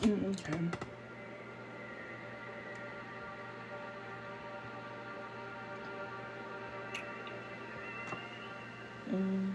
Okay. Mm.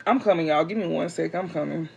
I'm coming, y'all. Give me 1 sec. I'm coming.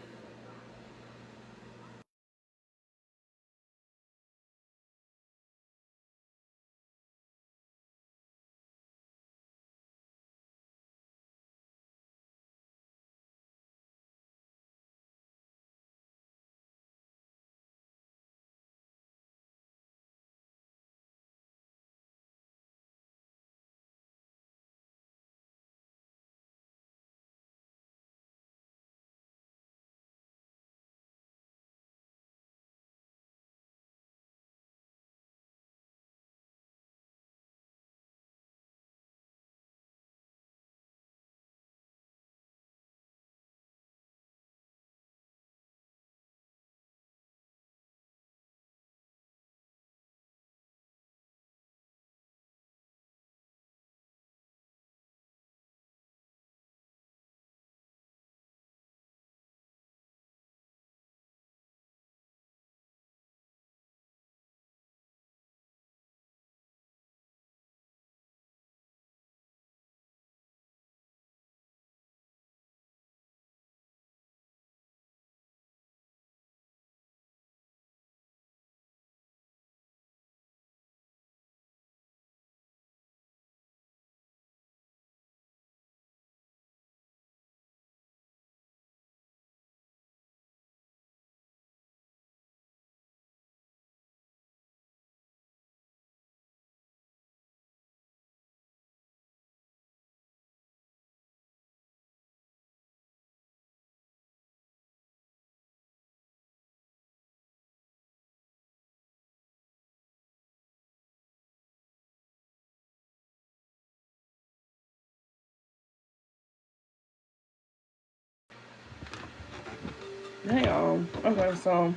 Hang on. Okay, so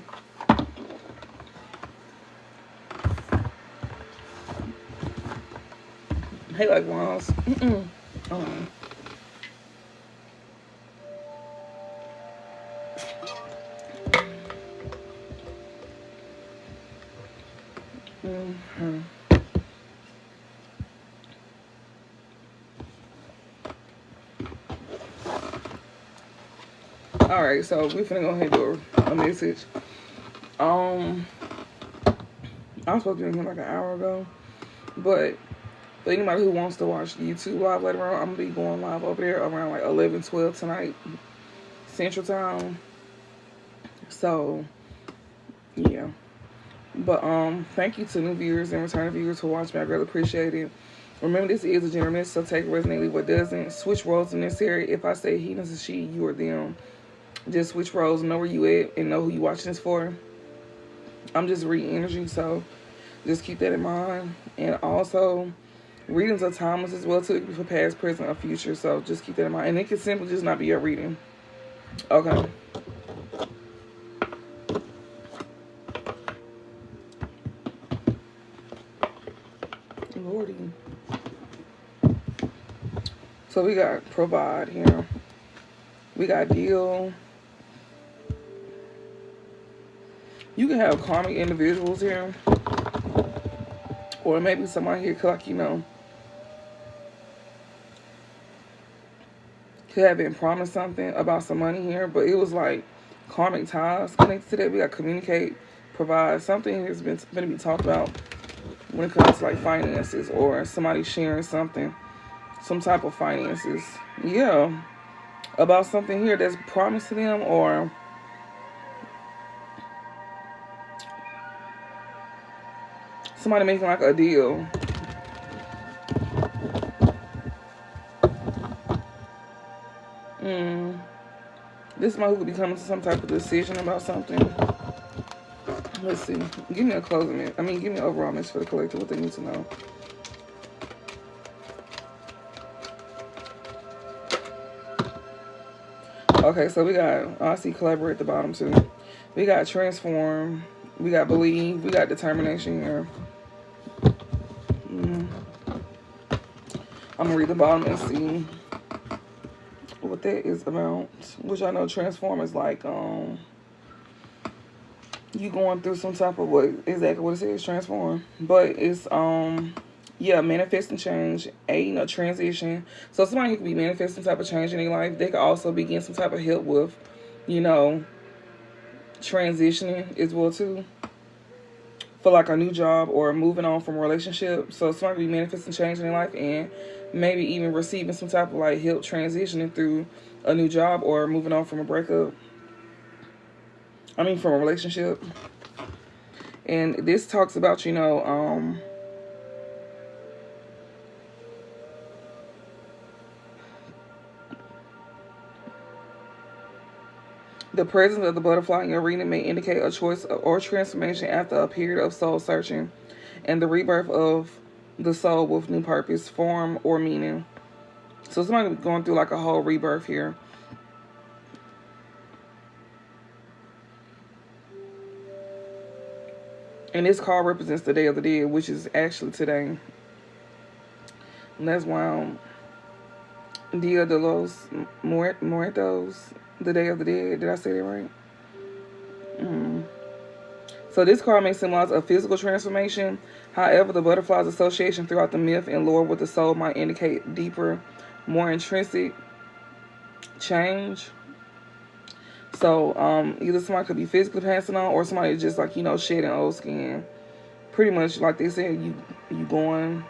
hey, like Walls. um, mhm. All right, so we finna go ahead and do a message. Um, I was supposed to be in here like an hour ago, but But anybody who wants to watch YouTube live later on, I'm going to be going live over there around like 11, 12 tonight, Central Time. So, yeah. But thank you to new viewers and returning viewers who watch me. I really appreciate it. Remember, this is a general message, so take what resonates, leave what doesn't. Switch roles if necessary. If I say he is a she, you or them, just switch roles, know where you at, and know who you watching this for. I'm just reading energy, so just keep that in mind. And also, readings are timeless as well, too. It can be for past, present, or future, so just keep that in mind. And it can simply just not be your reading. Okay. Lordy. So we got provide here. We got deal. You can have karmic individuals here. Or maybe somebody here, like, you know, could have been promised something about some money here, but it was like karmic ties connected to that. We got communicate, provide. Something has been going to be talked about when it comes to like finances or somebody sharing something, some type of finances. Yeah, about something here that's promised to them, or somebody making like a deal. This might could be coming to some type of decision about something. Let's see. Give me a closing. Give me an overall message for the collective. What they need to know. Okay, so we got, I see collaborate at the bottom too. We got transform. We got believe. We got determination here. I'm going to read the bottom and see what that is about. Which I know transform is like, you going through some type of exactly what it says, transform. But it's, yeah, manifesting change, a transition. So somebody who could be manifesting type of change in their life, they could also be getting some type of help with, transitioning as well too. For like a new job or moving on from a relationship. So somebody could be manifesting change in their life and maybe even receiving some type of like help transitioning through a new job or moving on from a breakup. From a relationship. And this talks about, the presence of the butterfly in your reading may indicate a choice or transformation after a period of soul searching and the rebirth of the soul with new purpose, form, or meaning. So somebody going through like a whole rebirth here. And this card represents the Day of the Dead, which is actually today. And that's why Dia de los Muertos, the Day of the Dead. Did I say that right? So this card may symbolize a physical transformation. However, the butterfly's association throughout the myth and lore with the soul might indicate deeper, more intrinsic change. So either somebody could be physically passing on, or somebody just like, shedding old skin. Pretty much like they said, you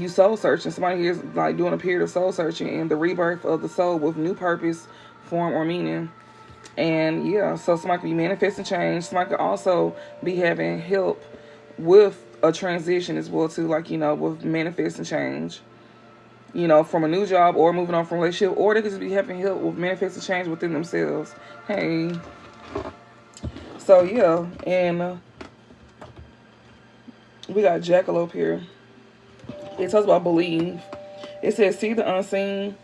soul searching. Somebody here is like doing a period of soul searching and the rebirth of the soul with new purpose, form, or meaning. And yeah, so somebody could be manifesting change. Somebody could also be having help with a transition as well too, like, with manifesting change. From a new job or moving on from a relationship, or they could just be having help with manifesting change within themselves. Hey. So yeah, and we got Jackalope here. It talks about believe. It says, see the unseen,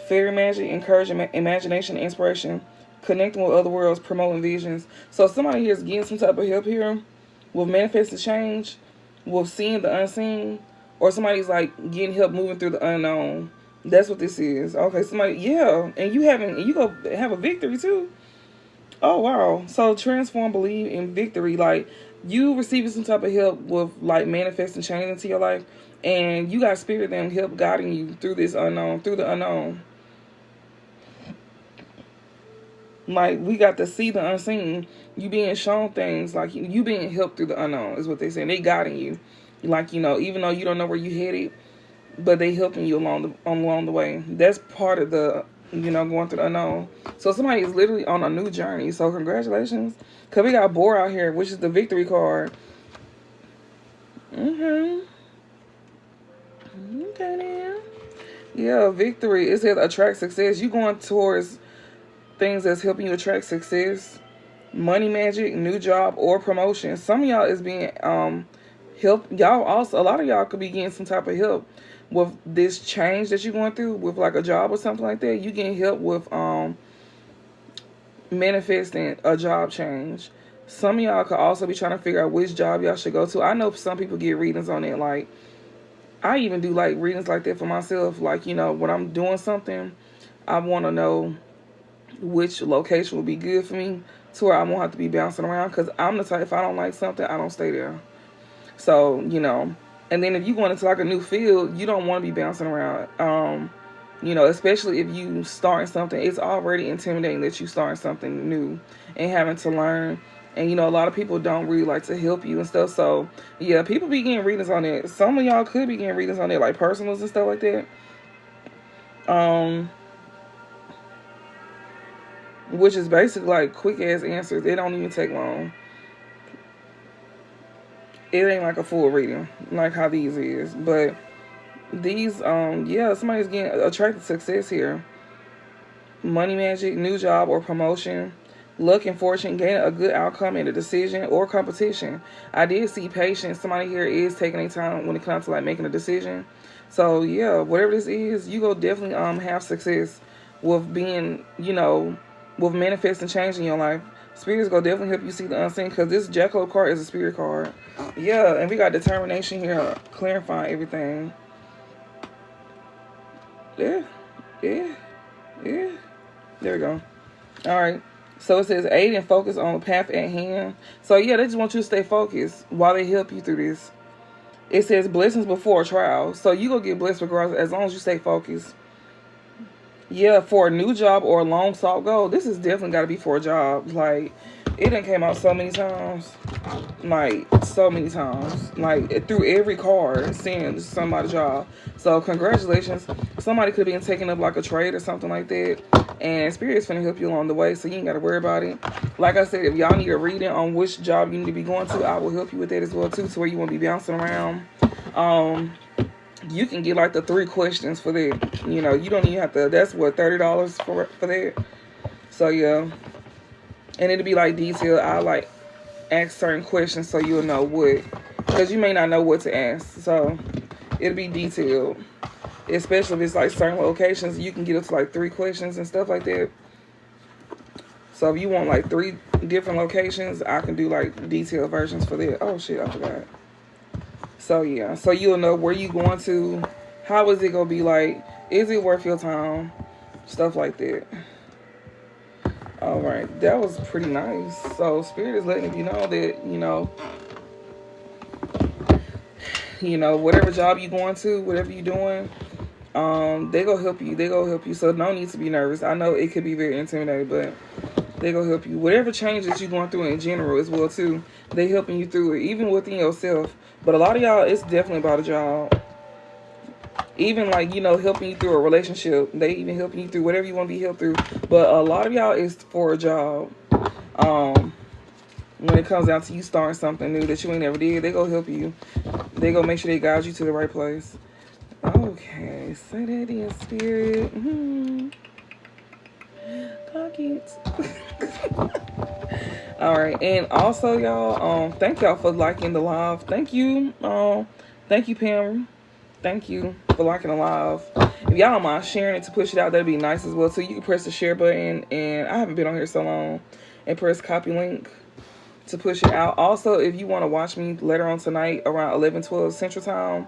fairy magic, encouraging imagination, inspiration, connecting with other worlds, promoting visions. So somebody here is getting some type of help here with manifesting change, with seeing the unseen, or somebody's like getting help moving through the unknown. That's what this is. Okay, somebody, yeah, and you go have a victory too. Oh wow! So transform, believe, in victory. Like you receiving some type of help with like manifesting change into your life, and you got spirit and help guiding you through this unknown, through the unknown. Like we got to see the unseen. You being shown things, like you being helped through the unknown is what they say. They guiding you. Like, you know, even though you don't know where you headed, but they helping you along the way. That's part of the, you know, going through the unknown. So somebody is literally on a new journey. So congratulations. Because we got Boar out here, which is the victory card. Okay, then. Yeah, victory. It says attract success. You going towards things that's helping you attract success. Money magic, new job, or promotion. Some of y'all is being help. Y'all also, a lot of y'all could be getting some type of help with this change that you're going through with like a job or something like that. You getting help with manifesting a job change. Some of y'all could also be trying to figure out which job y'all should go to. I know some people get readings on it. Like, I even do like readings like that for myself. Like, you know, when I'm doing something, I want to know which location would be good for me to where I won't have to be bouncing around. Because I'm the type, if I don't like something, I don't stay there. So, you know, and then if you go into like a new field, you don't want to be bouncing around. You know, especially if you starting something, it's already intimidating that you starting something new and having to learn. And, you know, a lot of people don't really like to help you and stuff. So, yeah, people be getting readings on it. Some of y'all could be getting readings on it, like personals and stuff like that. Which is basically like quick ass answers. They don't even take long. It ain't like a full reading like how these is. But these, yeah, somebody's getting attracted to success here. Money magic, new job or promotion. Luck and fortune, gain a good outcome in a decision or competition. I did see patience. Somebody here is taking their time when it comes to like making a decision. So yeah, whatever this is, you go definitely have success with being, you know, with manifesting change in your life. Spirits go definitely help you see the unseen, because this Jackalope card is a spirit card. Yeah, and we got determination here, clarifying everything. Yeah. There we go. All right. So it says aid and focus on the path at hand. So yeah, they just want you to stay focused while they help you through this. It says blessings before trials. So you go get blessed regardless as long as you stay focused. Yeah, for a new job or a long sought goal. This is definitely got to be for a job. Like, it done came out so many times. Like, so many times. Like, through every card, seeing somebody's job. So, congratulations. Somebody could be taking up, like, a trade or something like that. And Spirit's finna help you along the way, so you ain't got to worry about it. Like I said, if y'all need a reading on which job you need to be going to, I will help you with that as well, too, to where you won't be bouncing around. You can get, like, the 3 questions for that. You know, you don't even have to, that's what, $30 for that? So, yeah. And it'll be, like, detailed. I like, ask certain questions so you'll know what, because you may not know what to ask. So, it'll be detailed. Especially if it's, like, certain locations, you can get up to, like, 3 questions and stuff like that. So, if you want, like, 3 different locations, I can do, like, detailed versions for that. Oh, shit, I forgot. So, yeah. So, you'll know where you going to. How is it going to be like? Is it worth your time? Stuff like that. Alright. That was pretty nice. So, Spirit is letting you know that, you know, whatever job you going to, whatever you doing, they go help you. They go help you. So, no need to be nervous. I know it could be very intimidating, but they go help you. Whatever changes you're going through in general as well, too, they helping you through it, even within yourself. But a lot of y'all, it's definitely about a job. Even, like, you know, helping you through a relationship. They even helping you through whatever you want to be helped through. But a lot of y'all is for a job. When it comes down to you starting something new that you ain't never did, they go help you. They go make sure they guide you to the right place. Okay, say that in Spirit. Pockets. Alright, and also y'all, thank y'all for liking the live. Thank you. Thank you, Pam. Thank you for liking the live. If y'all don't mind sharing it to push it out, that'd be nice as well. So you can press the share button, and I haven't been on here so long, and press copy link to push it out. Also, if you want to watch me later on tonight around 11-12 Central Time,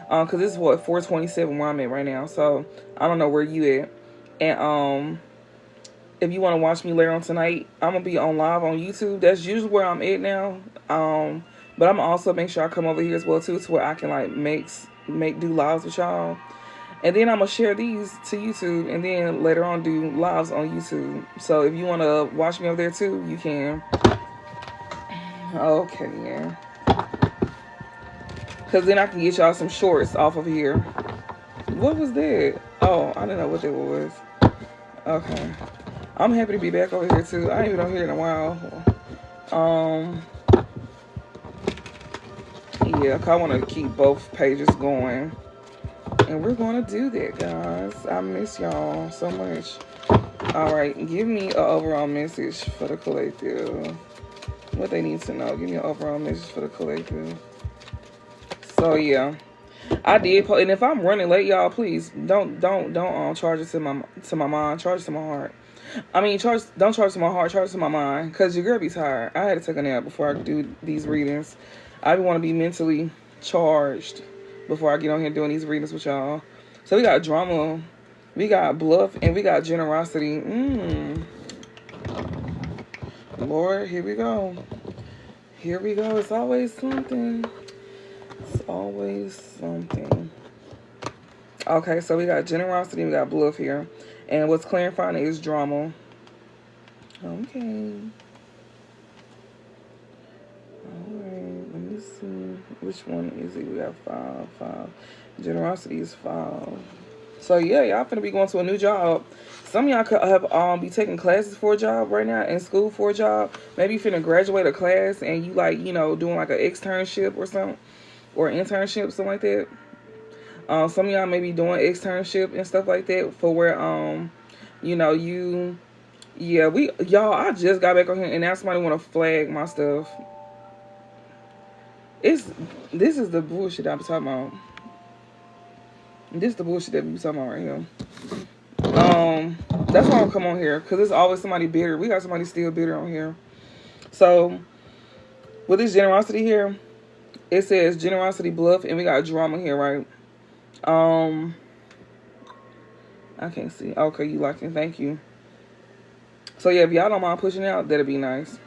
because this is what 4:27 where I'm at right now. So I don't know where you at. And if you want to watch me later on tonight, I'm gonna be on live on YouTube. That's usually where I'm at now. But I'm also make sure I come over here as well too, to where I can like do lives with y'all. And then I'm gonna share these to YouTube, and then later on do lives on YouTube. So if you want to watch me over there too, you can. Okay, yeah. Because then I can get y'all some shorts off of here. What was that? Oh, I didn't know what that was. Okay. I'm happy to be back over here too. I ain't been over here in a while. Yeah, I want to keep both pages going. And we're going to do that, guys. I miss y'all so much. Alright, give me an overall message for the collective. What they need to know. Give me an overall message for the collective. So, yeah. I did, and if I'm running late, y'all, please don't charge it to my mind. Charge it to my heart. I mean, don't charge it to my heart. Charge it to my mind, cause your girl be tired. I had to take a nap before I do these readings. I want to be mentally charged before I get on here doing these readings with y'all. So we got drama, we got bluff, and we got generosity. Lord, here we go. Here we go. It's always something. It's always something. Okay, so we got generosity, we got bluff here. And what's clarifying is drama. Okay. Alright, let me see. Which one is it? We got 5. Generosity is 5. So yeah, y'all finna be going to a new job. Some of y'all could have be taking classes for a job right now, in school for a job. Maybe you finna graduate a class and you like, you know, doing like an externship or something. Or internship, something like that. Some of y'all may be doing externship and stuff like that for where, you know, y'all, I just got back on here and now somebody want to flag my stuff. This is the bullshit I'm talking about. This is the bullshit that we be talking about right here. That's why I'm come on here, because there's always somebody bitter. We got somebody still bitter on here. So, with this generosity here, it says generosity, bluff, and we got drama here, right? I can't see. Okay, you like it. Thank you. So yeah, if y'all don't mind pushing out, that'd be nice.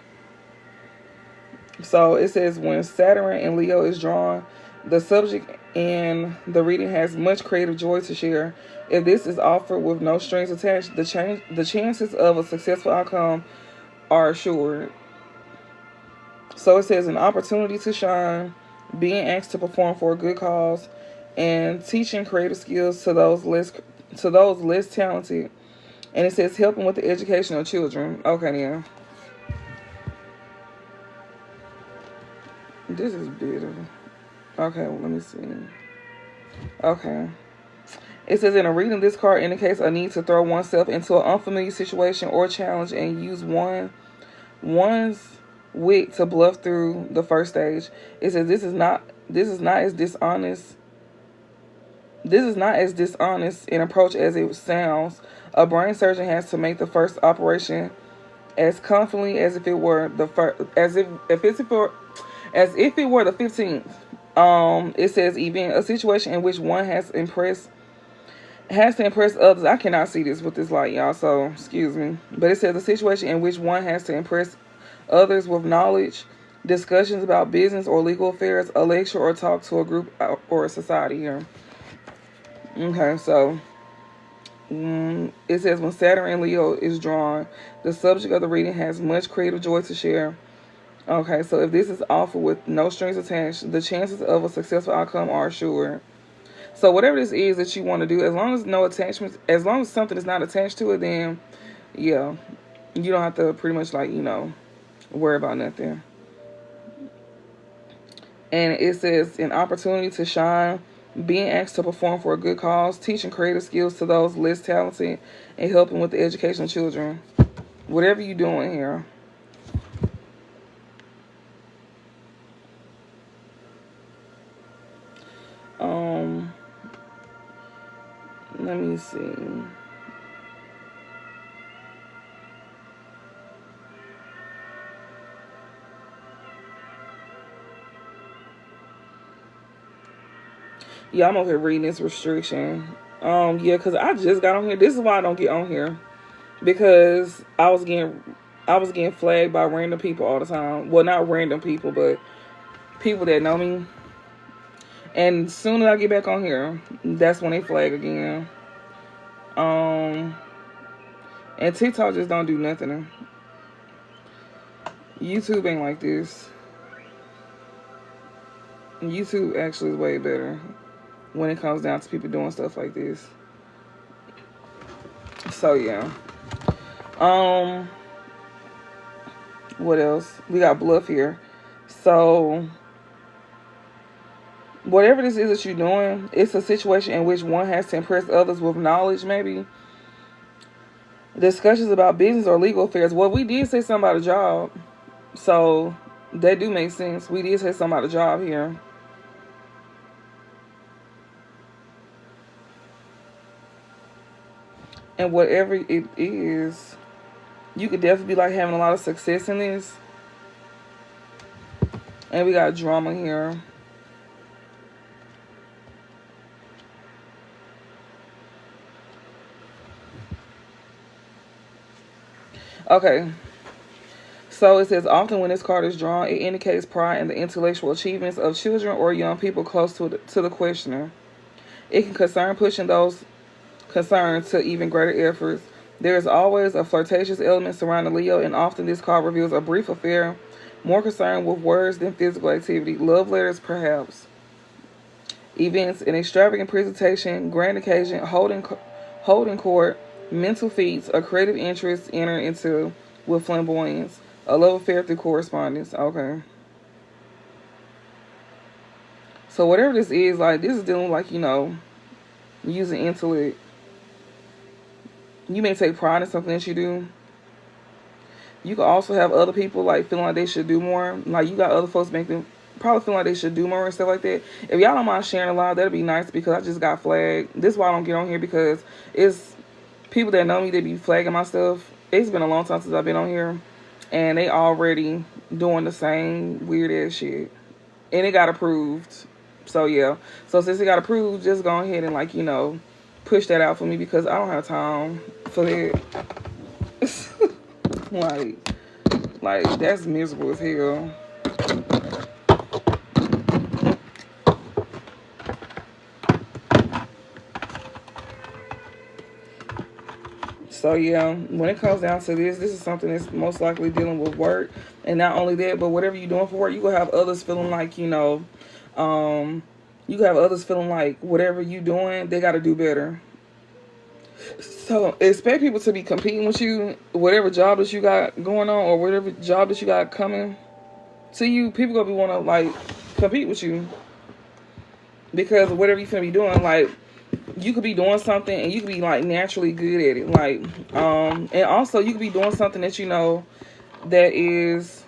So it says when Saturn and Leo is drawn, the subject in the reading has much creative joy to share. If this is offered with no strings attached, the chances of a successful outcome are assured. So it says an opportunity to shine, being asked to perform for a good cause, and teaching creative skills to those less talented. And it says helping with the education of children. Okay, yeah. This is bitter. Okay, well, let me see. Okay. It says in a reading, this card indicates a need to throw oneself into an unfamiliar situation or challenge and use one's wit to bluff through the first stage. It says this is not as dishonest. This is not as dishonest an approach as it sounds. A brain surgeon has to make the first operation as confidently as if it were the the 15th. It says even a situation in which one has to impress others. I cannot see this with this light, y'all, so excuse me. But it says a situation in which one has to impress others with knowledge, discussions about business or legal affairs, a lecture or talk to a group or a society here. Okay, so it says when Saturn and Leo is drawn, the subject of the reading has much creative joy to share. Okay, so if this is offered with no strings attached, the chances of a successful outcome are assured. So whatever this is that you want to do, as long as no attachments, as long as something is not attached to it, then yeah, you don't have to pretty much like, you know, worry about nothing. And it says an opportunity to shine, being asked to perform for a good cause, teaching creative skills to those less talented, and helping with the education of children. Whatever you're doing here. Let me see. Yeah, I'm over here reading this restriction. Yeah, because I just got on here. This is why I don't get on here. Because I was getting flagged by random people all the time. Well, not random people, but people that know me. And as soon as I get back on here, that's when they flag again. And TikTok just don't do nothing. YouTube ain't like this. YouTube actually is way better when it comes down to people doing stuff like this. So yeah. What else? We got Bluff here. So whatever this is that you're doing, it's a situation in which one has to impress others with knowledge, maybe. Discussions about business or legal affairs. Well, we did say something about a job. So that do make sense. We did say something about a job here. And whatever it is, you could definitely be like having a lot of success in this. And we got drama here. Okay. So it says, often when this card is drawn, it indicates pride in the intellectual achievements of children or young people close to the questioner. It can concern pushing those concerns to even greater efforts. There is always a flirtatious element surrounding Leo, and often this card reveals a brief affair, more concerned with words than physical activity. Love letters, perhaps. Events, an extravagant presentation, grand occasion, holding court, mental feats, a creative interest enter into with flamboyance. A love affair through correspondence. Okay. So whatever this is, like, this is dealing with, like, using intellect. You may take pride in something that you do. You can also have other people, like, feeling like they should do more. Like, you got other folks make them probably feel like they should do more and stuff like that. If y'all don't mind sharing a lot, that'd be nice, because I just got flagged. This is why I don't get on here, because it's people that know me, they be flagging my stuff. It's been a long time since I've been on here, and they already doing the same weird ass shit. And it got approved. So yeah. So since it got approved, just go ahead and, like, push that out for me, because I don't have time for that. like that's miserable as hell. So yeah, when it comes down to this is something that's most likely dealing with work. And not only that, but whatever you're doing for work, you will have others feeling like, you can have others feeling like whatever you're doing, they got to do better. So expect people to be competing with you, whatever job that you got going on, or whatever job that you got coming to you. People gonna be want to, like, compete with you, because whatever you finna be doing, like, you could be doing something and you could be, like, naturally good at it, like, and also you could be doing something that that is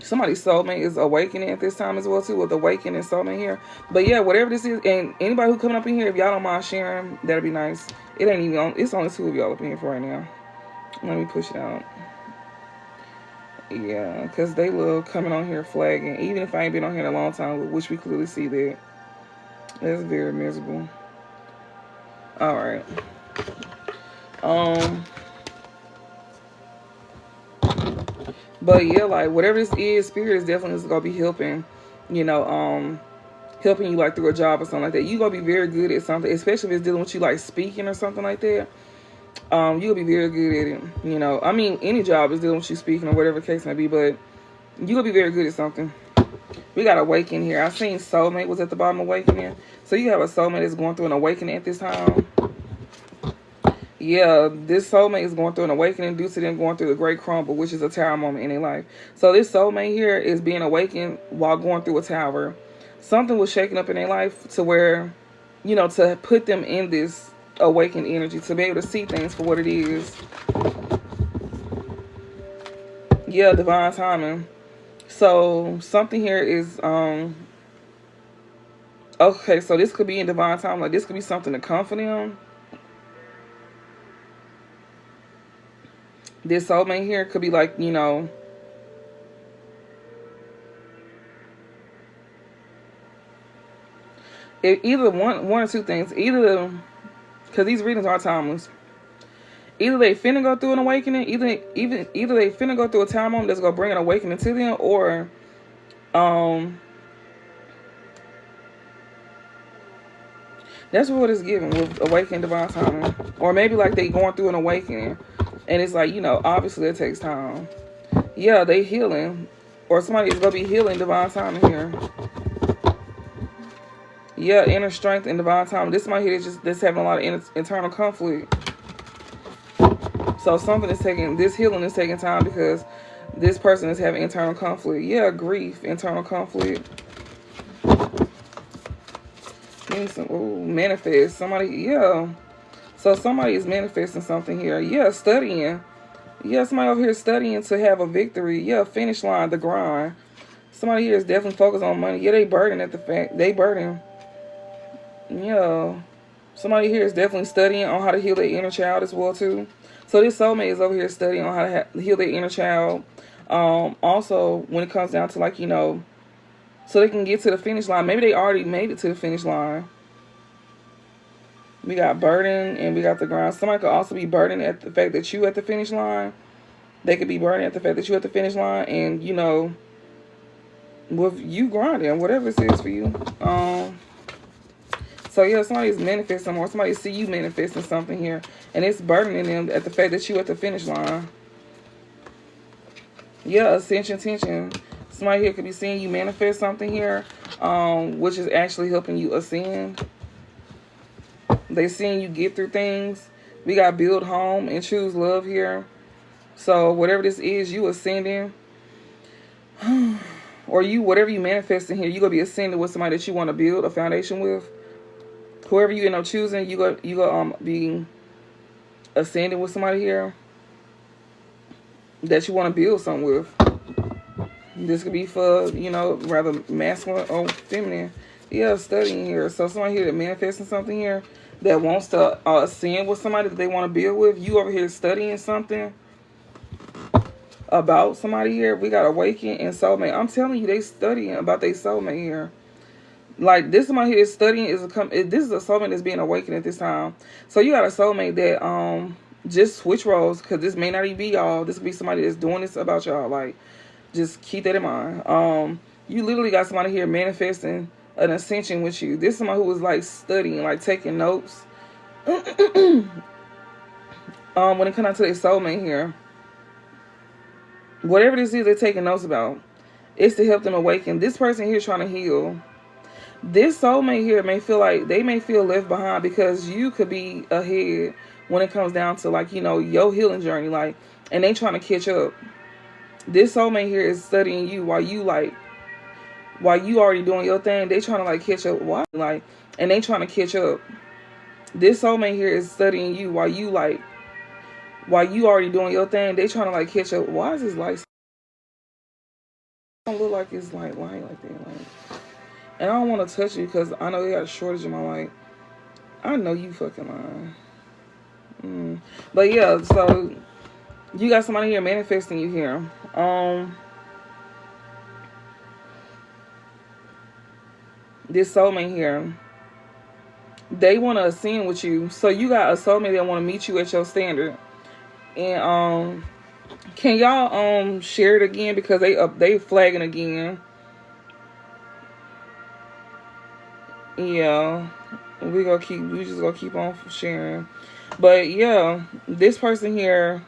somebody's soulmate is awakening at this time as well too, with awakening soulmate here. But yeah, whatever this is, and anybody who coming up in here, if y'all don't mind sharing, that'd be nice. It ain't even on, it's only 2 of y'all up in here for right now. Let me push it out. Yeah, because they love coming on here flagging, even if I ain't been on here in a long time, which we clearly see that. That's very miserable. Alright. But yeah, like, whatever this is, spirit is definitely gonna be helping, helping you, like, through a job or something like that. You gonna be very good at something, especially if it's dealing with you, like, speaking or something like that. You'll be very good at it. I mean, any job is dealing with you speaking or whatever the case may be, but you'll be very good at something. We got awakening here. I seen soulmate was at the bottom of awakening. So you have a soulmate that's going through an awakening at this time. Yeah, this soulmate is going through an awakening due to them going through the great crumble, which is a tower moment in their life. So this soulmate here is being awakened while going through a tower. Something was shaking up in their life to where, to put them in this awakened energy, to be able to see things for what it is. Yeah, divine timing. So something here is, okay, so this could be in divine time. Like, this could be something to comfort them. This soulmate here could be like, either one or two things. Either, because these readings are timeless. Either they finna go through an awakening, either they finna go through a time moment that's gonna bring an awakening to them, or that's what it's given with awakening divine timing. Or maybe, like, they going through an awakening, and it's like, obviously it takes time. Yeah, they healing, or somebody is gonna be healing divine timing here. Yeah, inner strength and divine time. This might here that's having a lot of internal conflict. So something is taking, this healing is taking time because this person is having internal conflict. Yeah, grief, internal conflict. Manifest. Somebody, yeah. So somebody is manifesting something here. Yeah, studying. Yeah, somebody over here studying to have a victory. Yeah, finish line, the grind. Somebody here is definitely focused on money. Yeah, they burden at the fact. They burden. Yeah. Somebody here is definitely studying on how to heal their inner child as well, too. So this soulmate is over here studying on how to heal their inner child. Also, when it comes down to, like, you know, so they can get to the finish line. Maybe they already made it to the finish line. We got burden and we got the grind. Somebody could also be burdened at the fact that you at the finish line. They could be burdened at the fact that you at the finish line, and you know, with you grinding, whatever this is for you. So yeah, somebody's manifesting more. Somebody see you manifesting something here, and it's burdening them at the fact that you at the finish line. Yeah, ascension, tension. Somebody here could be seeing you manifest something here, which is actually helping you ascend. They seeing you get through things. We got build home and choose love here. So whatever this is, you ascending. Or you, whatever you manifesting here, you gonna be ascending with somebody that you want to build a foundation with. Whoever you end up choosing, you go be ascending with somebody here that you want to build something with. This could be for, you know, rather masculine or feminine. Yeah, studying here. So somebody here that manifesting something here that wants to ascend with somebody that they want to build with. You over here studying something about somebody here. We got awaken and soulmate. I'm telling you, they studying about their soulmate here. Like, this somebody here is studying this is a soulmate that's being awakened at this time. So you got a soulmate that just switch roles, because this may not even be y'all. This could be somebody that's doing this about y'all. Like, just keep that in mind. You literally got somebody here manifesting an ascension with you. This is somebody who was like studying, like taking notes. When it comes down to their soulmate here, whatever this is they're taking notes about, it's to help them awaken. This person here is trying to heal. This soulmate here may feel like they may feel left behind because you could be ahead when it comes down to, like, you know, your healing journey, like, and they trying to catch up. This soulmate here is studying you while you already doing your thing. They trying to like catch up. Why? Like, and they trying to catch up. This soulmate here is studying you while you already doing your thing. They trying to like catch up. Why is this light? Don't look like it's like light like that. Like, and I don't want to touch you because I know they got a shortage in my light. I know you fucking lying. But yeah, so you got somebody here manifesting you here. This soulmate here, they want to ascend with you. So you got a soulmate that want to meet you at your standard. And can y'all share it again, because they flagging again. Yeah, we just gonna keep on sharing. But yeah, this person here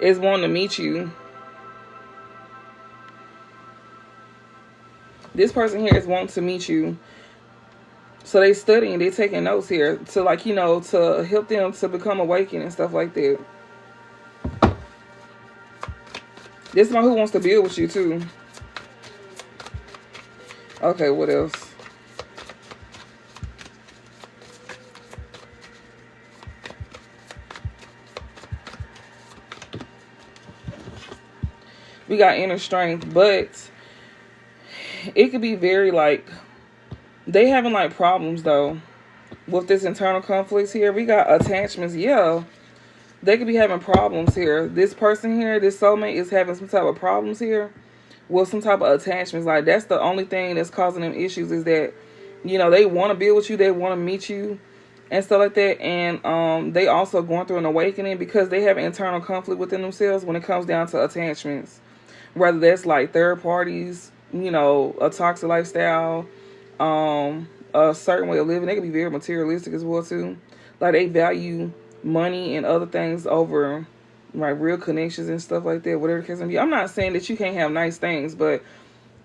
is wanting to meet you. This person here is wanting to meet you. So they studying, they taking notes here to, like, you know, to help them to become awakened and stuff like that. This is one who wants to build with you too. Okay, what else? We got inner strength, but it could be very like they having like problems though with this internal conflicts here. We got attachments. Yeah, they could be having problems here. This person here, this soulmate, is having some type of problems here with some type of attachments. Like, that's the only thing that's causing them issues, is that, you know, they want to build with you, they want to meet you and stuff like that. And they also going through an awakening because they have internal conflict within themselves when it comes down to attachments. Whether that's like third parties, you know, a toxic lifestyle, a certain way of living. They can be very materialistic as well too. Like, they value money and other things over like real connections and stuff like that, whatever the case may be. I'm not saying that you can't have nice things, but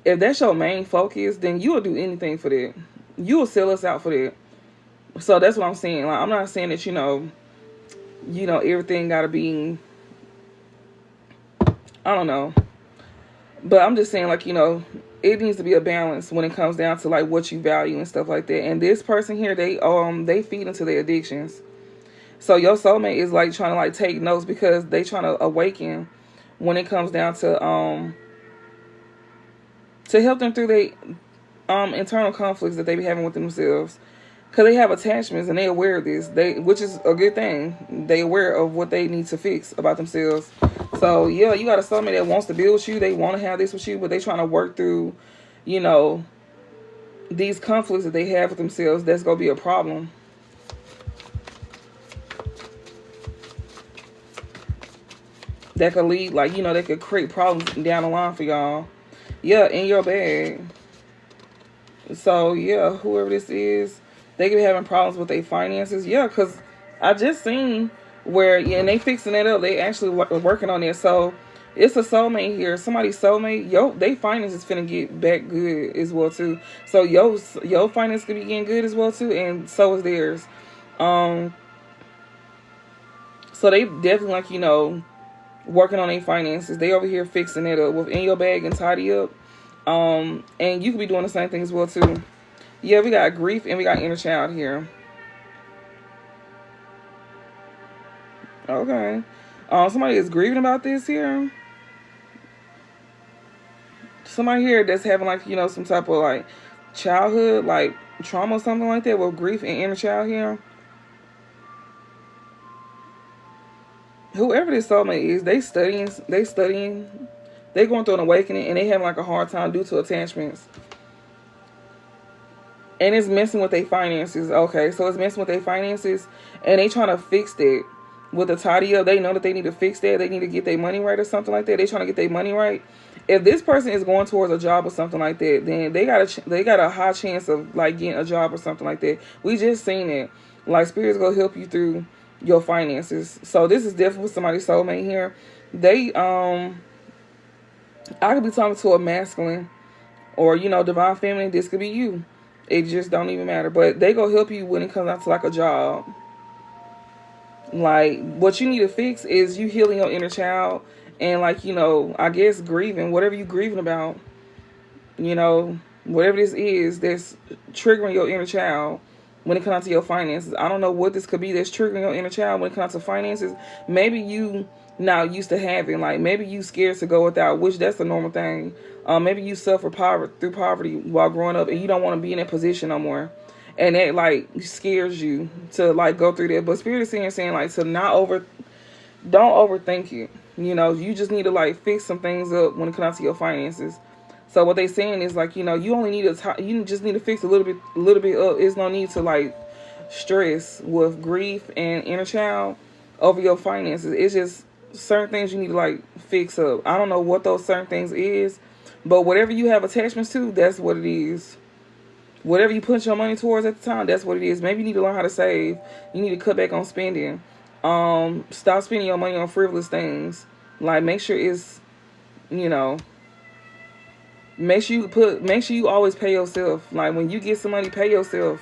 If that's your main focus, then you will do anything for that. You will sell us out for that. So that's what I'm saying. Like, I'm not saying that, everything gotta be, I don't know. But I'm just saying, like, it needs to be a balance when it comes down to like what you value and stuff like that. And this person here, they feed into their addictions. So your soulmate is like trying to like take notes because they trying to awaken when it comes down to help them through their internal conflicts that they be having with themselves. Because they have attachments and they aware of this, which is a good thing. They aware of what they need to fix about themselves. So yeah, you got a soulmate that wants to build with you. They want to have this with you, but they trying to work through, these conflicts that they have with themselves. That's gonna be a problem. That could lead, like, that could create problems down the line for y'all. Yeah, in your bag. So yeah, whoever this is, they could be having problems with their finances. Yeah, because I just seen where, and they fixing it up. They actually working on it. So it's a soulmate here. Somebody's soulmate. They finances finna get back good as well too. So your finance could be getting good as well too, and so is theirs. So they definitely, like, working on their finances. They over here fixing it up with in your bag and tidy up. And you could be doing the same thing as well too. Yeah, we got grief and we got inner child here. Okay. Somebody is grieving about this here. Somebody here that's having, like, some type of like childhood like trauma or something like that with grief and inner child here. Whoever this soulmate is, they studying, they going through an awakening, and they having like a hard time due to attachments. And it's messing with their finances. Okay, so it's messing with their finances, and they trying to fix that with a tidy up. They know that they need to fix that. They need to get their money right or something like that. They trying to get their money right. If this person is going towards a job or something like that, then they got a high chance of like getting a job or something like that. We just seen it. Like, spirit's gonna help you through your finances. So this is definitely somebody's soulmate here. They I could be talking to a masculine or divine feminine. This could be you. It just don't even matter. But they gonna help you when it comes down to like a job. Like, what you need to fix is you healing your inner child and, like, I guess grieving whatever you grieving about. Whatever this is that's triggering your inner child when it comes to your finances. I don't know what this could be that's triggering your inner child when it comes to finances. Maybe you not used to having, like, maybe you scared to go without, which that's a normal thing. Maybe you suffer poverty while growing up, and you don't want to be in that position no more, and that like scares you to like go through that. But spirit is saying like to don't overthink it. You just need to like fix some things up when it comes to your finances. So what they saying is like, you only need you just need to fix a little bit up. There's no need to like stress with grief and inner child over your finances. It's just certain things you need to like fix up. I don't know what those certain things is, but whatever you have attachments to, that's what it is. Whatever you put your money towards at the time, that's what it is. Maybe you need to learn how to save. You need to cut back on spending. Stop spending your money on frivolous things. Like, make sure it's, make sure you always pay yourself. Like, when you get some money, pay yourself,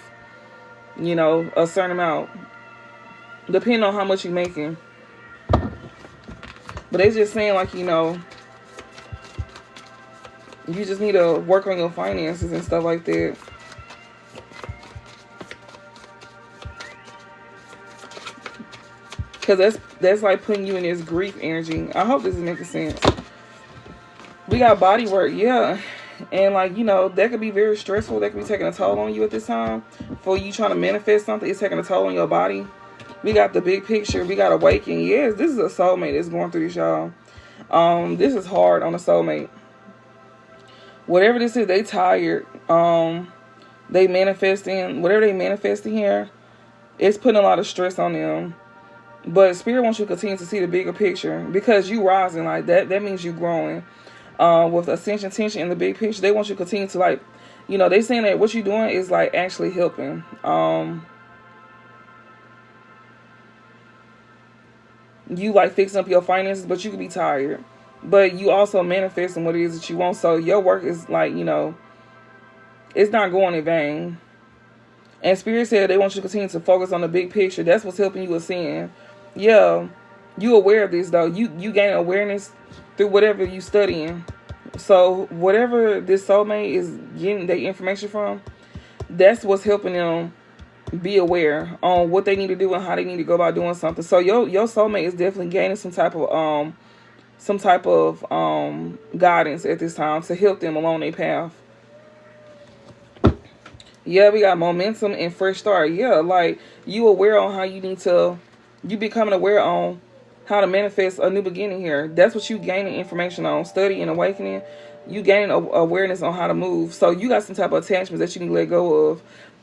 a certain amount, depending on how much you're making. But they just saying like, you just need to work on your finances and stuff like that. Because that's like putting you in this grief energy. I hope this is making sense. We got body work, yeah. And like, that could be very stressful. That could be taking a toll on you at this time. For you trying to manifest something, it's taking a toll on your body. We got the big picture. We got awakening. Yes, this is a soulmate that's going through this, y'all. This is hard on a soulmate. Whatever this is, they tired. They manifesting. Whatever they manifesting here, it's putting a lot of stress on them. But spirit wants you to continue to see the bigger picture, because you rising like that. That means you growing. With ascension, tension, and the big picture, they want you to continue to like, they saying that what you're doing is like actually helping. You like fixing up your finances, but you could be tired. but you also manifesting what it is that you want. So your work is like, you know, it's not going in vain. And Spirit said they want you to continue to focus on the big picture. That's what's helping you ascend. Yeah, you aware of this though. You gain awareness through whatever you studying. So whatever this soulmate is getting their information from, that's what's helping them be aware on what they need to do and how they need to go about doing something. So your soulmate is definitely gaining some type of guidance at this time to help them along their path. Yeah, we got momentum and fresh start. Yeah, like you aware on how you need to, you becoming aware on how to manifest a new beginning here. That's what you gaining information on. Study and awakening. You gaining awareness on how to move. So you got some type of attachments that you need to let go of.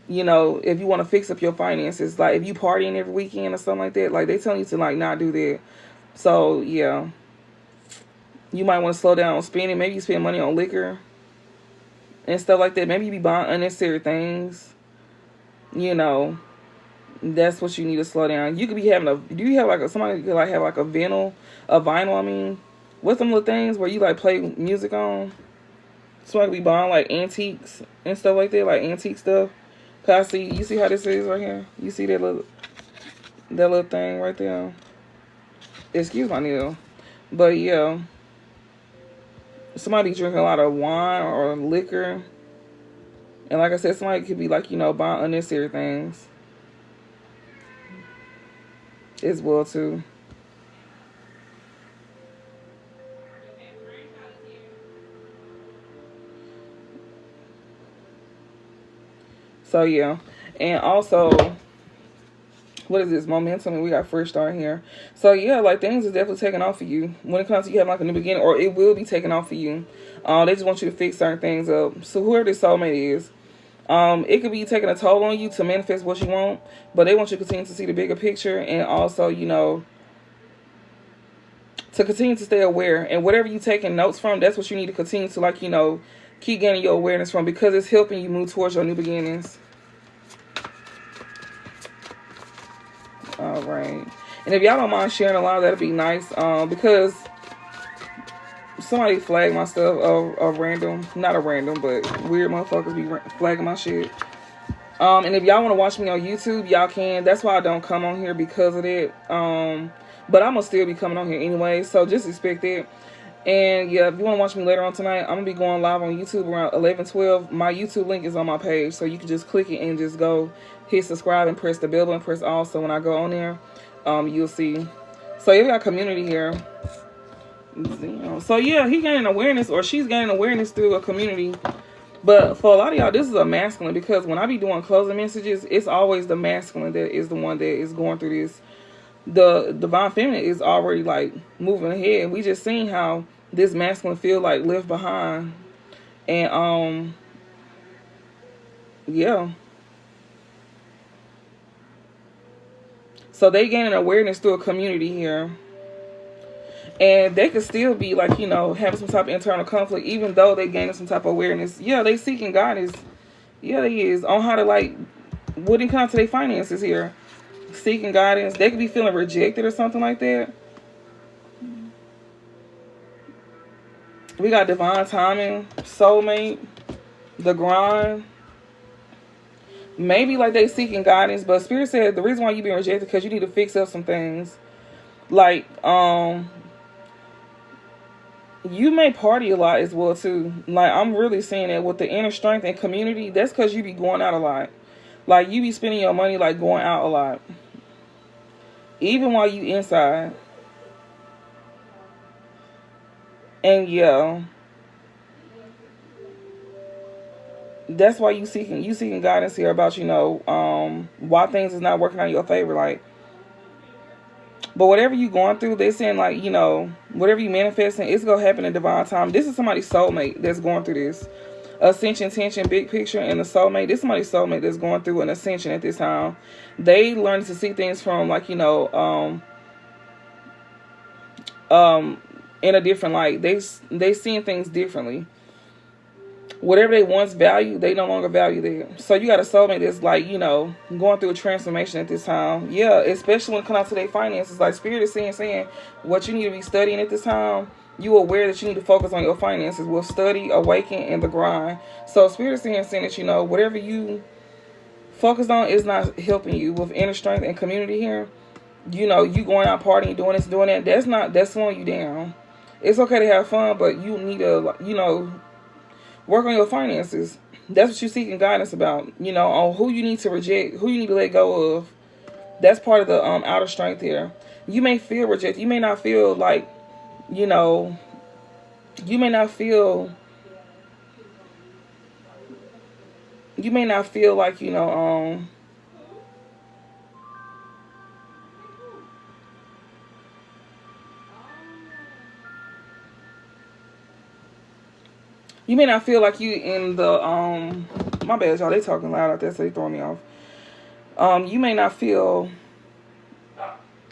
You know, if you want to fix up your finances, like if you partying every weekend or something like that, like they telling you to like not do that. So yeah, you might want to slow down on spending. Maybe you spend money on liquor and stuff like that. Maybe you be buying unnecessary things. You know, that's what you need to slow down. You could be having do you have like somebody could like have like a vinyl, I mean, what's some little things where you like play music on? Somebody could be buying like antiques and stuff like that, like antique stuff. Cause you see how this is right here? You see that little thing right there? Excuse my nail. But yeah, somebody drinking a lot of wine or liquor. And like I said, somebody could be like, you know, buying unnecessary things as well too. So yeah, and also, what is this momentum? And we got fresh start here. So yeah, like things is definitely taking off for you when it comes to you having like a new beginning, or it will be taking off for you. They just want you to fix certain things up. So whoever this soulmate is, it could be taking a toll on you to manifest what you want, but they want you to continue to see the bigger picture, and also, you know, to continue to stay aware. And whatever you taking notes from, that's what you need to continue to, like, you know, keep gaining your awareness from, because it's helping you move towards your new beginnings. All right. And if y'all don't mind sharing a lot, that'd be nice. Because somebody flagged my stuff of random, not a random, but weird motherfuckers be flagging my shit. And if y'all want to watch me on YouTube, y'all can. That's why I don't come on here, because of that. But I'm gonna still be coming on here anyway, so just expect it. And yeah, if you want to watch me later on tonight, I'm gonna be going live on YouTube around 11:12. My YouTube link is on my page, so you can just click it and just go hit subscribe and press the bell button, press all, so when I go on there, you'll see. So you got community here. So yeah, he gaining awareness, or she's gaining awareness through a community. But for a lot of y'all, this is a masculine, because when I be doing closing messages, it's always the masculine that is the one that is going through this. The divine feminine is already like moving ahead. We just seen how this masculine feel like left behind. And yeah. So they gaining awareness through a community here. And they could still be like, you know, having some type of internal conflict, even though they gaining some type of awareness. Yeah, they seeking guidance. Yeah, they is on how to, like, what it comes to their finances here. Seeking guidance. They could be feeling rejected or something like that. We got divine timing, soulmate, the grind. Maybe like they seeking guidance, but Spirit said the reason why you being rejected because you need to fix up some things. Like, you may party a lot as well too. Like, I'm really seeing that with the inner strength and community. That's because you be going out a lot. Like, you be spending your money like going out a lot, even while you inside. And yeah, that's why you seeking guidance here about, you know, why things is not working out in your favor. Like, but whatever you going through, they saying like, you know, whatever you manifesting, it's gonna happen in divine time. This is somebody's soulmate that's going through this. Ascension, tension, big picture, and the soulmate. This is somebody's soulmate that's going through an ascension at this time. They learn to see things from, like, you know, in a different light. They seeing things differently. Whatever they once valued, they no longer value that. So you got a soulmate that's like, you know, going through a transformation at this time. Yeah, especially when it comes out to their finances. Like, Spirit is saying what you need to be studying at this time You aware that you need to focus on your finances with study, awaken, and the grind. So Spirit is saying that, you know, whatever you focused on is not helping you with inner strength and community here. You know, you going out partying, doing this, doing that, that's slowing you down. It's okay to have fun, but you need to, you know, work on your finances. That's what you're seeking guidance about, you know, on who you need to reject, who you need to let go of. That's part of the outer strength here. You may feel rejected. You may not feel like, you know, you may not feel like, you know, you may not feel like you in the, my bad, y'all, they talking loud out there, so they throwing me off. You may not feel,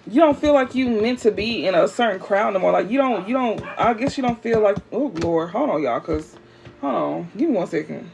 you don't feel like you meant to be in a certain crowd no more. Like, you don't, I guess you don't feel like, oh, Lord, hold on, y'all, because, hold on, give me 1 second.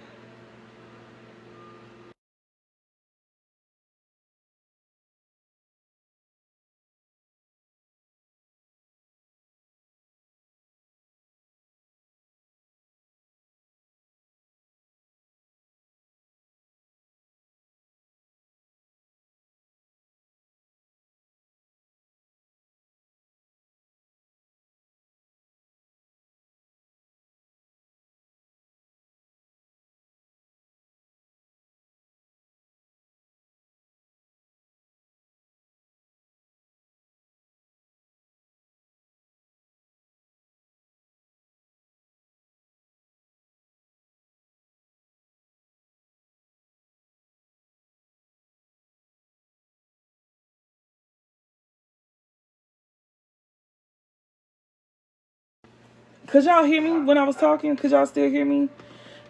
Could y'all hear me when I was talking? Could y'all still hear me?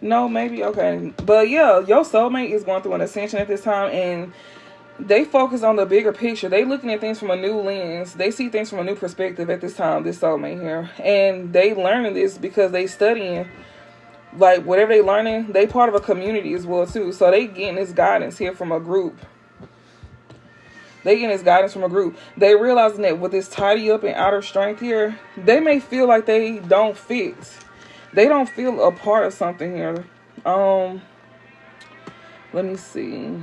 No, maybe, okay. But yeah, your soulmate is going through an ascension at this time, and they focus on the bigger picture. They looking at things from a new lens. They see things from a new perspective at this time, this soulmate here. And they learning this because they studying, like, whatever they learning, they part of a community as well too. So they getting this guidance here from a group. They getting this guidance from a group. They realizing that with this tidy up and outer strength here, they may feel like they don't fit. They don't feel a part of something here. Let me see.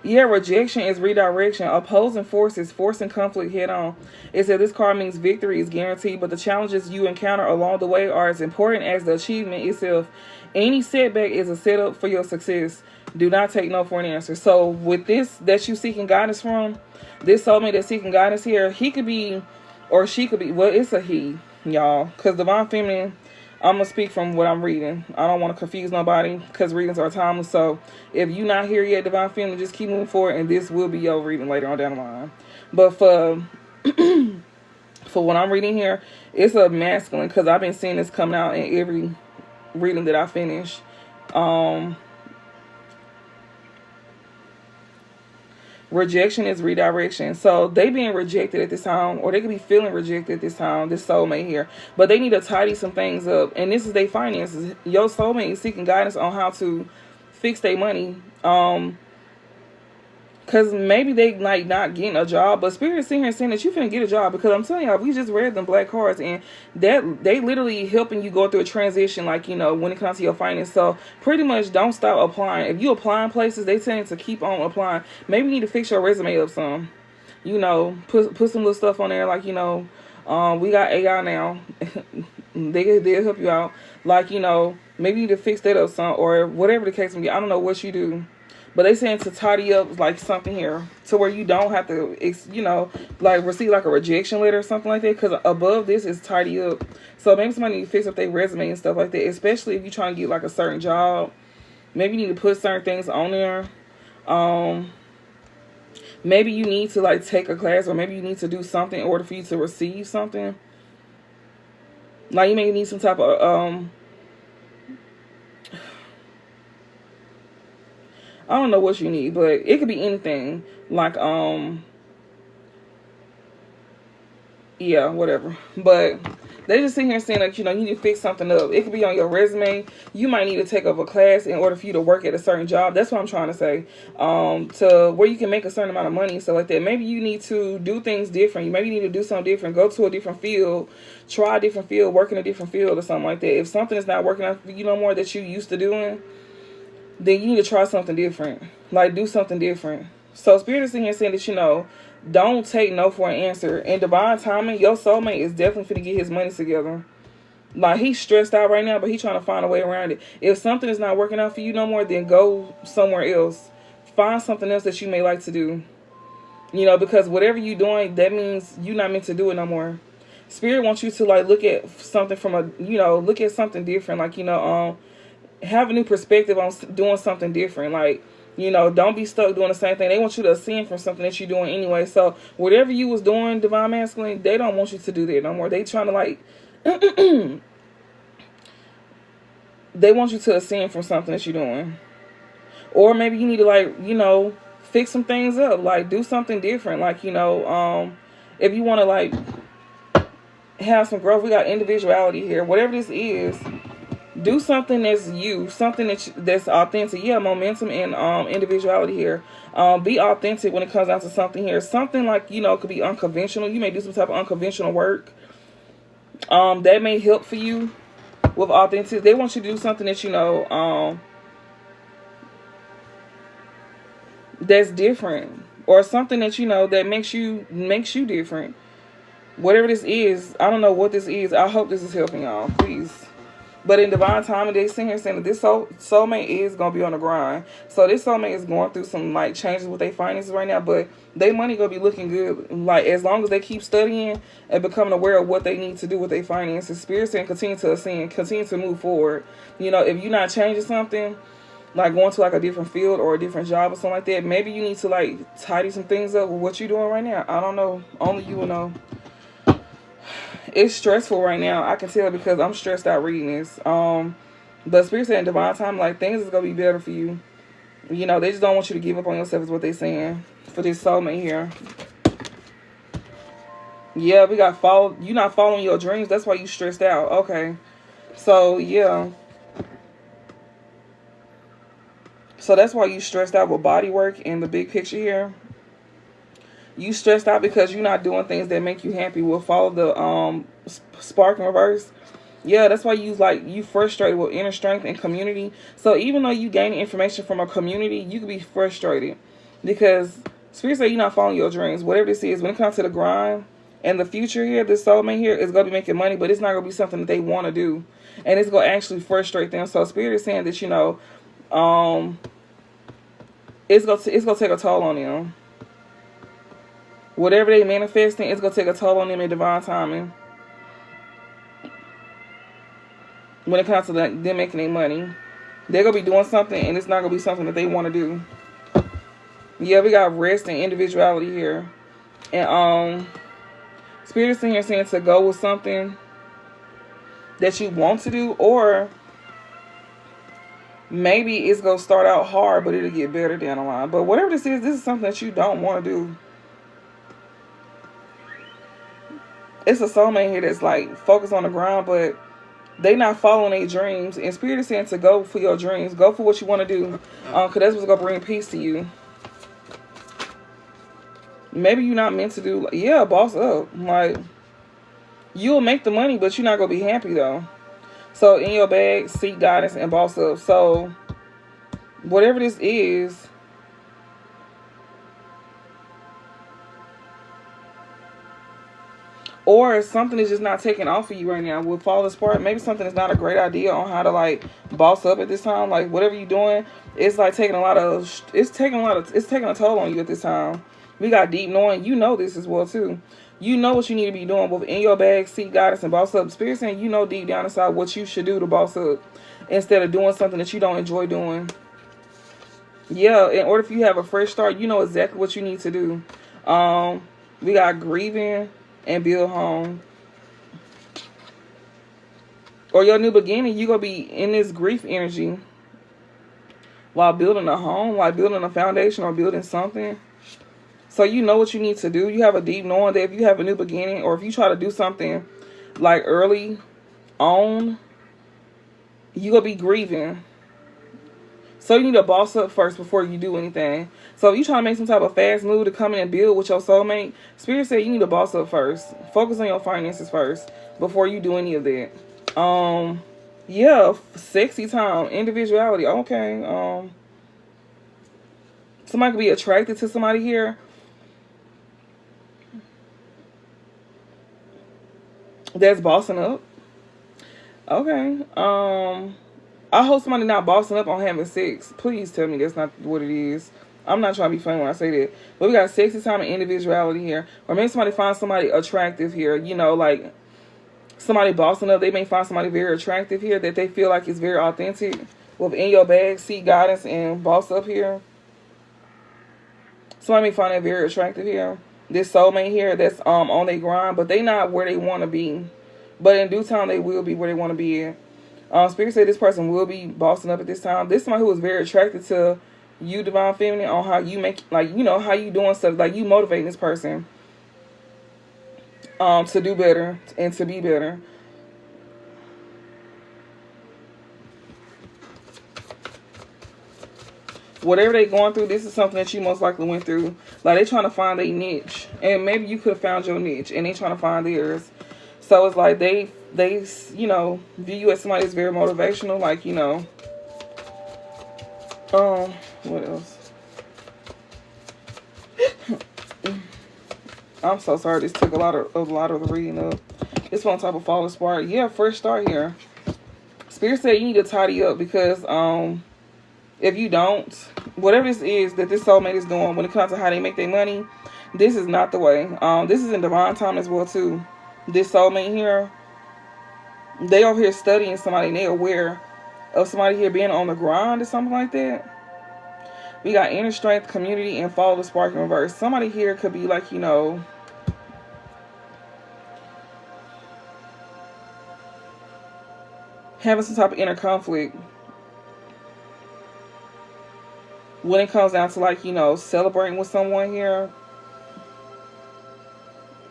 Yeah, rejection is redirection. Opposing forces forcing conflict head on. It said this card means victory is guaranteed, but the challenges you encounter along the way are as important as the achievement itself. Any setback is a setup for your success. Do not take no for an answer. So with this that you seeking guidance from, this soulmate that's seeking guidance here, he could be, or she could be, well, it's a he, y'all. Because Divine Feminine, I'm going to speak from what I'm reading. I don't want to confuse nobody because readings are timeless. So if you're not here yet, Divine Feminine, just keep moving forward, and this will be your reading later on down the line. But for what I'm reading here, it's a masculine, because I've been seeing this coming out in every reading that I finish. Rejection is redirection. So they being rejected at this time, or they could be feeling rejected at this time, this soulmate here. But they need to tidy some things up. And this is their finances. Your soulmate is seeking guidance on how to fix their money. Because maybe they like not getting a job, but Spirit is sitting here saying that you finna get a job. Because I'm telling y'all, we just read them black cards, and that they literally helping you go through a transition, like, you know, when it comes to your finance. So pretty much don't stop applying. If you applying places, they tend to keep on applying. Maybe you need to fix your resume up some. You know, put some little stuff on there, like, you know, we got AI now. They'll help you out. Like, you know, maybe you need to fix that up some, or whatever the case may be. I don't know what you do. But they saying to tidy up like something here to where you don't have to, you know, like receive like a rejection letter or something like that. Because above this is tidy up. So maybe somebody need to fix up their resume and stuff like that. Especially if you're trying to get like a certain job. Maybe you need to put certain things on there. Maybe you need to like take a class, or maybe you need to do something in order for you to receive something. Like you may need some type of I don't know what you need, but it could be anything. Like, yeah, whatever. But They just sit here saying that, you know, you need to fix something up. It could be on your resume. You might need to take up a class in order for you to work at a certain job. That's what I'm trying to say. To where you can make a certain amount of money and stuff like that. Maybe you need to do things different. Maybe you need to do something different. Go to a different field. Try a different field. Work in a different field or something like that. If something is not working out for you no more that you used to doing, then you need to try something different. Like, do something different. So Spirit is sitting here saying that, you know, don't take no for an answer. In divine timing, your soulmate is definitely finna get his money together. Like, he's stressed out right now, but he's trying to find a way around it. If something is not working out for you no more, then go somewhere else. Find something else that you may like to do. You know, because whatever you're doing, that means you're not meant to do it no more. Spirit wants you to, like, look at something from a, you know, look at something different. Like, you know, have a new perspective on doing something different. Like, you know, don't be stuck doing the same thing. They want you to ascend from something that you're doing anyway. So whatever you was doing, divine masculine, they don't want you to do that no more. They trying to, like, they want you to ascend from something that you're doing. Or maybe you need to, like, you know, fix some things up. Like, do something different. Like, you know, if you want to, like, have some growth, we got individuality here. Whatever this is, do something that's you, something that's authentic. Yeah, momentum and individuality here. Be authentic when it comes down to something here. Something like, you know, could be unconventional. You may do some type of unconventional work. That may help for you with authenticity. They want you to do something that, you know, that's different, or something that, you know, that makes you different. Whatever this is, I don't know what this is. I hope this is helping y'all, please. But in divine timing, they sit here saying that this soulmate is going to be on the grind. So this soulmate is going through some, like, changes with their finances right now. But their money going to be looking good. Like, as long as they keep studying and becoming aware of what they need to do with their finances. Spirit saying continue to ascend, continue to move forward. You know, if you're not changing something, like going to, like, a different field or a different job or something like that, maybe you need to, like, tidy some things up with what you're doing right now. I don't know. Only you will know. It's stressful right now. I can tell because I'm stressed out reading this. But Spirit said in divine time, like, things is gonna be better for you. You know, they just don't want you to give up on yourself is what they're saying for this soulmate here. Yeah, we got you're not following your dreams. That's why you stressed out. Okay. So yeah. So that's why you stressed out with body work and the big picture here. You stressed out because you're not doing things that make you happy. We'll follow the spark in reverse. Yeah, that's why you frustrated with inner strength and community. So even though you gain information from a community, you could be frustrated because Spirit say you're not following your dreams. Whatever this is, when it comes to the grind and the future here, this soulmate here is going to be making money, but it's not going to be something that they want to do. And it's going to actually frustrate them. So Spirit is saying that, you know, it's going to take a toll on them. Whatever they manifesting, it's going to take a toll on them in divine timing. When it comes to them making their money, they're going to be doing something, and it's not going to be something that they want to do. Yeah, we got rest and individuality here. And Spirit is here saying to go with something that you want to do, or maybe it's going to start out hard, but it'll get better down the line. But whatever this is something that you don't want to do. It's a soulmate here that's, like, focused on the ground, but they not following their dreams. And Spirit is saying to go for your dreams. Go for what you want to do. Because that's what's going to bring peace to you. Maybe you're not meant to do, yeah, boss up. Like, you'll make the money, but you're not going to be happy, though. So, in your bag, seek guidance and boss up. So, whatever this is, or something is just not taking off for you right now with Fall Apart. Maybe something is not a great idea on how to, like, boss up at this time. Like, whatever you're doing, it's like taking it's taking a toll on you at this time. We got deep knowing. You know this as well too. You know what you need to be doing, both in your bag, seek guidance, and boss up. Spirit saying you know deep down inside what you should do to boss up instead of doing something that you don't enjoy doing. Yeah, in order for you to have a fresh start, you know exactly what you need to do. We got grieving and build home. Or your new beginning, you're going to be in this grief energy while building a home, like building a foundation or building something. So you know what you need to do. You have a deep knowing that if you have a new beginning, or if you try to do something like early on, you gonna be grieving. So you need to boss up first before you do anything. So if you trying to make some type of fast move to come in and build with your soulmate, Spirit said you need to boss up first. Focus on your finances first before you do any of that. Yeah, sexy time, individuality. Okay. Somebody could be attracted to somebody here that's bossing up. Okay. I hope somebody not bossing up on having sex. Please tell me that's not what it is. I'm not trying to be funny when I say that. But we got sexy time and individuality here. Or maybe somebody finds somebody attractive here. You know, like somebody bossing up. They may find somebody very attractive here that they feel like is very authentic. Within your bag, seek guidance and boss up here. Somebody may find that very attractive here. This soulmate here that's on their grind. But they not where they want to be. But in due time, they will be where they want to be at. Spirit said this person will be bossing up at this time. This is somebody who is very attracted to you, Divine Feminine, on how you make, like, you know, how you doing stuff. Like, you motivating this person to do better and to be better. Whatever they going through, this is something that you most likely went through. Like, they trying to find a niche. And maybe you could have found your niche. And they trying to find theirs. So it's like they you know, view you as somebody that's very motivational. Like, you know. What else? I'm so sorry. This took a lot of the reading up. This one type of fall spark. Yeah, fresh start here. Spirit said you need to tidy up because if you don't, whatever this is that this soulmate is doing when it comes to how they make their money, this is not the way. This is in divine time as well too. This soulmate here, they over here studying somebody and they aware of somebody here being on the grind or something like that. We got inner strength, community, and follow the spark in reverse. Somebody here could be like, you know, having some type of inner conflict when it comes down to, like, you know, celebrating with someone here.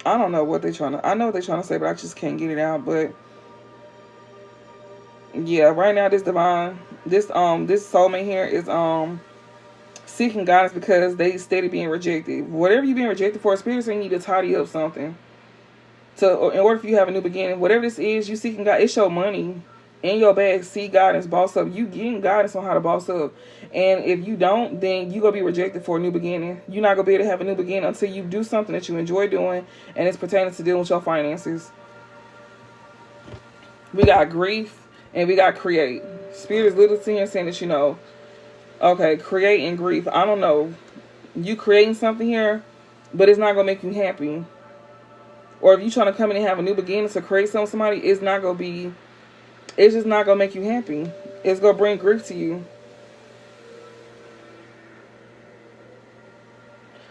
I don't know what they're trying to, I know what they're trying to say, but I just can't get it out. But yeah, right now this divine, this soulmate here is seeking guidance because they steady being rejected. Whatever you're being rejected for, Spirit saying you need to tidy up something. So in order for you to have a new beginning, whatever this is, you seeking God, it's your money in your bag, seek guidance, boss up. You getting guidance on how to boss up. And if you don't, then you gonna be rejected for a new beginning. You're not gonna be able to have a new beginning until you do something that you enjoy doing and it's pertaining to dealing with your finances. We got grief and we got create. Spirit is literally saying that, you know, okay, create and grief. I don't know. You creating something here, but it's not gonna make you happy. Or if you trying to come in and have a new beginning to create something with somebody, it's not gonna be, it's just not gonna make you happy. It's gonna bring grief to you.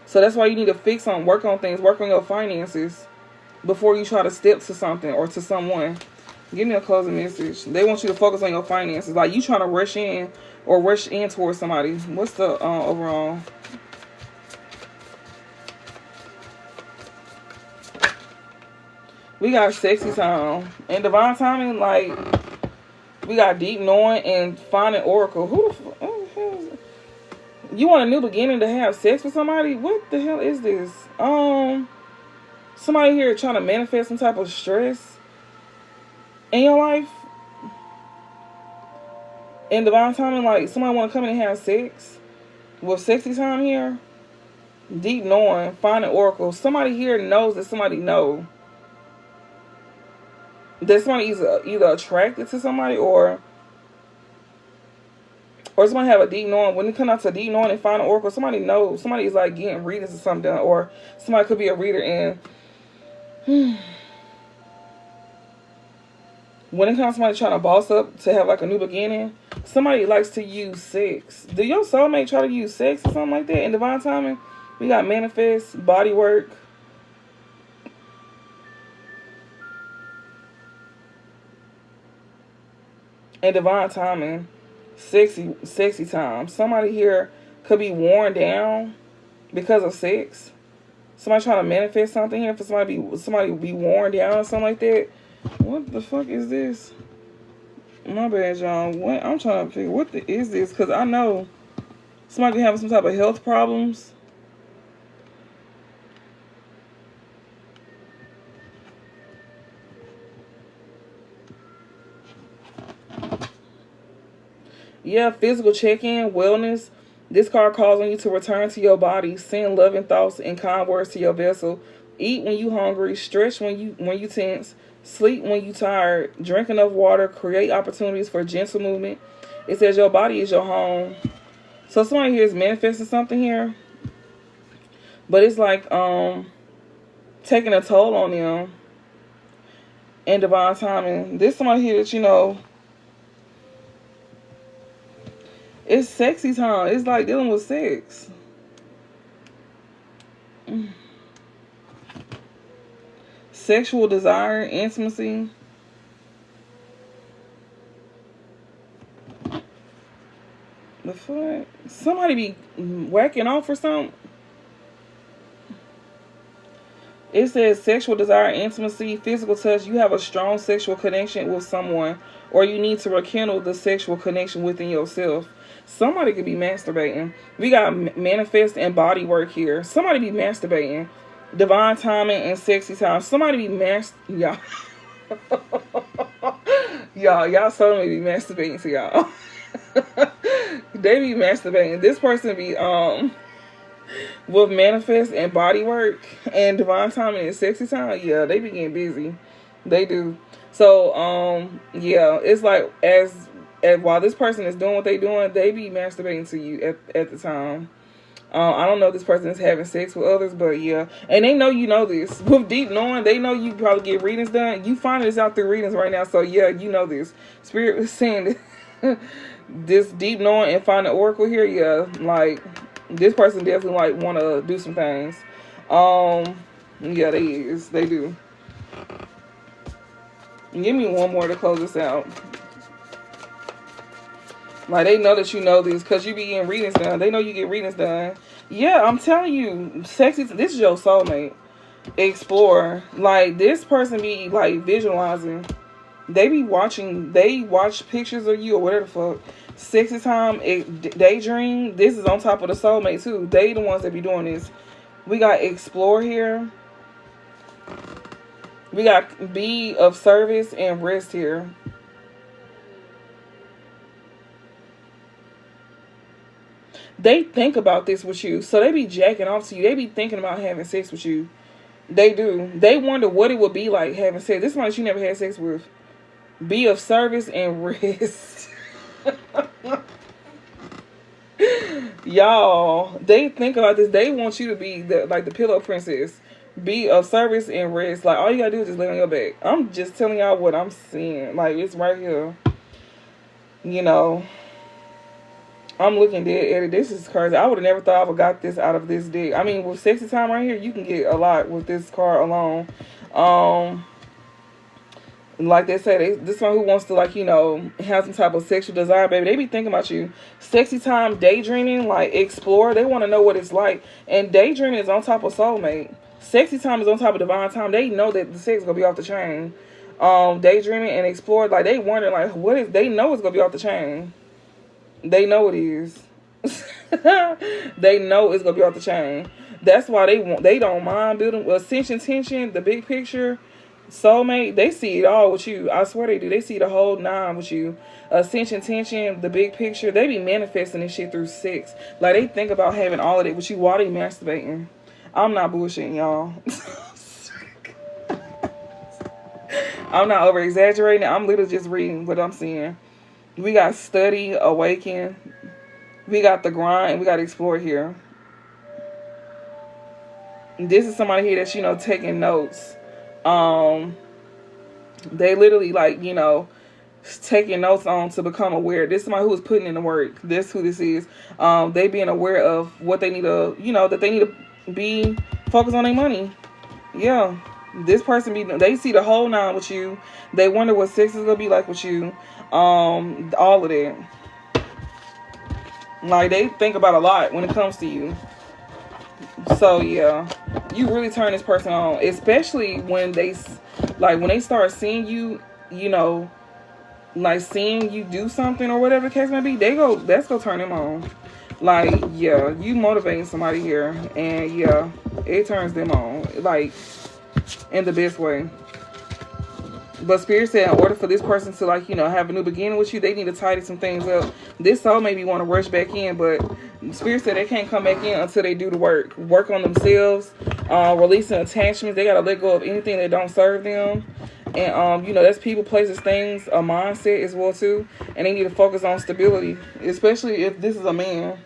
So that's why you need to fix on, work on things, work on your finances before you try to step to something or to someone. Give me a closing message. They want you to focus on your finances. Like you trying to rush in or rush in towards somebody. What's the overall? We got sexy time and divine timing. Like we got deep knowing and finding oracle. Who the hell is it? You want a new beginning to have sex with somebody? What the hell is this? Somebody here trying to manifest some type of stress in your life. In divine timing, like somebody want to come in and have sex with sexy time here. Deep knowing, finding oracle. Somebody here knows that somebody know that somebody is either attracted to somebody or somebody have a deep knowing. When it comes out to deep knowing and finding oracle, somebody knows. Somebody is like getting readings or something, or somebody could be a reader. And when it comes to somebody trying to boss up to have like a new beginning, somebody likes to use sex. Do your soulmate try to use sex or something like that? In divine timing, we got manifest, body work. In divine timing, sexy time. Somebody here could be worn down because of sex. Somebody trying to manifest something here for somebody be worn down or something like that. What the fuck is this? My bad, y'all. What I'm trying to figure, is this? Because I know somebody having some type of health problems. Yeah, physical check-in, wellness. This card calls on you to return to your body, send loving thoughts and kind words to your vessel. Eat when you hungry, stretch when you tense, sleep when you tired, drink enough water, create opportunities for gentle movement. It says your body is your home. So somebody here is manifesting something here. But it's like taking a toll on them in divine timing. This somebody here that, you know, it's sexy time. It's like dealing with sex. Sexual desire, intimacy. The fuck? Somebody be whacking off or something. It says sexual desire, intimacy, physical touch. You have a strong sexual connection with someone, or you need to rekindle the sexual connection within yourself. Somebody could be masturbating. We got manifest and body work here. Somebody be masturbating. Divine timing and sexy time. Somebody be y'all. y'all told me to be masturbating to y'all. They be masturbating. This person be with manifest and body work and divine timing and sexy time. Yeah, they be getting busy. They do. So yeah, it's like as while this person is doing what they doing, they be masturbating to you at the time. I don't know if this person is having sex with others, but yeah. And they know you know this. With deep knowing, they know you probably get readings done. You find this out through readings right now, so yeah, you know this. Spirit is saying this deep knowing and find the oracle here, yeah, like this person definitely like want to do some things. Yeah, they do. Give me one more to close this out. Like, they know that you know this because you be getting readings done. They know you get readings done. Yeah, I'm telling you, sexy. This is your soulmate. Explore. Like, this person be, like, visualizing. They be watching. They watch pictures of you or whatever the fuck. Sexy time, daydream. This is on top of the soulmate, too. They the ones that be doing this. We got explore here. We got be of service and rest here. They think about this with you. So they be jacking off to you. They be thinking about having sex with you. They do. They wonder what it would be like having sex. This one that you never had sex with. Be of service and rest. Y'all, they think about this. They want you to be like the pillow princess. Be of service and rest. Like, all you gotta do is just lay on your back. I'm just telling y'all what I'm seeing. Like, it's right here. You know. I'm looking dead at it. This is crazy. I would have never thought I would have got this out of this deck. I mean, with sexy time right here, you can get a lot with this card alone. Like they say, this one who wants to, like, you know, have some type of sexual desire, baby, they be thinking about you. Sexy time, daydreaming, like, explore. They want to know what it's like. And daydreaming is on top of soulmate. Sexy time is on top of divine time. They know that the sex is going to be off the chain. Daydreaming and explore, like, they wonder, like, what is, they know it's going to be off the chain. They know it is. They know it's going to be off the chain. That's why they don't mind building ascension, tension, the big picture. Soulmate, they see it all with you. I swear they do. They see the whole nine with you. Ascension, tension, the big picture. They be manifesting this shit through sex. Like, they think about having all of it with you while they masturbating. I'm not bullshitting, y'all. I'm not over exaggerating. I'm literally just reading what I'm seeing. We got study, awaken. We got the grind, and we got explore here. This is somebody here that's, you know, taking notes. They literally, like, you know, taking notes on to become aware. This is somebody who is putting in the work. This who this is. They being aware of what they need to, you know, that they need to be focused on their money. Yeah. This person they see the whole nine with you. They wonder what sex is gonna be like with you. All of that. Like, they think about a lot when it comes to you. So yeah, you really turn this person on, especially when they Like when they start seeing you, you know, like seeing you do something or whatever the case may be, that's gonna turn them on. Like, yeah, you motivating somebody here, and yeah, it turns them on, like, in the best way. But Spirit said in order for this person to, like, you know, have a new beginning with you, they need to tidy some things up. This soul maybe want to rush back in, but Spirit said they can't come back in until they do the work on themselves, releasing attachments. They got to let go of anything that don't serve them. And, you know, that's people, places, things, a mindset as well, too. And they need to focus on stability, especially if this is a man,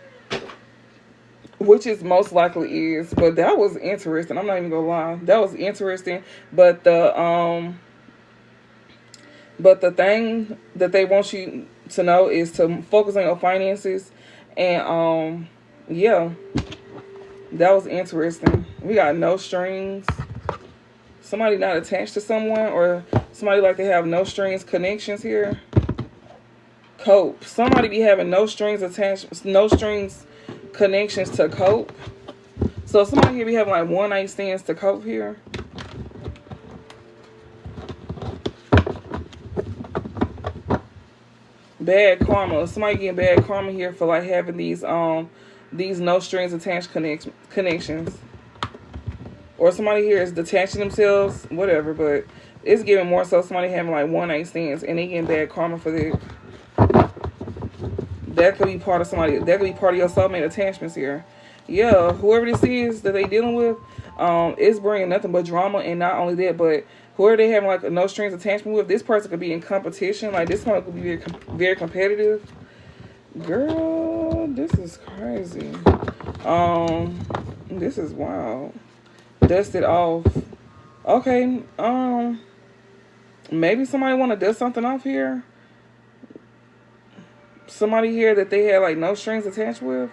which is most likely is. But that was interesting. I'm not even going to lie. That was interesting. But the thing that they want you to know is to focus on your finances. And, yeah, that was interesting. We got no strings. Somebody not attached to someone, or somebody like they have no strings connections here. Cope. Somebody be having no strings attached, no strings connections to cope. So somebody here be having like one night stands to cope here. Bad karma. Somebody getting bad karma here for like having these no strings attached connections. Or somebody here is detaching themselves, whatever, but it's giving more so somebody having like one night stands and they getting bad karma for that. That could be part of somebody, that could be part of your soulmate attachments here. Yeah, whoever this is that they dealing with, is bringing nothing but drama. And not only that, but whoever they having like a no strings attachment with, this person could be in competition. Like this one could be very, very competitive. Girl, this is crazy. This is wild. Dust it off. Okay, maybe somebody want to dust something off here. Somebody here that they had like no strings attached with.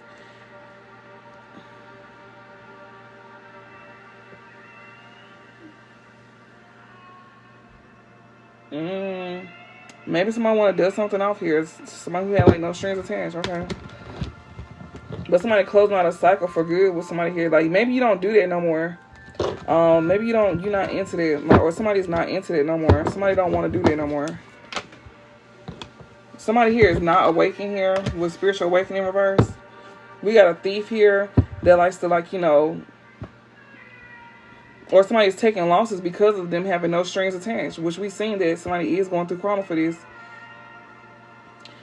Maybe somebody want to dust something off here. Somebody who had like no strings attached. Okay. But somebody closing out a cycle for good with somebody here. Like maybe you don't do that no more. Maybe you're not into that, or somebody's not into that no more. Somebody don't want to do that no more. Somebody here is not awakening here with spiritual awakening in reverse. We got a thief here that likes to, like, you know, or somebody is taking losses because of them having no strings attached, which we've seen that somebody is going through karma for this.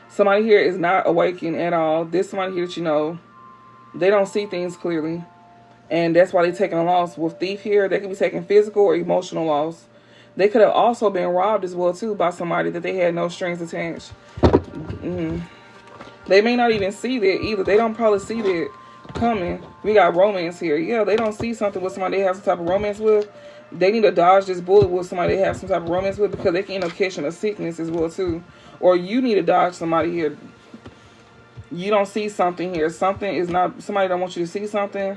Somebody here is not awakening at all. This somebody here that, you know, they don't see things clearly. And that's why they're taking a loss. With thief here, they could be taking physical or emotional loss. They could have also been robbed as well, too, by somebody that they had no strings attached. They may not even see that either. They don't probably see that coming. We got romance here. Yeah, they don't see something with somebody they have some type of romance with. They need to dodge this bullet with somebody they have some type of romance with, because they can end up catching a sickness as well, too. Or you need to dodge somebody here. You don't see something here. Something is not... Somebody don't want you to see something.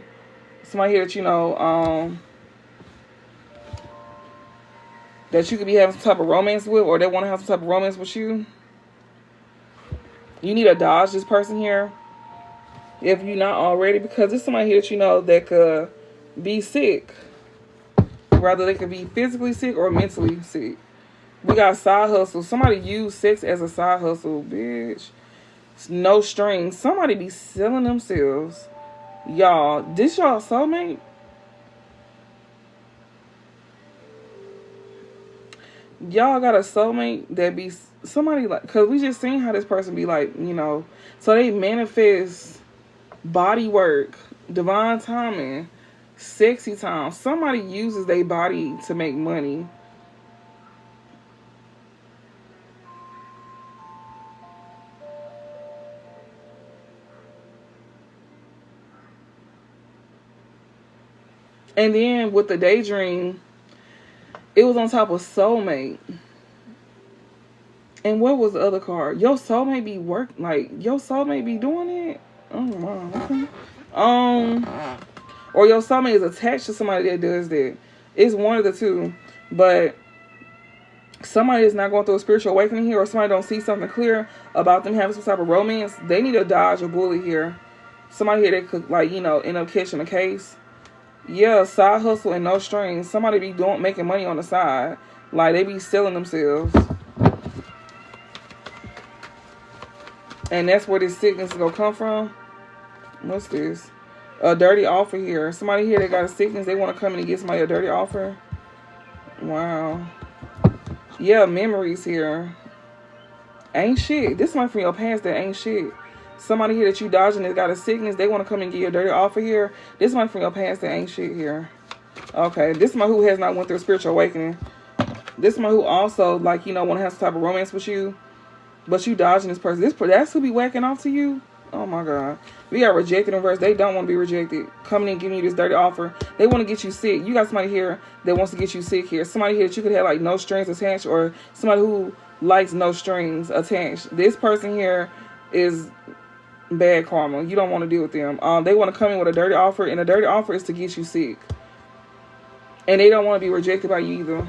Somebody here that, you know, that you could be having some type of romance with, or they want to have some type of romance with you. You need to dodge this person here, if you're not already, because there's somebody here that you know that could be sick. Rather, they could be physically sick or mentally sick. We got side hustle. Somebody use sex as a side hustle, bitch. No strings. Somebody be selling themselves. Y'all, this y'all soulmate? Y'all got a soulmate that be somebody like, because we just seen how this person be like, you know, so they manifest body work, divine timing, sexy time. Somebody uses their body to make money. And then with the daydream, it was on top of soulmate. And what was the other card? Your soulmate be your soulmate be doing it? Oh wow. Or your soulmate is attached to somebody that does that. It's one of the two. But somebody is not going through a spiritual awakening here, or somebody don't see something clear about them having some type of romance. They need to dodge a bullet here. Somebody here that could, like, you know, end up catching a case. Yeah, side hustle and no strings. Somebody be making money on the side. Like, they be selling themselves. And that's where this sickness is going to come from. What's this? A dirty offer here. Somebody here that got a sickness, they want to come in and get somebody a dirty offer. Wow. Yeah, memories here. Ain't shit. This one from your past that ain't shit. Somebody here that you dodging that got a sickness, they want to come and get you a dirty offer here. This one from your past that ain't shit here. Okay, this one who has not went through a spiritual awakening. This one who also, like, you know, want to have some type of romance with you, but you dodging this person. That's who be whacking off to you. Oh my God. We got rejected in verse. They don't want to be rejected. Coming in giving you this dirty offer. They want to get you sick. You got somebody here that wants to get you sick here. Somebody here that you could have like no strings attached, or somebody who likes no strings attached. This person here is bad karma. You don't want to deal with them. They want to come in with a dirty offer, and a dirty offer is to get you sick. And they don't want to be rejected by you either.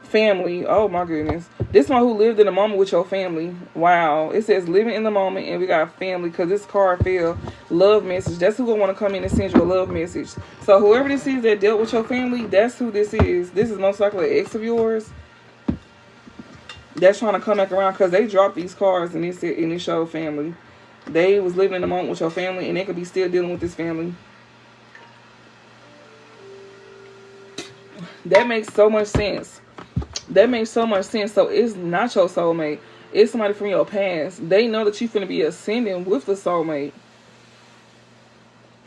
Family. Oh my goodness. This one who lived in the moment with your family. Wow. It says living in the moment, and we got family because this card fell. Love message. That's who will want to come in and send you a love message. So whoever this is that dealt with your family, that's who this is. This is most likely an ex of yours that's trying to come back around because they dropped these cards and it showed family. They was living in the moment with your family, and they could be still dealing with this family. That makes so much sense. That makes so much sense. So it's not your soulmate. It's somebody from your past. They know that you're finna be ascending with the soulmate.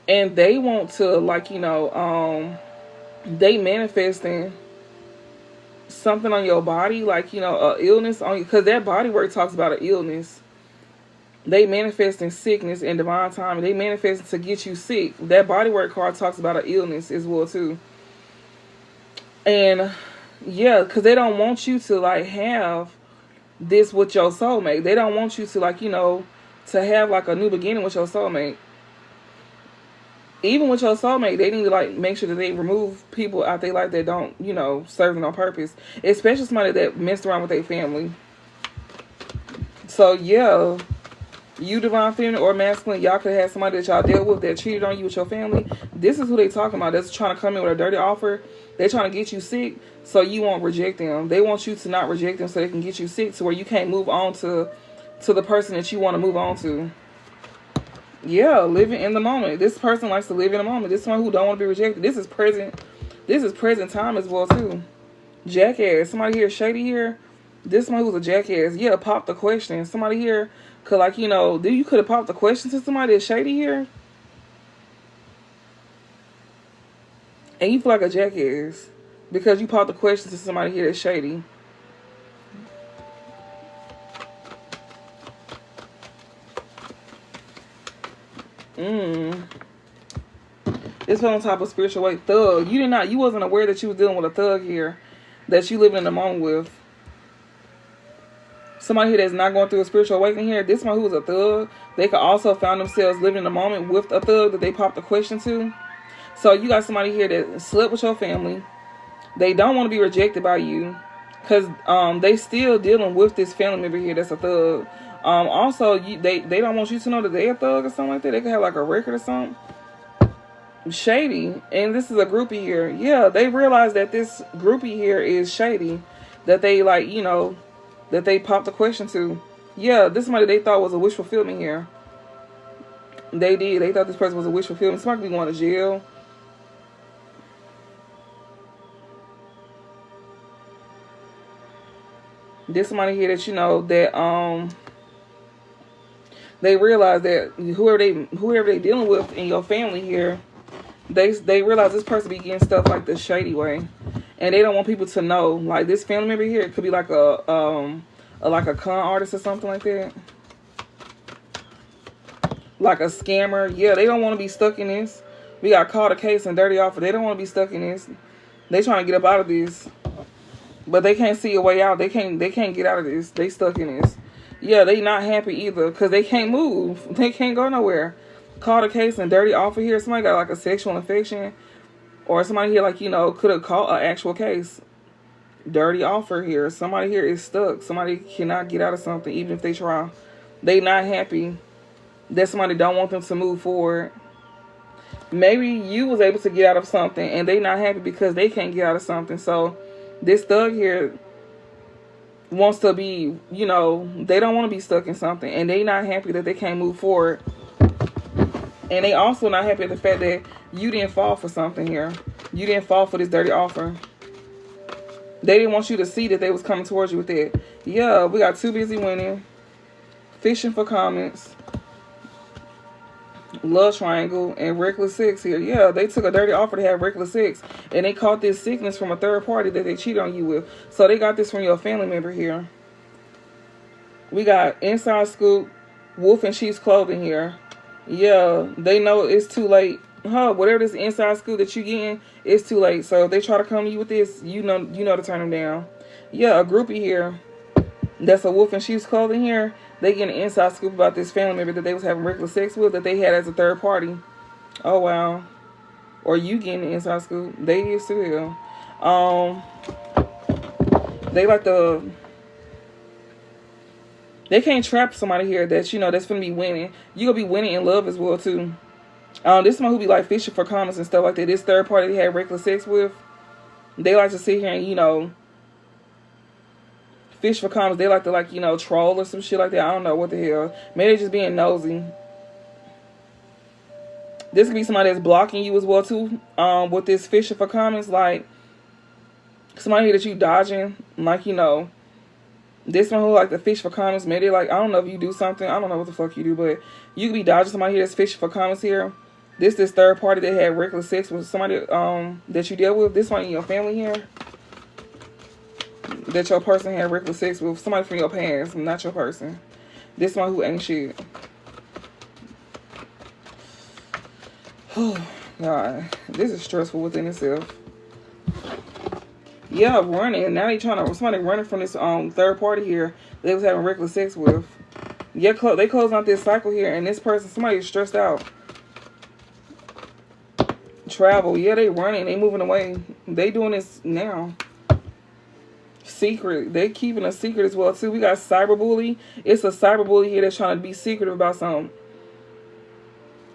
And they want to, like, you know, they manifesting something on your body, like, you know, illness on you. Because that body work talks about an illness. They manifesting sickness and divine timing. They manifesting to get you sick. That body work card talks about an illness as well, too. And yeah, because they don't want you to, like, have this with your soulmate. They don't want you to, like, you know, to have, like, a new beginning with your soulmate. Even with your soulmate, they need to, like, make sure that they remove people out their life that don't, you know, serve them on purpose. Especially somebody that messed around with their family. So, yeah, you divine feminine or masculine, y'all could have somebody that y'all dealt with that cheated on you with your family. This is who they talking about. That's trying to come in with a dirty offer. They're trying to get you sick so you won't reject them. They want you to not reject them so they can get you sick to where you can't move on to the person that you want to move on to. Yeah, living in the moment. This person likes to live in the moment. This one who don't want to be rejected. This is present time as well, too. Jackass. Somebody here shady here. This one who's a jackass. Yeah, pop the question. Somebody here could, like, you know, you could have popped the question to somebody that's shady here. And you feel like a jackass because you popped the question to somebody here that's shady. This fell on top of spiritual weight. Thug. You wasn't aware that you was dealing with a thug here that you living in the moment with. Somebody here that's not going through a spiritual awakening here. This one who was a thug, they could also find themselves living in the moment with a thug that they popped the question to. So you got somebody here that slept with your family. They don't want to be rejected by you because they still dealing with this family member here that's a thug. Also, they don't want you to know that they're a thug or something like that. They could have like a record or something. Shady. And this is a groupie here. Yeah, they realize that this groupie here is shady. That they, like, you know, that they popped the question to. Yeah, this is somebody they thought was a wish fulfillment here. They did. They thought this person was a wish fulfillment. Somebody could be going to jail. This somebody here that, you know, that they realize that whoever they dealing with in your family here, they realize this person be getting stuff like this shady way, and they don't want people to know. Like, this family member here, it could be like a con artist or something like that, like a scammer. Yeah, they don't want to be stuck in this. We got caught a case and dirty offer. They don't want to be stuck in this. They trying to get up out of this. But they can't see a way out. They can't get out of this. They stuck in this. Yeah, they not happy either because they can't move. They can't go nowhere. Caught a case and dirty offer here. Somebody got like a sexual infection. Or somebody here, like, you know, could have caught an actual case. Dirty offer here. Somebody here is stuck. Somebody cannot get out of something even if they try. They not happy that somebody don't want them to move forward. Maybe you was able to get out of something and they not happy because they can't get out of something. So this thug here wants to be, you know, they don't want to be stuck in something, and they not happy that they can't move forward. And they also not happy at the fact that you didn't fall for something here. You didn't fall for this dirty offer. They didn't want you to see that they was coming towards you with that. Yeah, we got Too Busy Winning, Fishing for Comments, Love Triangle, and Reckless Sex here. Yeah, they took a dirty offer to have reckless sex, and they caught this sickness from a third party that they cheated on you with. So they got this from your family member here. We got Inside Scoop, Wolf in Sheep's Clothing here. Yeah, they know it's too late. Whatever this inside scoop that you getting, it's too late. So if they try to come to you with this, you know to turn them down. Yeah, a groupie here. That's a Wolf in Sheep's Clothing here. They getting an inside scoop about this family member that they was having reckless sex with, that they had as a third party. Oh wow. Or you getting the inside scoop. They is too. They like the. They can't trap somebody here that, you know, that's gonna be winning. You gonna be winning in love as well too. This one who be like fishing for comments and stuff like that. This third party they had reckless sex with, they like to sit here and, you know, fish for comments. They like to, like, you know, troll or some shit like that. I don't know what the hell. Maybe they're just being nosy. This could be somebody that's blocking you as well too. With this fishing for comments, like somebody here that you dodging, like, you know. This one who like to fish for comments, maybe like, I don't know if you do something, I don't know what the fuck you do, but you could be dodging somebody here that's fishing for comments here. This third party that had reckless sex with somebody that you dealt with. This one in your family here, that your person had reckless sex with somebody from your past, not your person. This one who ain't shit. Oh God, this is stressful within itself. Yeah, running. Now they trying to, somebody running from this third party here they was having reckless sex with. Yeah, they closing out this cycle here, and this person, somebody is stressed out. Travel. Yeah, they running. They moving away. They doing this now. Secret. They keeping a secret as well too. We got cyberbully. It's a cyberbully here that's trying to be secretive about something.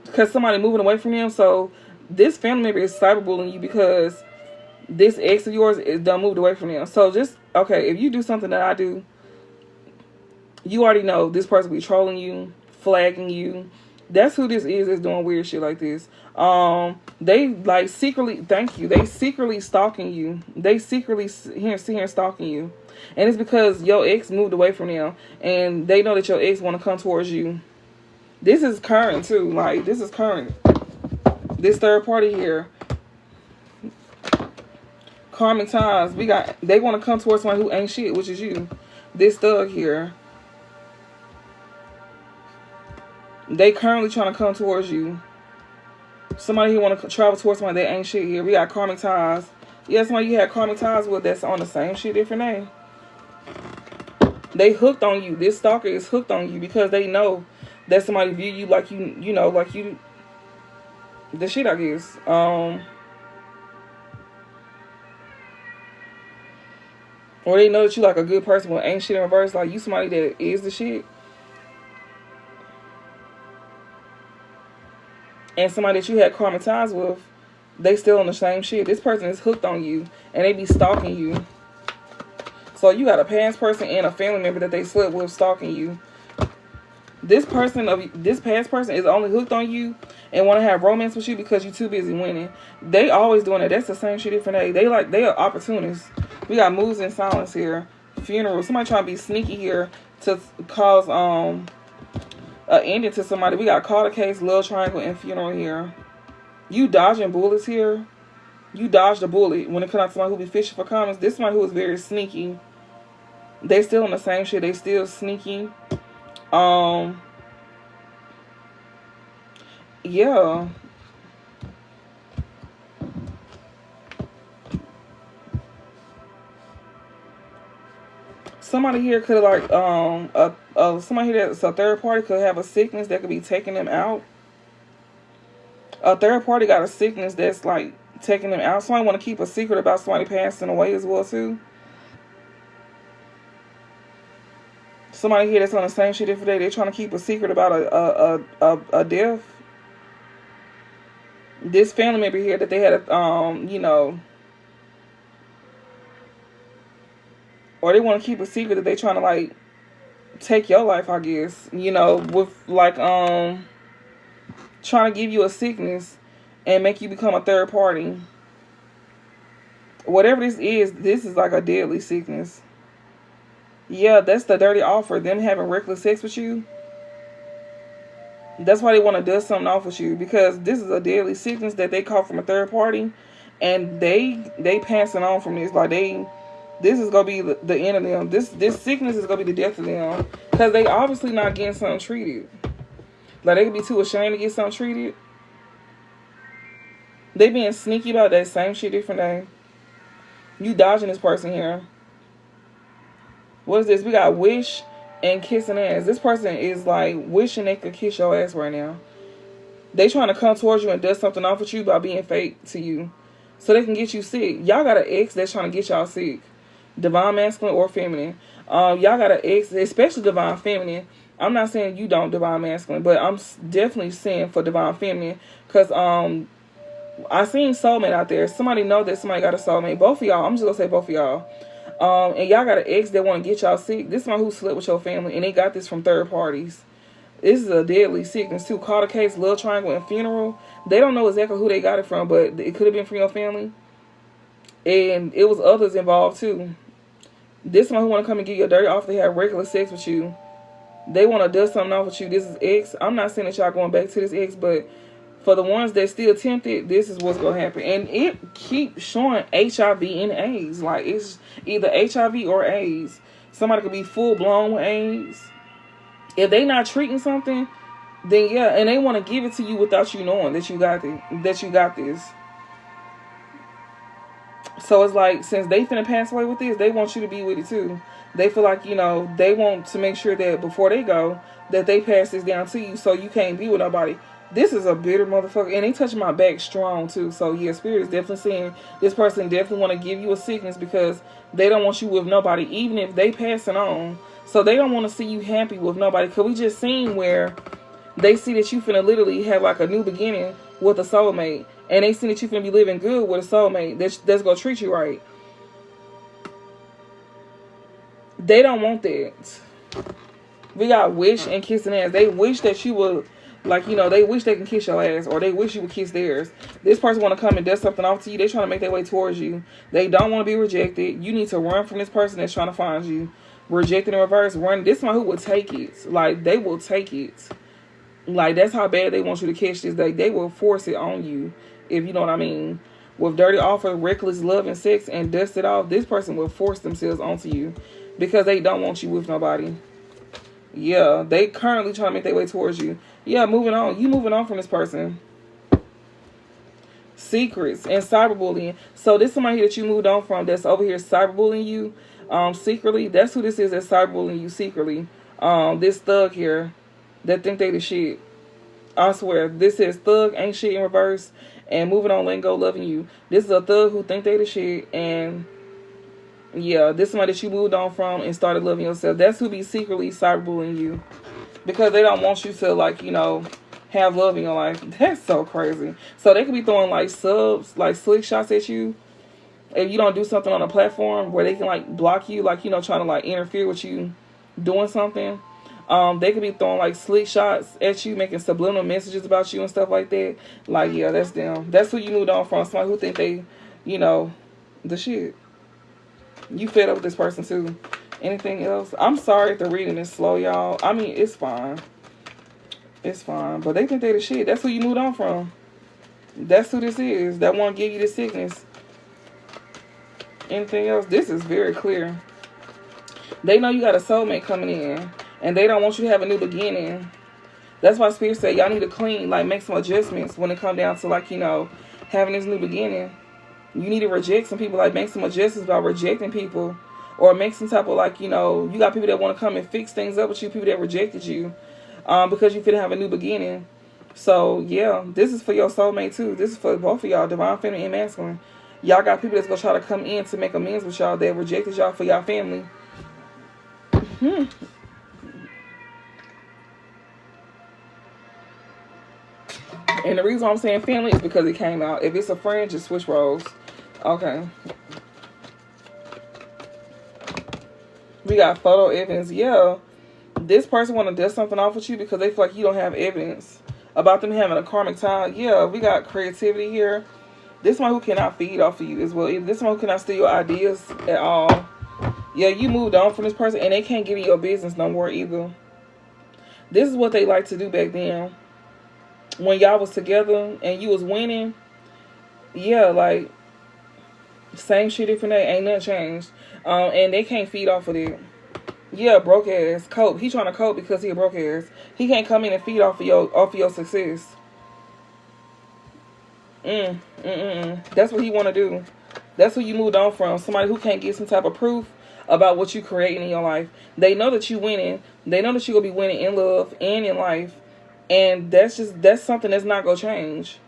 Because somebody moving away from them. So this family member is cyberbullying you because this ex of yours is done moved away from them. So just, okay, if you do something that I do, you already know this person be trolling you, flagging you. That's who this is doing weird shit like this. They like secretly, thank you, they secretly stalking you. They secretly here stalking you. And it's because your ex moved away from them, and they know that your ex want to come towards you. This is current too. Like, this is current. This third party here. Karmic ties. They want to come towards someone who ain't shit, which is you. This thug here. They currently trying to come towards you. Somebody who want to travel towards somebody that ain't shit here. We got karmic ties. Yeah, somebody you had karmic ties with that's on the same shit, different name. They hooked on you. This stalker is hooked on you because they know that somebody view you like you know, like you, the shit, I guess. Or they know that you like a good person with ain't shit in reverse. Like, you somebody that is the shit. And somebody that you had karmic ties with, they still on the same shit. This person is hooked on you, and they be stalking you. So you got a past person and a family member that they slept with stalking you. This past person is only hooked on you and want to have romance with you because you too busy winning. They always doing it. That's the same shit, different day. They are opportunists. We got moves in silence here. Funeral. Somebody trying to be sneaky here to cause an ending to somebody. We got call a case, love triangle, and funeral here. You dodging bullets here. You dodged a bullet when it comes to somebody who be fishing for comments. This one who is very sneaky. They still on the same shit. They still sneaky. Yeah. Somebody here could like somebody here that's a third party could have a sickness that could be taking them out. A third party got a sickness that's like taking them out. Somebody want to keep a secret about somebody passing away as well too. Somebody here that's on the same shit every day. They're trying to keep a secret about a death. This family member here that they had a, you know, or they want to keep a secret that they trying to like take your life, I guess, you know, with like trying to give you a sickness and make you become a third party. Whatever this is like a deadly sickness. Yeah, that's the dirty offer. Them having reckless sex with you. That's why they want to dust something off with you, because this is a deadly sickness that they caught from a third party, and they passing on from this. Like this is gonna be the end of them. This sickness is gonna be the death of them, because they obviously not getting something treated. Like they could be too ashamed to get something treated. They being sneaky about that same shit different day. You dodging this person here. What is this? We got wish and kissing ass. This person is like wishing they could kiss your ass right now. They trying to come towards you and dust something off with you by being fake to you, so they can get you sick. Y'all got an ex that's trying to get y'all sick. Divine masculine or feminine. Y'all got an ex, especially divine feminine. I'm not saying you don't divine masculine, but I'm definitely saying for divine feminine, because I seen soulmate out there. Somebody know that somebody got a soulmate. Both of y'all. I'm just gonna say both of y'all. And y'all got an ex that want to get y'all sick. This one who slept with your family, and they got this from third parties. This is a deadly sickness too. Caught a case, love triangle, and funeral. They don't know exactly who they got it from, but it could have been from your family, and it was others involved too. This one who want to come and get your dirty off, they have regular sex with you. They want to dust something off with you. This is ex. I'm not saying that y'all going back to this ex, but for the ones that still tempted, this is what's going to happen. And it keeps showing HIV and AIDS. Like, it's either HIV or AIDS. Somebody could be full-blown with AIDS. If they not treating something, then yeah, and they want to give it to you without you knowing that you got this. So it's like, since they finna pass away with this, they want you to be with it too. They feel like, you know, they want to make sure that before they go, that they pass this down to you, so you can't be with nobody. This is a bitter motherfucker, and they touching my back strong too. So yeah, spirit is definitely saying this person definitely want to give you a sickness, because they don't want you with nobody, even if they passing on. So they don't want to see you happy with nobody, because we just seen where they see that you finna literally have like a new beginning with a soulmate, and they see that you finna be living good with a soulmate that's gonna treat you right. They don't want that. We got wish and kissing ass. They wish that you would, like, you know, they wish they can kiss your ass, or they wish you would kiss theirs. This person want to come and dust something off to you. They trying to make their way towards you. They don't want to be rejected. You need to run from this person that's trying to find you. Rejected in reverse. Run. This one who will take it. Like, they will take it. Like, that's how bad they want you to catch this. They will force it on you, if you know what I mean. With dirty offer, reckless love and sex, and dust it off, this person will force themselves onto you, because they don't want you with nobody. Yeah, they currently trying to make their way towards you. Yeah, moving on. You moving on from this person. Secrets and cyberbullying. So this is somebody here that you moved on from that's over here cyberbullying you secretly. That's who this is that's cyberbullying you secretly. This thug here that think they the shit. I swear, this is thug ain't shit in reverse, and moving on, letting go, loving you. This is a thug who think they the shit, and yeah, this is somebody that you moved on from and started loving yourself. That's who be secretly cyberbullying you, because they don't want you to, like, you know, have love in your life. That's so crazy. So they could be throwing like subs, like slick shots at you if you don't do something on a platform where they can like block you, like, you know, trying to like interfere with you doing something. They could be throwing like slick shots at you, making subliminal messages about you and stuff like that. Like, yeah, that's them. That's who you moved on from. Somebody who think they, you know, the shit. You fed up with this person too. Anything else? I'm sorry if the reading is slow, y'all. I mean, it's fine. It's fine. But they think they the shit. That's who you moved on from. That's who this is. That want to give you the sickness. Anything else? This is very clear. They know you got a soulmate coming in, and they don't want you to have a new beginning. That's why Spirit said y'all need to clean, like make some adjustments when it come down to, like, you know, having this new beginning. You need to reject some people, like make some adjustments by rejecting people, or make some type of, like, you know, you got people that want to come and fix things up with you, people that rejected you, because you finna have a new beginning. So yeah, this is for your soulmate too. This is for both of y'all, divine feminine and masculine. Y'all got people that's gonna try to come in to make amends with y'all that rejected y'all for y'all family. And the reason I'm saying family is because it came out. If it's a friend, just switch roles. Okay. We got photo evidence. Yeah. This person want to dust something off with you because they feel like you don't have evidence about them having a karmic tie. Yeah, we got creativity here. This one who cannot feed off of you as well. This one who cannot steal your ideas at all. Yeah, you moved on from this person and they can't get in your business no more either. This is what they like to do back then. When y'all was together and you was winning. Yeah, like, same shit, different day. Ain't nothing changed. And they can't feed off of it. Yeah, broke ass. Cope. He trying to cope because he a broke ass. He can't come in and feed off of your success. That's what he want to do. That's who you moved on from. Somebody who can't get some type of proof about what you creating in your life. They know that you winning. They know that you gonna be winning in love and in life. And that's something that's not gonna change.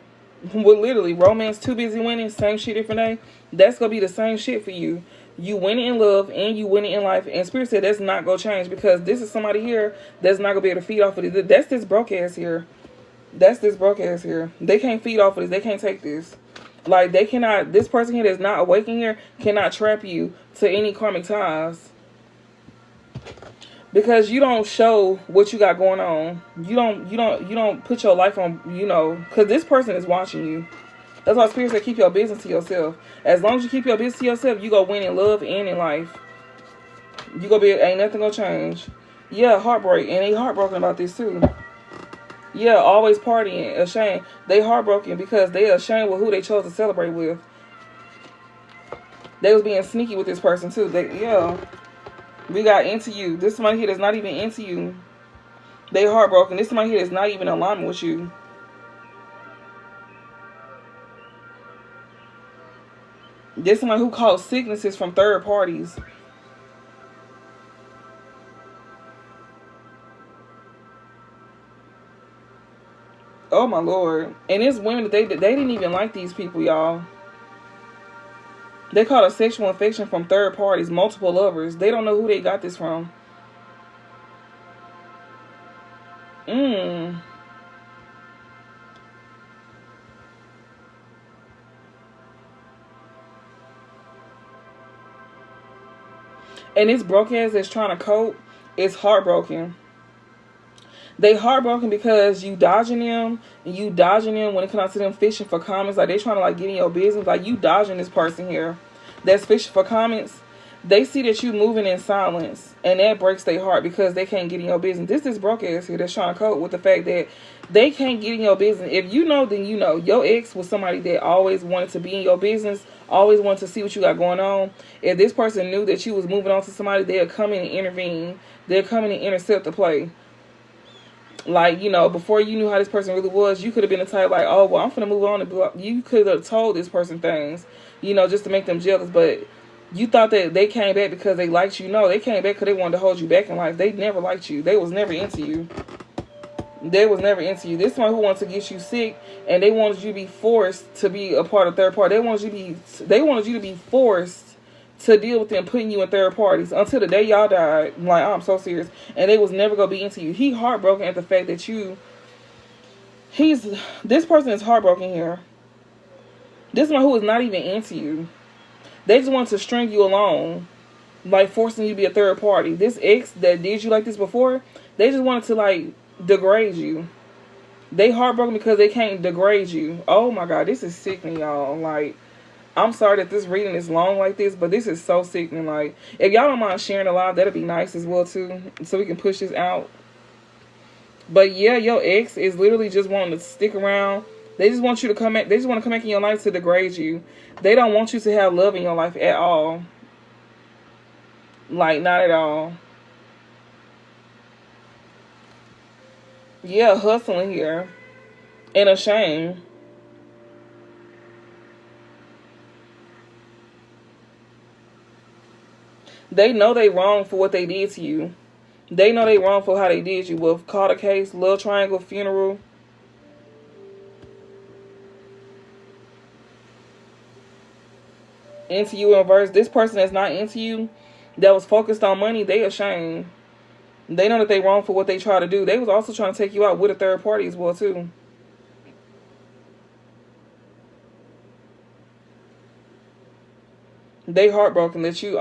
With literally romance, too busy winning, same shit, different day. That's gonna be the same shit for you. You winning in love and you winning in life. And Spirit said that's not gonna change because this is somebody here that's not gonna be able to feed off of this. That's this broke ass here. That's this broke ass here. They can't feed off of this. They can't take this. Like, they cannot, this person here that's not awakened here cannot trap you to any karmic ties. Because you don't show what you got going on. You don't put your life on, because this person is watching you. That's why Spirit said keep your business to yourself. As long as you keep your business to yourself, you go win in love and in life. You gonna be, ain't nothing gonna change. Yeah, heartbreak. And they heartbroken about this too. Yeah, always partying, ashamed. They heartbroken because they ashamed with who they chose to celebrate with. They was being sneaky with this person too. We got into you. This somebody here that's not even into you. They heartbroken. This somebody here that's not even in alignment with you. This somebody who caught sicknesses from third parties. Oh my Lord. And it's women that they didn't even like these people, y'all. They caught a sexual infection from third parties, multiple lovers. They don't know who they got this from. And this broke ass that's trying to cope is heartbroken. They heartbroken because you dodging them, and you dodging them when it comes to them fishing for comments. Like, they trying to, like, get in your business. Like, you dodging this person here that's fishing for comments. They see that you moving in silence, and that breaks their heart because they can't get in your business. This is broke ass here that's trying to cope with the fact that they can't get in your business. If you know, then you know. Your ex was somebody that always wanted to be in your business, always wanted to see what you got going on. If this person knew that you was moving on to somebody, they'll come in and intervene. They'll come in and intercept the play. Like, before you knew how this person really was, you could have been the type like, oh, well, I'm finna move on. And you could have told this person things, just to make them jealous. But you thought that they came back because they liked you. No, they came back because they wanted to hold you back in life. They never liked you. They was never into you. They was never into you. This one who wants to get you sick, and they wanted you to be forced to be a part of third party. They wanted you to be forced to deal with them putting you in third parties until the day y'all died. Like, I'm so serious. And they was never gonna be into you. He heartbroken at the fact that this person is heartbroken here. This one who is not even into you. They just want to string you along, like forcing you to be a third party. This ex that did you like this before, they just wanted to, like, degrade you. They heartbroken because they can't degrade you. Oh my God, this is sickening, y'all. Like, I'm sorry that this reading is long like this, but this is so sickening. Like, if y'all don't mind sharing a live, that'd be nice as well too, so we can push this out. But yeah, your ex is literally just wanting to stick around. They just want you to come back. They just want to come back in your life to degrade you. They don't want you to have love in your life at all. Like, not at all. Yeah, hustling here. And ashamed. They know they wrong for what they did to you. They know they wrong for how they did you. With Carter case, love triangle, funeral. Into you in reverse. This person that's not into you, that was focused on money, they ashamed. They know that they wrong for what they try to do. They was also trying to take you out with a third party as well too. They heartbroken that you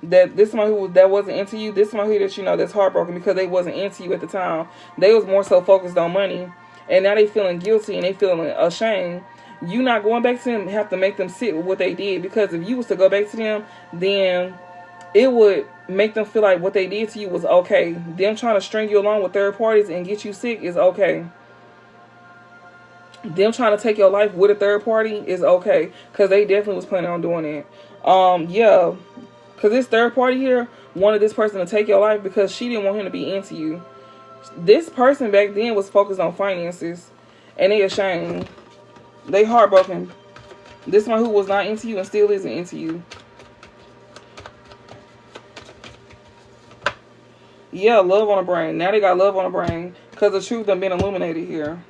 that this somebody that wasn't into you. This somebody that you know that's heartbroken because they wasn't into you at the time. They was more so focused on money, and now they feeling guilty and they feeling ashamed. You not going back to them have to make them sit with what they did, because if you was to go back to them, then it would make them feel like what they did to you was okay. Them trying to string you along with third parties and get you sick is okay. Them trying to take your life with a third party is okay, because they definitely was planning on doing it. Yeah, because this third party here wanted this person to take your life because she didn't want him to be into you. This person back then was focused on finances, and they ashamed. They heartbroken. This one who was not into you and still isn't into you. Yeah, love on the brain. Now they got love on the brain because the truth done been illuminated here.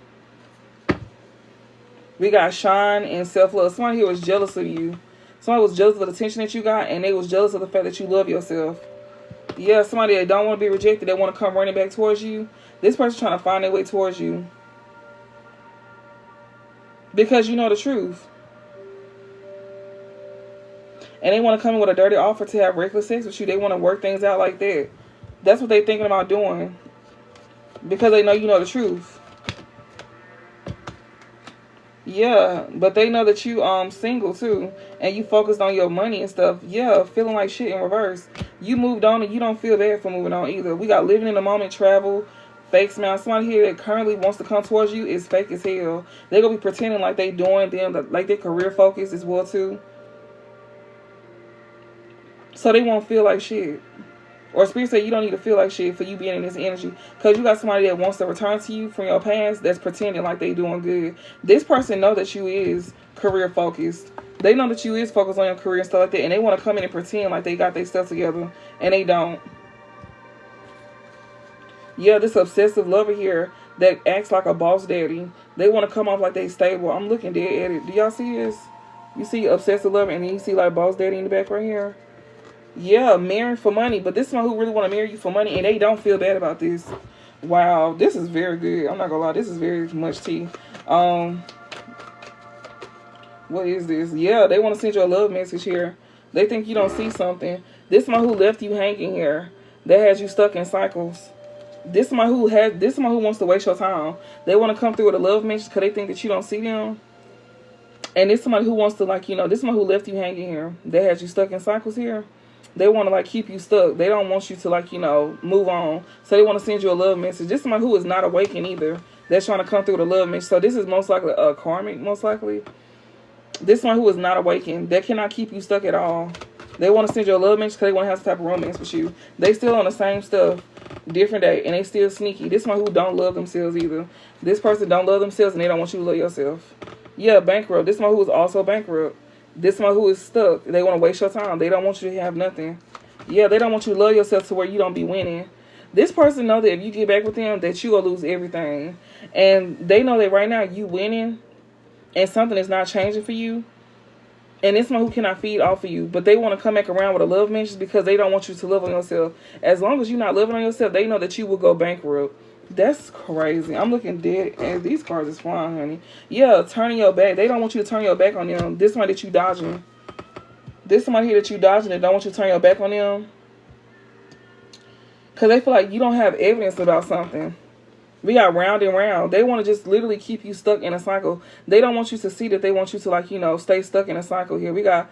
We got shine and self-love. Somebody here was jealous of you. Somebody was jealous of the attention that you got, and they was jealous of the fact that you love yourself. Yeah, somebody that don't want to be rejected, they want to come running back towards you. This person's trying to find their way towards you, because you know the truth. And they want to come in with a dirty offer to have reckless sex with you. They want to work things out like that. That's what they're thinking about doing, because they know you know the truth. Yeah, but they know that you single too, and you focused on your money and stuff. Yeah, feeling like shit in reverse. You moved on and you don't feel bad for moving on either. We got living in the moment, travel, fake smile. Somebody here that currently wants to come towards you is fake as hell. They gonna be pretending like they doing them, like their career focus as well too. So they won't feel like shit. Or Spirit say you don't need to feel like shit for you being in this energy. Because you got somebody that wants to return to you from your past that's pretending like they doing good. This person know that you is career focused. They know that you is focused on your career and stuff like that. And they want to come in and pretend like they got their stuff together. And they don't. Yeah, this obsessive lover here that acts like a boss daddy. They want to come off like they stable. I'm looking dead at it. Do y'all see this? You see obsessive lover and then you see like boss daddy in the back right here? Yeah, marrying for money. But this is one who really want to marry you for money, and they don't feel bad about this. Wow, this is very good. I'm not gonna lie, this is very much tea. What is this? Yeah, they want to send you a love message here. They think you don't see something. This is one who left you hanging here. That has you stuck in cycles. This is one who wants to waste your time. They want to come through with a love message because they think that you don't see them. And this is somebody who wants to, like, you know, this is one who left you hanging here. That has you stuck in cycles here. They want to, like, keep you stuck. They don't want you to, like, you know, move on. So they want to send you a love message. This is someone who is not awakened either. That's trying to come through with a love message. So this is most likely a karmic, most likely. This one who is not awakened. They cannot keep you stuck at all. They want to send you a love message because they want to have some type of romance with you. They still on the same stuff. Different day. And they still sneaky. This one who don't love themselves either. This person don't love themselves and they don't want you to love yourself. Yeah, bankrupt. This one who is also bankrupt. This one who is stuck. They want to waste your time. They don't want you to have nothing. Yeah, they don't want you to love yourself to where you don't be winning. This person know that if you get back with them, that you will lose everything. And they know that right now you winning and something is not changing for you. And this one who cannot feed off of you. But they want to come back around with a love message because they don't want you to love on yourself. As long as you're not living on yourself, they know that you will go bankrupt. That's crazy. I'm looking dead and these cards is flying, honey. Yeah, turning your back. They don't want you to turn your back on them. This somebody that you dodging. This somebody here that you dodging that don't want you to turn your back on them. Because they feel like you don't have evidence about something. We got round and round. They want to just literally keep you stuck in a cycle. They don't want you to see that they want you to, like, you know, stay stuck in a cycle here. We got,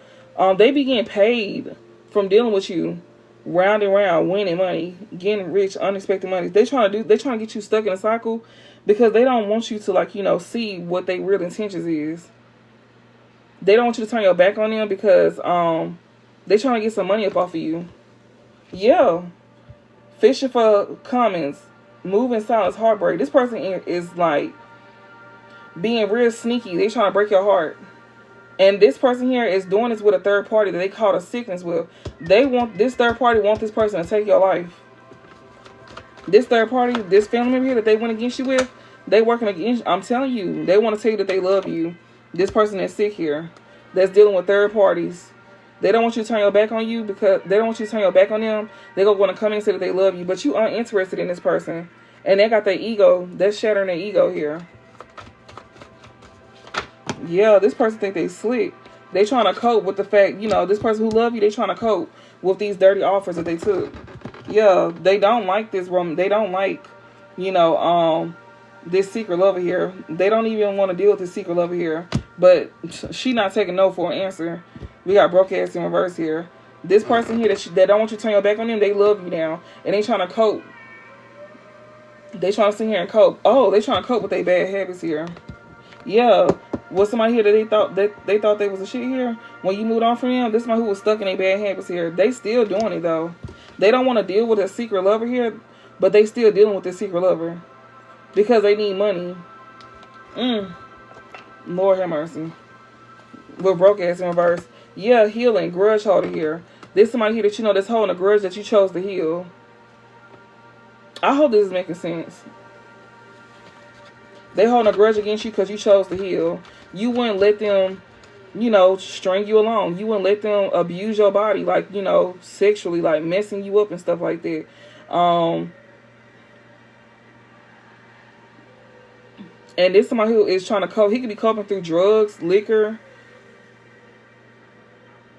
they be getting paid from dealing with you. Round and round, winning money, getting rich, unexpected money. They trying to get you stuck in a cycle because they don't want you to, like, you know, see what their real intentions is. They don't want you to turn your back on them because they trying to get some money up off of you. Yeah. Fishing for comments, moving silence, heartbreak. This person is like being real sneaky. They trying to break your heart. And this person here is doing this with a third party that they call a sickness with. This third party want this person to take your life. This third party, this family member here that they went against you with, they working against you. I'm telling you, they want to tell you that they love you. This person that's sick here, that's dealing with third parties. They don't want you to turn your back on you because they don't want you to turn your back on them. They're going to want to come in and say that they love you, but you aren't interested in this person. And they got their ego. That's shattering their ego here. Yeah, this person think they slick. They trying to cope with the fact, you know, this person who love you, they trying to cope with these dirty offers that they took. Yeah, they don't like this woman. They don't like, you know, this secret lover here. They don't even want to deal with this secret lover here. But she not taking no for an answer. We got broke ass in reverse here. This person here that don't want you to turn your back on them, they love you now. And they trying to cope. They trying to sit here and cope. Oh, they trying to cope with their bad habits here. Yeah. Was somebody here that they thought they was a shit here? When you moved on from them, this is somebody who was stuck in their bad habits here. They still doing it though. They don't want to deal with a secret lover here, but they still dealing with this secret lover. Because they need money. Lord have mercy. With broke ass in reverse. Yeah, healing. Grudge holder here. There's somebody here that you know that's holding a grudge that you chose to heal. I hope this is making sense. They holding a grudge against you because you chose to heal. You wouldn't let them, you know, string you along. You wouldn't let them abuse your body, like, you know, sexually, like messing you up and stuff like that. And this somebody who is trying to cope. He could be coping through drugs, liquor,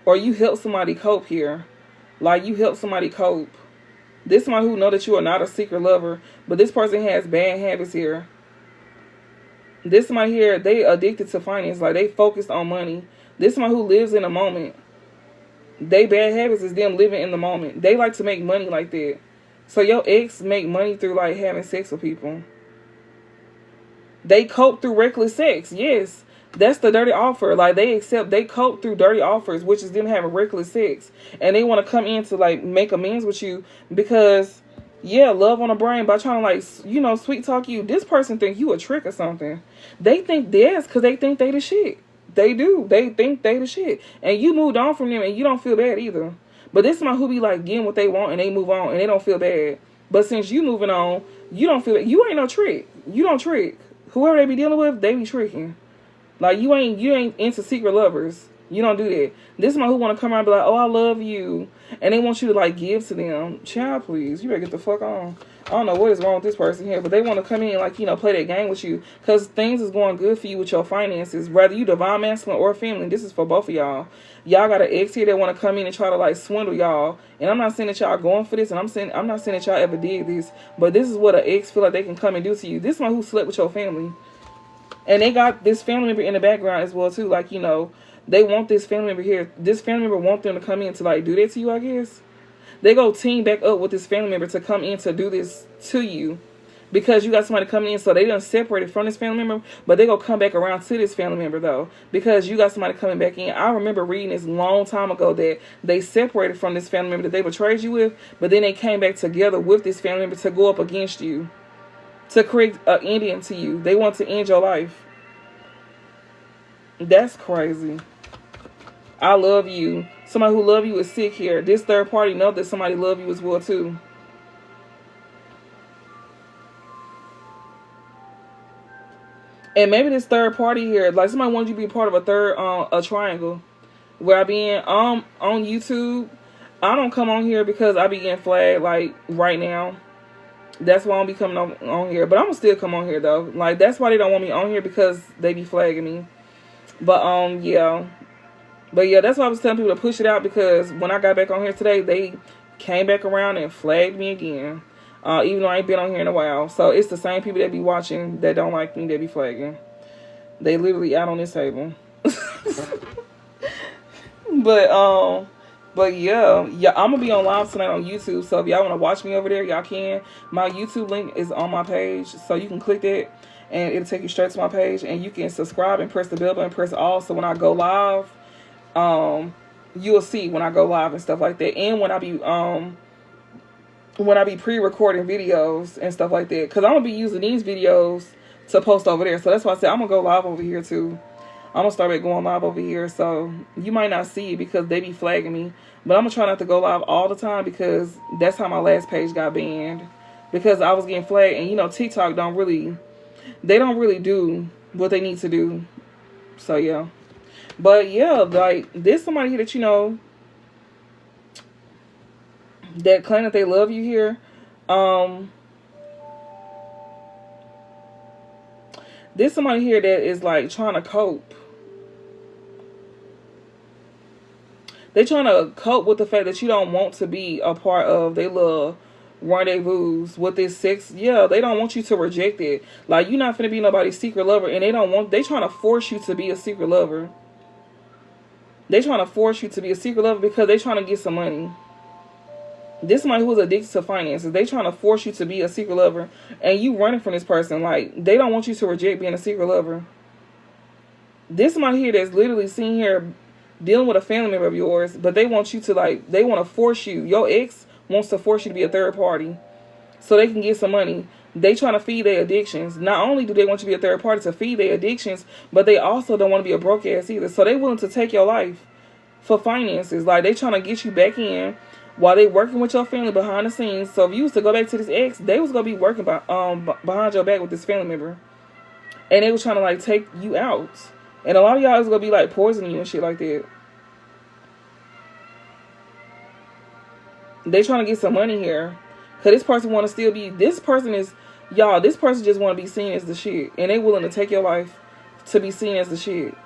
or you help somebody cope here. Like, you help somebody cope. This somebody who know that you are not a secret lover, but this person has bad habits here. This somebody here, they addicted to finance. Like, they focused on money. This somebody who lives in the moment. They bad habits is them living in the moment. They like to make money like that. So your ex make money through, like, having sex with people. They cope through reckless sex. Yes. That's the dirty offer. Like, they cope through dirty offers, which is them having reckless sex. And they want to come in to, like, make amends with you because, yeah, love on the brain by trying to, like, you know, sweet talk you. This person think you a trick or something. They think this because they think they the shit. They do. They think they the shit. And you moved on from them and you don't feel bad either. But this is my who be, like, getting what they want and they move on and they don't feel bad. But since you moving on, you don't feel bad. You ain't no trick. You don't trick. Whoever they be dealing with, they be tricking. Like, you ain't into secret lovers. You don't do that. This is my who want to come around and be like, oh, I love you. And they want you to, like, give to them. Child, please. You better get the fuck on. I don't know what is wrong with this person here, but they want to come in and, like, you know, play that game with you. Because things is going good for you with your finances. Whether you divine masculine or family, this is for both of y'all. Y'all got an ex here that want to come in and try to, like, swindle y'all. And I'm not saying that y'all going for this, and I'm not saying that y'all ever did this. But this is what an ex feel like they can come and do to you. This is one who slept with your family. And they got this family member in the background as well, too. Like, you know, they want this family member here. This family member want them to come in to, like, do that to you, I guess. They go team back up with this family member to come in to do this to you. Because you got somebody coming in, so they done separated from this family member. But they go come back around to this family member, though. Because you got somebody coming back in. I remember reading this long time ago that they separated from this family member that they betrayed you with. But then they came back together with this family member to go up against you. To create an ending to you. They want to end your life. That's crazy. I love you. Somebody who love you is sick here. This third party know that somebody love you as well too. And maybe this third party here, like somebody wants you to be part of a triangle. Where I be in on YouTube. I don't come on here because I be getting flagged like right now. That's why I don't be coming on here. But I'm going to still come on here, though. Like, that's why they don't want me on here, because they be flagging me. But, yeah. But, yeah, that's why I was telling people to push it out, because when I got back on here today, they came back around and flagged me again. Even though I ain't been on here in a while. So, it's the same people that be watching that don't like me that be flagging. They literally out on this table. But yeah, I'm going to be on live tonight on YouTube. So if y'all want to watch me over there, y'all can. My YouTube link is on my page. So you can click that and it'll take you straight to my page. And you can subscribe and press the bell button and press all. So when I go live, you'll see when I go live and stuff like that. And when I be pre-recording videos and stuff like that. Because I'm going to be using these videos to post over there. So that's why I said I'm going to go live over here too. I'm going to start back going live over here. So you might not see it because they be flagging me. But I'm going to try not to go live all the time because that's how my last page got banned. Because I was getting flagged. And, you know, TikTok don't really do what they need to do. So, yeah. But, yeah, like, there's somebody here that, you know, that claim that they love you here. There's somebody here that is, like, trying to cope. They trying to cope with the fact that you don't want to be a part of their little rendezvous with this sex. Yeah, they don't want you to reject it. Like, you're not finna be nobody's secret lover, and they trying to force you to be a secret lover. They trying to force you to be a secret lover because they trying to get some money. This is somebody who's addicted to finances. They trying to force you to be a secret lover, and you running from this person. Like, they don't want you to reject being a secret lover. This somebody here that's literally sitting here dealing with a family member of yours, but they want you to, like, they want to force you. Your ex wants to force you to be a third party so they can get some money. They trying to feed their addictions. Not only do they want you to be a third party to feed their addictions, but they also don't want to be a broke ass either. So they willing to take your life for finances. Like, they trying to get you back in while they working with your family behind the scenes. So if you was to go back to this ex, they was gonna be working behind your back with this family member, and they was trying to, like, take you out. And a lot of y'all is gonna be, like, poisoning you and shit like that. They trying to get some money here. Because this person want to still be... This person is... Y'all, this person just want to be seen as the shit. And they willing to take your life to be seen as the shit.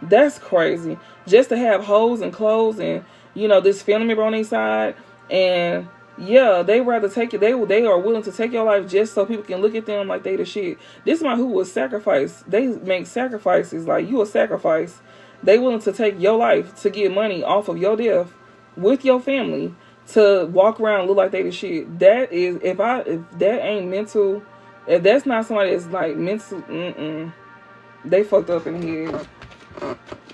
That's crazy. Just to have hoes and clothes and, you know, this family member on their side. And, yeah, they rather take it... They are willing to take your life just so people can look at them like they the shit. This man who was sacrificed. They make sacrifices. Like, you a sacrifice. They willing to take your life to get money off of your death with your family, to walk around and look like they the shit. That is, if that ain't mental, if that's not somebody that's, like, mental, they fucked up in the head.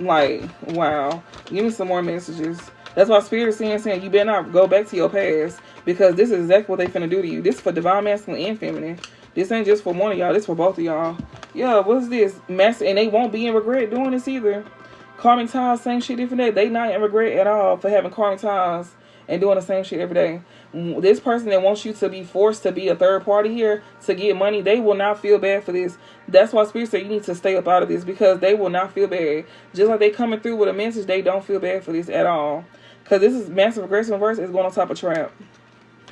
Like, wow. Give me some more messages. That's why Spirit is saying you better not go back to your past, because this is exactly what they finna do to you. This is for divine masculine and feminine. This ain't just for one of y'all. This for both of y'all. Yeah, what's this? And they won't be in regret doing this either. Karmic ties, same shit, different day. They not in regret at all for having karmic ties and doing the same shit every day. This person that wants you to be forced to be a third party here to get money, they will not feel bad for this. That's why Spirit said you need to stay up out of this, because they will not feel bad. Just like they coming through with a message, they don't feel bad for this at all. Because this is massive aggressive reverse is going on top of trap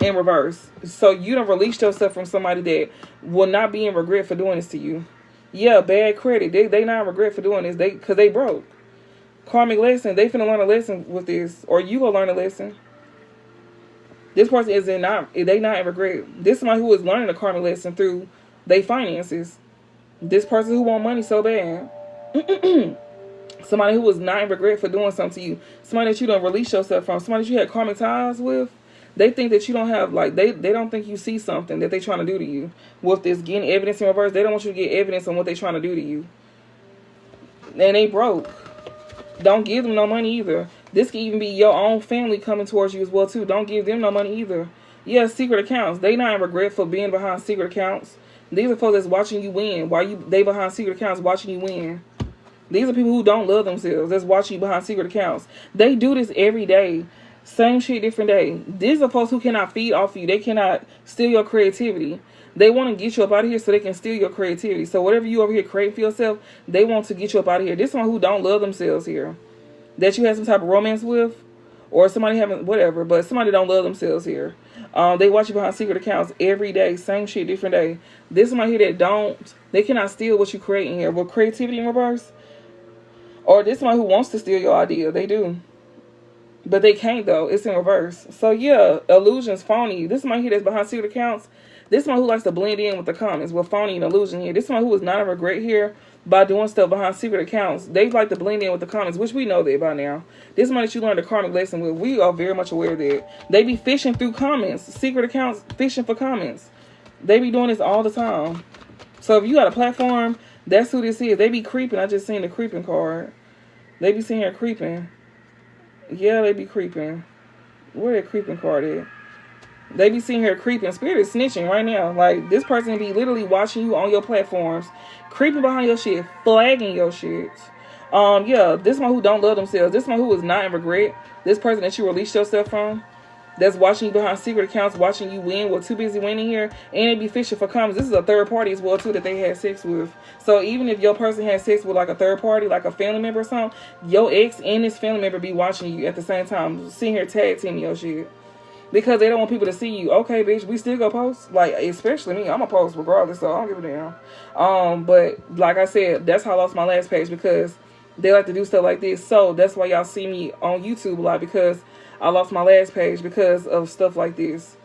in reverse. So you don't release yourself from somebody that will not be in regret for doing this to you. Yeah, bad credit. They not in regret for doing this. Because they broke. Karmic lesson. They finna learn a lesson with this, or you gonna learn a lesson. This person is not in regret. This is somebody who is learning a karmic lesson through their finances. This person who want money so bad. Somebody who was not in regret for doing something to you. Somebody that you don't release yourself from. Somebody that you had karmic ties with. They think that you don't have, like, they don't think you see something that they trying to do to you. With this getting evidence in reverse, they don't want you to get evidence on what they trying to do to you. And they broke. Don't give them no money either. This can even be your own family coming towards you as well, too. Don't give them no money either. Yeah, secret accounts. They not in regret for being behind secret accounts. These are folks that's watching you win. They behind secret accounts watching you win. These are people who don't love themselves. That's watching you behind secret accounts. They do this every day. Same shit, different day. These are folks who cannot feed off you. They cannot steal your creativity. They want to get you up out of here so they can steal your creativity. So whatever you over here create for yourself, they want to get you up out of here. This is someone who don't love themselves here. That you have some type of romance with, or somebody having whatever, but somebody don't love themselves here. They watch you behind secret accounts every day, same shit, different day. This is somebody here that they cannot steal what you create in here. With creativity in reverse, or this is somebody who wants to steal your idea. They do, but they can't though. It's in reverse. So yeah, illusions, phony. This is somebody here that's behind secret accounts. This is someone who likes to blend in with the comments with phony and illusion here. This is someone who is not a regret here by doing stuff behind secret accounts. They like to blend in with the comments, which we know that by now. This is money that you learned a karmic lesson with. We are very much aware of that. They be fishing through comments. Secret accounts, fishing for comments. They be doing this all the time. So if you got a platform, that's who this is. They be creeping. I just seen the creeping card. They be sitting here creeping. Yeah, they be creeping. Where that creeping card is? They be sitting here creeping. Spirit is snitching right now. Like, this person be literally watching you on your platforms, creeping behind your shit, flagging your shit. Yeah, this one who don't love themselves. This one who is not in regret. This person that you released yourself from, that's watching you behind secret accounts, watching you win, too busy winning here, and they be fishing for comments. This is a third party as well, too, that they had sex with. So even if your person has sex with, like, a third party, like a family member or something, your ex and this family member be watching you at the same time, sitting here tag teaming your shit. Because they don't want people to see you. Okay, bitch, we still gonna post. Like, especially me, I'm gonna post regardless, so I don't give a damn. But like I said, that's how I lost my last page, because They like to do stuff like this. So that's why y'all see me on YouTube a lot, because I lost my last page because of stuff like this.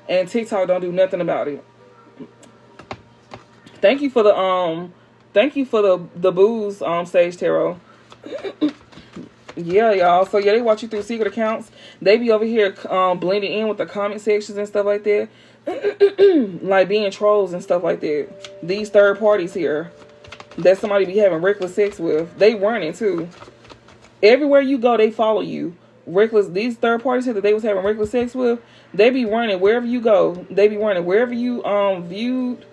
And TikTok don't do nothing about it. Thank you for the booze, Sage Tarot. Yeah, y'all. So yeah, they watch you through secret accounts. They be over here blending in with the comment sections and stuff like that. Like being trolls and stuff like that. These third parties here that somebody be having reckless sex with, they running too. Everywhere you go, they follow you. These third parties here that they was having reckless sex with, they be running wherever you go. They be running wherever you viewed.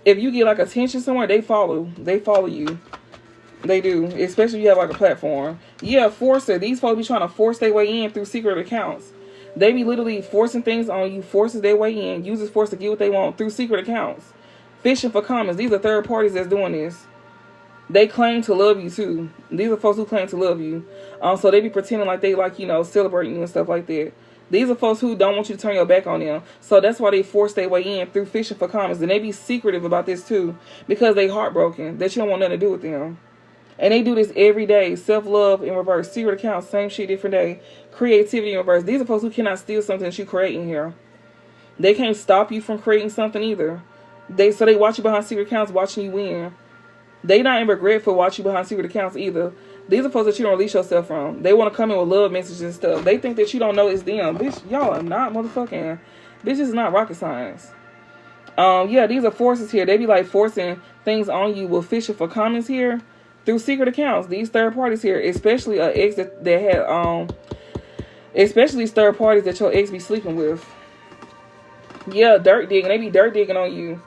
If you get like attention somewhere, they follow you. They do, especially if you have like a platform. Yeah, forcer. These folks be trying to force their way in through secret accounts. They be literally forcing things on you, forces their way in, uses force to get what they want through secret accounts. Fishing for comments. These are third parties that's doing this. They claim to love you too. These are folks who claim to love you. So they be pretending like they like, celebrating you and stuff like that. These are folks who don't want you to turn your back on them. So that's why they force their way in through fishing for comments. And they be secretive about this too, because they heartbroken that you don't want nothing to do with them. And they do this every day. Self-love in reverse. Secret accounts, same shit, different day. Creativity in reverse. These are folks who cannot steal something that you create in here. They can't stop you from creating something either. So they watch you behind secret accounts, watching you win. They not in regret for watching you behind secret accounts either. These are folks that you don't release yourself from. They want to come in with love messages and stuff. They think that you don't know it's them. Bitch, y'all are not motherfucking. Bitch, is not rocket science. Yeah, these are forces here. They be like forcing things on you with fishing for comments here. Through secret accounts, these third parties here, especially an ex that had, especially these third parties that your ex be sleeping with. Yeah, dirt digging. They be dirt digging on you.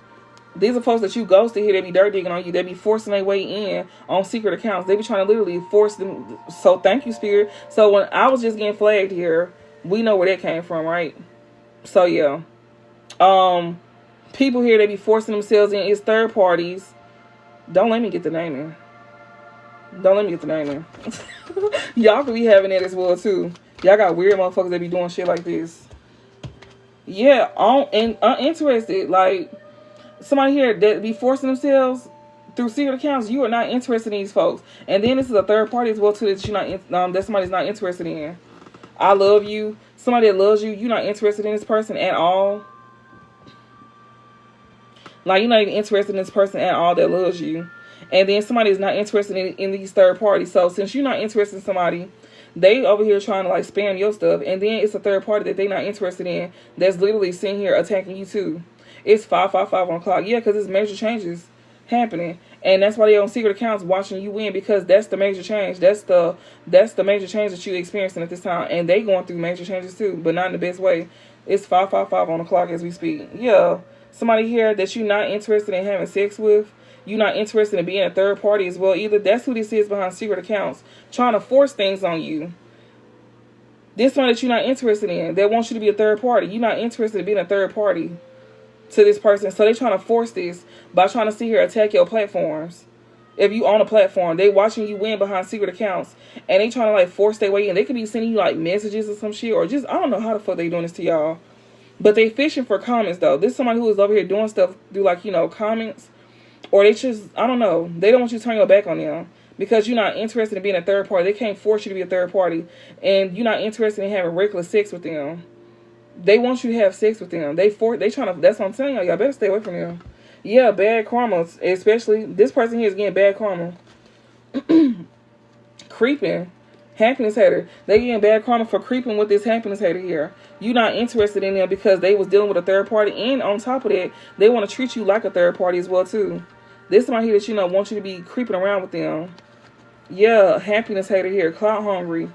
These are folks that you ghosted here. They be dirt digging on you. They be forcing their way in on secret accounts. They be trying to literally force them. So thank you, Spirit. So when I was just getting flagged here, we know where that came from, right? So yeah, people here, they be forcing themselves in. It's third parties. Don't let me get the name in. Don't let me get the name in. Y'all could be having that as well too. Y'all got weird motherfuckers that be doing shit like this. Yeah, and uninterested. Like somebody here that be forcing themselves through secret accounts. You are not interested in these folks. And then this is a third party as well too that you're not that somebody's not interested in. I love you. Somebody that loves you, you're not interested in this person at all. Like you're not even interested in this person at all that loves you. And then somebody is not interested in these third parties. So since you're not interested in somebody, they over here trying to like spam your stuff. And then it's a third party that they're not interested in that's literally sitting here attacking you too. It's 555 on the clock. Yeah, because there's major changes happening. And that's why they're on secret accounts watching you win, because that's the major change. That's the major change that you're experiencing at this time. And they going through major changes too, but not in the best way. It's 555 on the clock as we speak. Yeah, somebody here that you're not interested in having sex with. You're not interested in being a third party as well either. That's who this is behind secret accounts. Trying to force things on you. This one that you're not interested in. That wants you to be a third party. You're not interested in being a third party to this person. So they're trying to force this by trying to sit here attack your platforms. If you own a platform, they watching you win behind secret accounts. And they trying to like force their way in. They could be sending you like messages or some shit. Or just, I don't know how the fuck they doing this to y'all. But they fishing for comments though. This is somebody who is over here doing stuff through like, comments. Or they just, I don't know. They don't want you to turn your back on them. Because you're not interested in being a third party. They can't force you to be a third party. And you're not interested in having reckless sex with them. They want you to have sex with them. They trying to, that's what I'm telling y'all. Y'all better stay away from them. Yeah, bad karma. Especially, this person here is getting bad karma. Creeping. Happiness hater. They getting bad karma for creeping with this happiness hater here. You're not interested in them because they was dealing with a third party. And on top of that, they want to treat you like a third party as well too. This somebody here that want you to be creeping around with them. Yeah, happiness hater here. Clout hungry.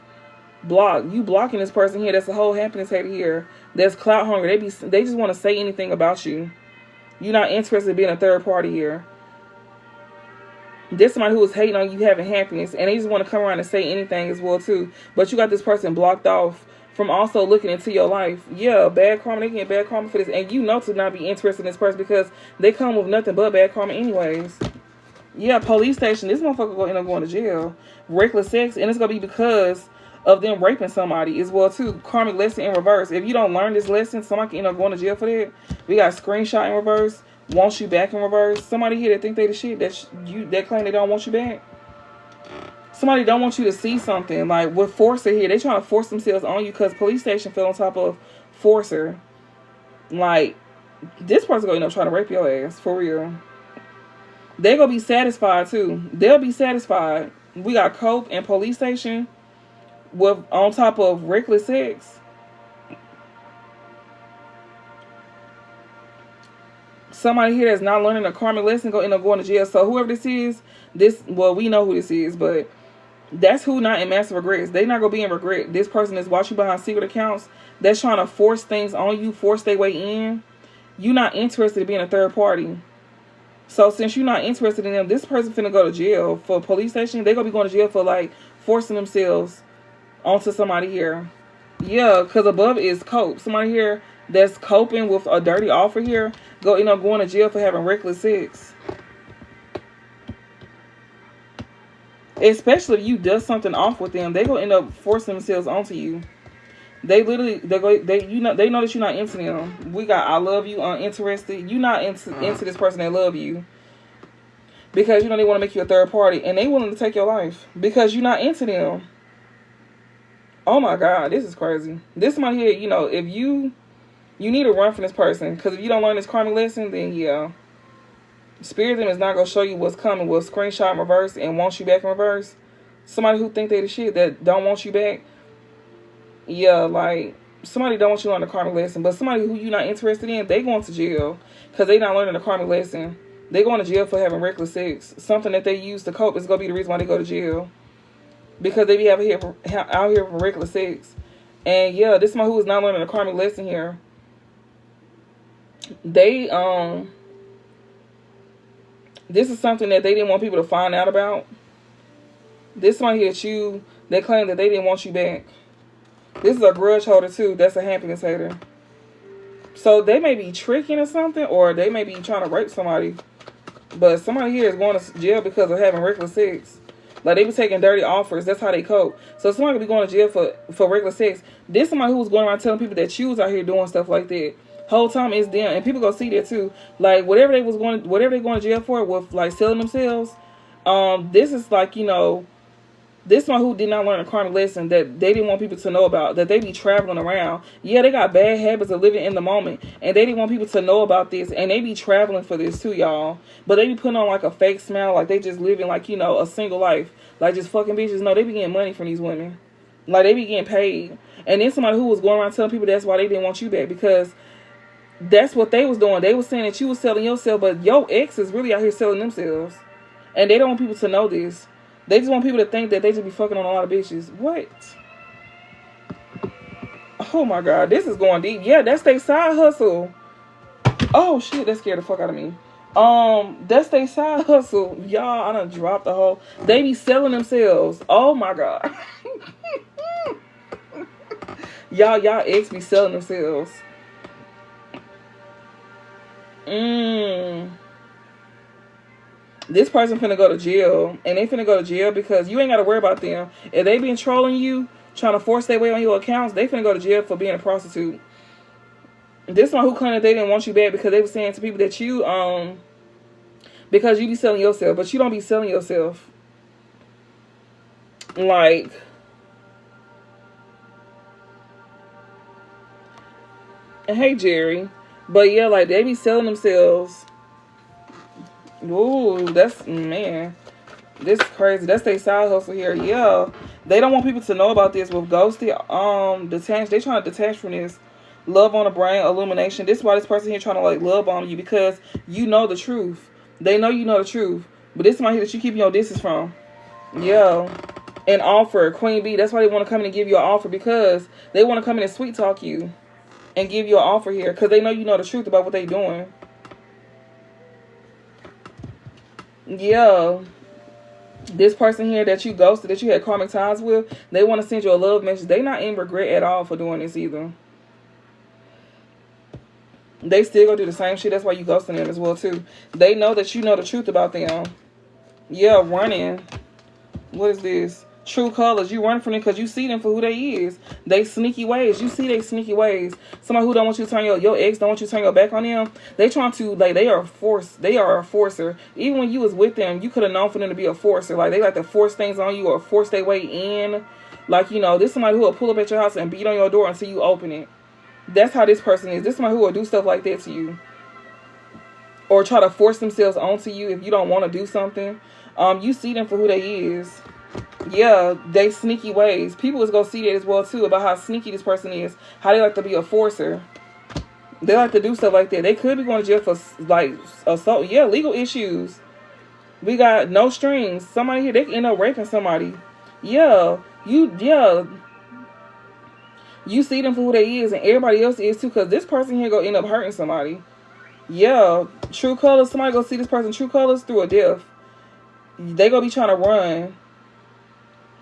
Block. You blocking this person here. That's the whole happiness hater here. That's clout hungry. They just want to say anything about you. You're not interested in being a third party here. This somebody who is hating on you having happiness, and they just want to come around and say anything as well too. But you got this person blocked off from also looking into your life. Yeah, bad karma. They get bad karma for this, and to not be interested in this person because they come with nothing but bad karma anyways. Yeah, police station. This motherfucker gonna end up going to jail. Reckless sex, and it's gonna be because of them raping somebody as well too. Karmic lesson in reverse. If you don't learn this lesson, somebody can end up going to jail for that. We got screenshot in reverse. Wants you back in reverse. Somebody here that think they the shit that claim they don't want you back. Somebody don't want you to see something. Like with Forcer here, they trying to force themselves on you because police station fell on top of Forcer. Like, this person gonna end up trying to rape your ass, for real. They gonna be satisfied too. They'll be satisfied. We got Cope and police station with on top of reckless sex. Somebody here that's not learning a karmic lesson gonna end up going to jail. So whoever this is, well, we know who this is, but that's who not in massive regrets. They not gonna be in regret. This person is watching behind secret accounts. That's trying to force things on you, force their way in. You not interested in being a third party. So since you're not interested in them, this person finna go to jail for police station. They gonna be going to jail for like forcing themselves onto somebody here. Yeah, because above is cope. Somebody here that's coping with a dirty offer here go end up going to jail for having reckless sex. Especially if you does something off with them, they gonna end up forcing themselves onto you. They literally they know that you're not into them. We got I love you, uninterested. You not into this person that love you. Because they want to make you a third party and they willing to take your life because you're not into them. Oh my God, this is crazy. This one here, if you need to run from this person because if you don't learn this karmic lesson, then yeah. Spiritism is not going to show you what's coming. Will screenshot in reverse and want you back in reverse. Somebody who think they the shit that don't want you back. Yeah, like, somebody don't want you to learn the karmic lesson. But somebody who you're not interested in, they going to jail. Because they not learning the karmic lesson. They going to jail for having reckless sex. Something that they use to cope is going to be the reason why they go to jail. Because they be out here for reckless sex. And yeah, this is somebody who is not learning the karmic lesson here. This is something that they didn't want people to find out about. This one here they claim that they didn't want you back. This is a grudge holder too. That's a happiness hater. So they may be tricking or something, or they may be trying to rape somebody. But somebody here is going to jail because of having reckless sex. Like they be taking dirty offers. That's how they cope. So somebody could be going to jail for reckless sex. This somebody who was going around telling people that you was out here doing stuff like that. Whole time is them, and people gonna see that too. Like whatever they going to jail for with like selling themselves. This is like this one who did not learn a karmic lesson that they didn't want people to know about. That they be traveling around. Yeah, they got bad habits of living in the moment, and they didn't want people to know about this. And they be traveling for this too, y'all. But they be putting on like a fake smile, like they just living like a single life, like just fucking bitches. No, they be getting money from these women, like they be getting paid. And then somebody who was going around telling people that's why they didn't want you back because. That's what they was doing. They was saying that you was selling yourself, but your ex is really out here selling themselves. And they don't want people to know this. They just want people to think that they just be fucking on a lot of bitches. What? Oh my God, this is going deep. Yeah, that's their side hustle. Oh shit, that scared the fuck out of me. That's their side hustle. Y'all, I done dropped the whole. They be selling themselves. Oh my God. y'all ex be selling themselves. This person finna go to jail. And they finna go to jail because you ain't gotta worry about them. If they been trolling you, trying to force their way on your accounts, they finna go to jail for being a prostitute. This one who claimed that they didn't want you back because they were saying to people that you because you be selling yourself, but you don't be selling yourself. Like hey Jerry. But yeah, like they be selling themselves. Ooh, that's man. This is crazy. That's their side hustle here. Yeah. They don't want people to know about this with ghosty detached. They trying to detach from this. Love on the brain, illumination. This is why this person here trying to like love on you because you know the truth. They know you know the truth. But this is somebody that you keep your distance from. Yeah. An offer, Queen Bee. That's why they want to come in and give you an offer because they want to come in and sweet talk you. And give you an offer here. Because they know you know the truth about what they doing. Yeah. This person here that you ghosted, that you had karmic ties with, they want to send you a love message. They not in regret at all for doing this either. They still gonna do the same shit. That's why you ghosting them as well too. They know that you know the truth about them. Yeah, running. What is this? True colors. You run from them because you see them for who they is. They sneaky ways. You see they sneaky ways. Somebody who don't want you to turn your ex don't want you to turn your back on them. They trying to, like, they are a force. They are a forcer. Even when you was with them, you could have known for them to be a forcer. Like, they like to force things on you or force their way in. Like, you know, this somebody who will pull up at your house and beat on your door until you open it. That's how this person is. This somebody who will do stuff like that to you. Or try to force themselves onto you if you don't want to do something. You see them for who they is. Yeah, they sneaky ways. People is going to see that as well, too, about how sneaky this person is. How they like to be a forcer. They like to do stuff like that. They could be going to jail for, like, assault. Yeah, legal issues. We got no strings. Somebody here, they can end up raping somebody. Yeah, you see them for who they is, and everybody else is, too, because this person here going to end up hurting somebody. Yeah, true colors. Somebody going to see this person true colors through a death. They going to be trying to run.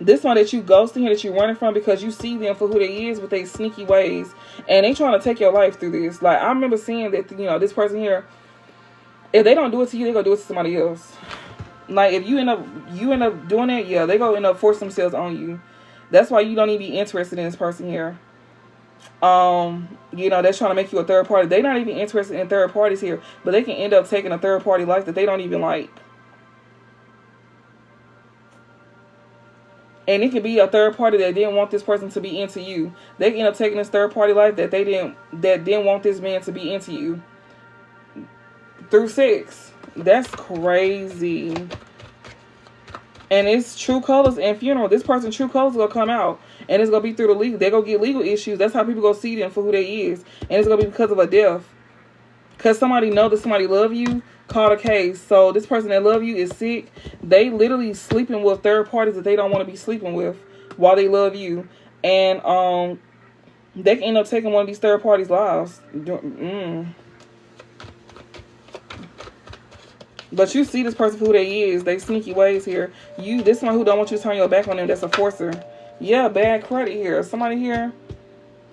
This one that you ghosting here, that you're running from because you see them for who they is with their sneaky ways. And they trying to take your life through this. Like, I remember seeing that, you know, this person here, if they don't do it to you, they going to do it to somebody else. Like, if you end up doing it, yeah, they going to end up forcing themselves on you. That's why you don't even be interested in this person here. You know, they're trying to make you a third party. They're not even interested in third parties here. But they can end up taking a third party life that they don't even like. And it could be a third party that didn't want this person to be into you. They can end up taking this third party life that didn't want this man to be into you. Through sex. That's crazy. And it's true colors and funeral. This person's true colors gonna come out. And it's gonna be through the legal. They're gonna get legal issues. That's how people gonna see them for who they is. And it's gonna be because of a death. Because somebody know that somebody love you. Call a case. So this person that love you is sick. They literally sleeping with third parties that they don't want to be sleeping with while they love you. And they can end up taking one of these third parties' lives. But you see this person for who they is. They sneaky ways here. This one who don't want you to turn your back on them, that's a forcer. Yeah, bad credit here. Somebody here.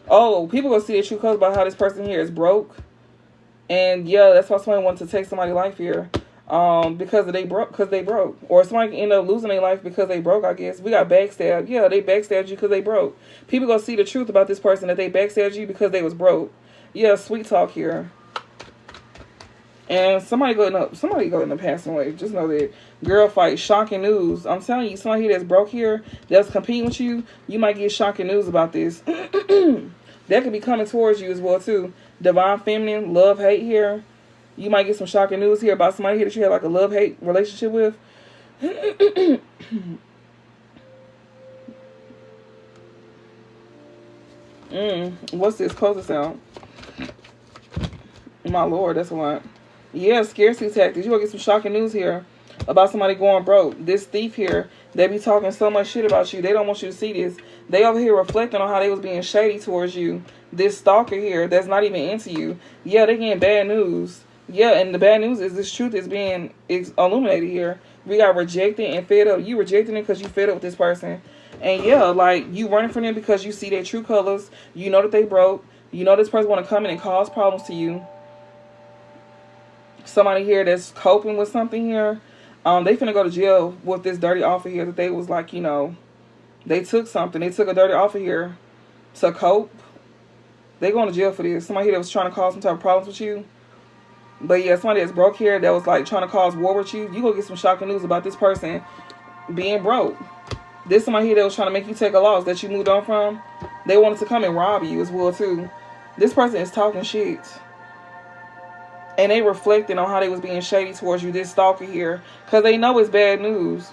Oh, people gonna see the true colors about how this person here is broke. And yeah, that's why somebody wants to take somebody's life here. Because they broke. Or somebody can end up losing their life because they broke, I guess. We got backstabbed. Yeah, they backstabbed you because they broke. People gonna see the truth about this person, that they backstabbed you because they was broke. Yeah, sweet talk here. And somebody go end up passing away. Just know that. Girl fight, shocking news. I'm telling you, somebody here that's broke here, that's competing with you, you might get shocking news about this. That could be coming towards you as well, too. Divine feminine, love-hate here. You might get some shocking news here about somebody here that you have like a love-hate relationship with. What's this? Close this out. My Lord, that's a lot. Yeah, scarcity tactics. You gonna get some shocking news here about somebody going broke. This thief here, they be talking so much shit about you. They don't want you to see this. They over here reflecting on how they was being shady towards you. This stalker here that's not even into you. Yeah, they getting bad news. Yeah, and the bad news is this truth is being illuminated here. We got rejected and fed up. You rejecting it because you fed up with this person. And yeah, like, you running from them because you see their true colors. You know that they broke. You know this person want to come in and cause problems to you. Somebody here that's coping with something here. They finna go to jail with this dirty offer here that they was like, you know, they took something. They took a dirty offer here to cope. They going to jail for this. Somebody here that was trying to cause some type of problems with you. But yeah, somebody that's broke here that was like trying to cause war with you. You gonna get some shocking news about this person being broke. This somebody here that was trying to make you take a loss that you moved on from. They wanted to come and rob you as well too. This person is talking shit. And they reflecting on how they was being shady towards you, this stalker here. Because they know it's bad news.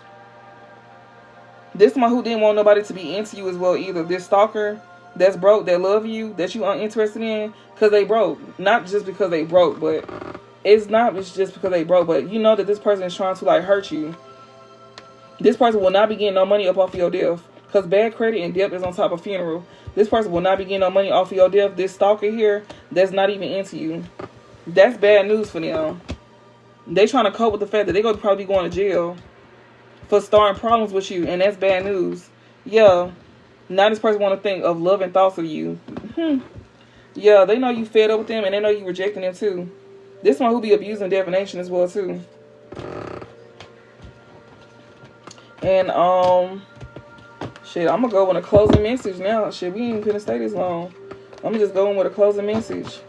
This one who didn't want nobody to be into you as well either. This stalker that's broke, that love you, that you uninterested in, because they broke. Not just because they broke, but it's not just because they broke. But you know that this person is trying to like hurt you. This person will not be getting no money up off of your death. Because bad credit and debt is on top of funeral. This person will not be getting no money off of your death. This stalker here that's not even into you. That's bad news for them. They trying to cope with the fact that they're going to probably be going to jail for starting problems with you. And that's bad news. Yeah. Now this person want to think of love and thoughts of you. Yeah, they know you fed up with them and they know you rejecting them too. This one who be abusing divination as well too. And Shit, I'm gonna go with a closing message now. Shit, we ain't finna stay this long. I'm gonna just go in with a closing message.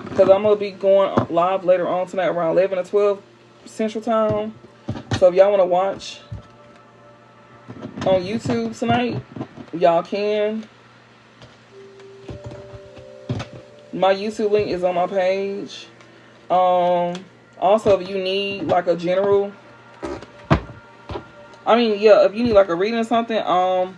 Because I'm gonna be going live later on tonight around 11 or 12 Central Time. So if y'all wanna watch on YouTube tonight, y'all can. My YouTube link is on my page. Also, if you need like a general, if you need like a reading or something, I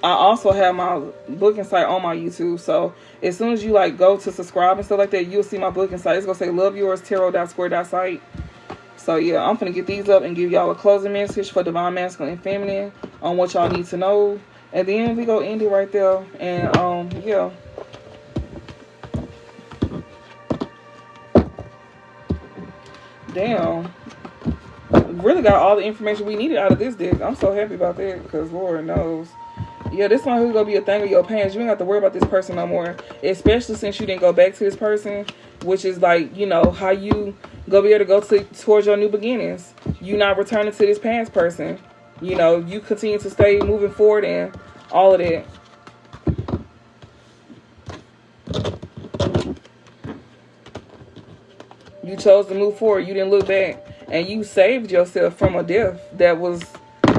also have my booking site on my YouTube. So as soon as you like go to subscribe and stuff like that, you'll see my booking site. It's gonna say Love Yours Tarot.square.site. So yeah, I'm gonna get these up and give y'all a closing message for Divine Masculine and Feminine on what y'all need to know, and then we go end it right there. And yeah. Damn, really got all the information we needed out of this deck. I'm so happy about that, because Lord knows. Yeah, this one who's gonna be a thing of your pants. You ain't have to worry about this person no more, especially since you didn't go back to this person, which is like, you know, how you gonna be able to go towards your new beginnings. You not returning to this past person. You know, you continue to stay moving forward and all of that. You chose to move forward. You didn't look back. And you saved yourself from a death that was,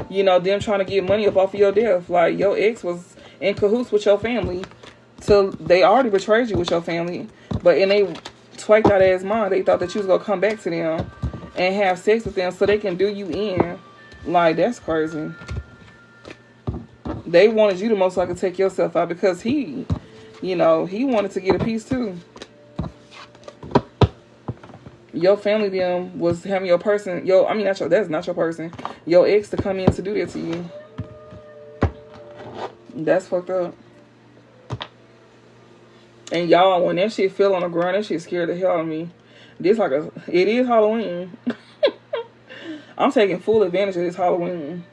you know, them trying to get money up off of your death. Like, your ex was in cahoots with your family. So they already betrayed you with your family. But and they twaked out ass mind. They thought that you was going to come back to them and have sex with them so they can do you in. Like, that's crazy. They wanted you to most likely take yourself out because he, you know, he wanted to get a piece too. Your family them was having your person, that's not your person, your ex to come in to do that to you. That's fucked up. And y'all, when that shit fell on the ground, that shit scared the hell out of me. It is Halloween. I'm taking full advantage of this Halloween.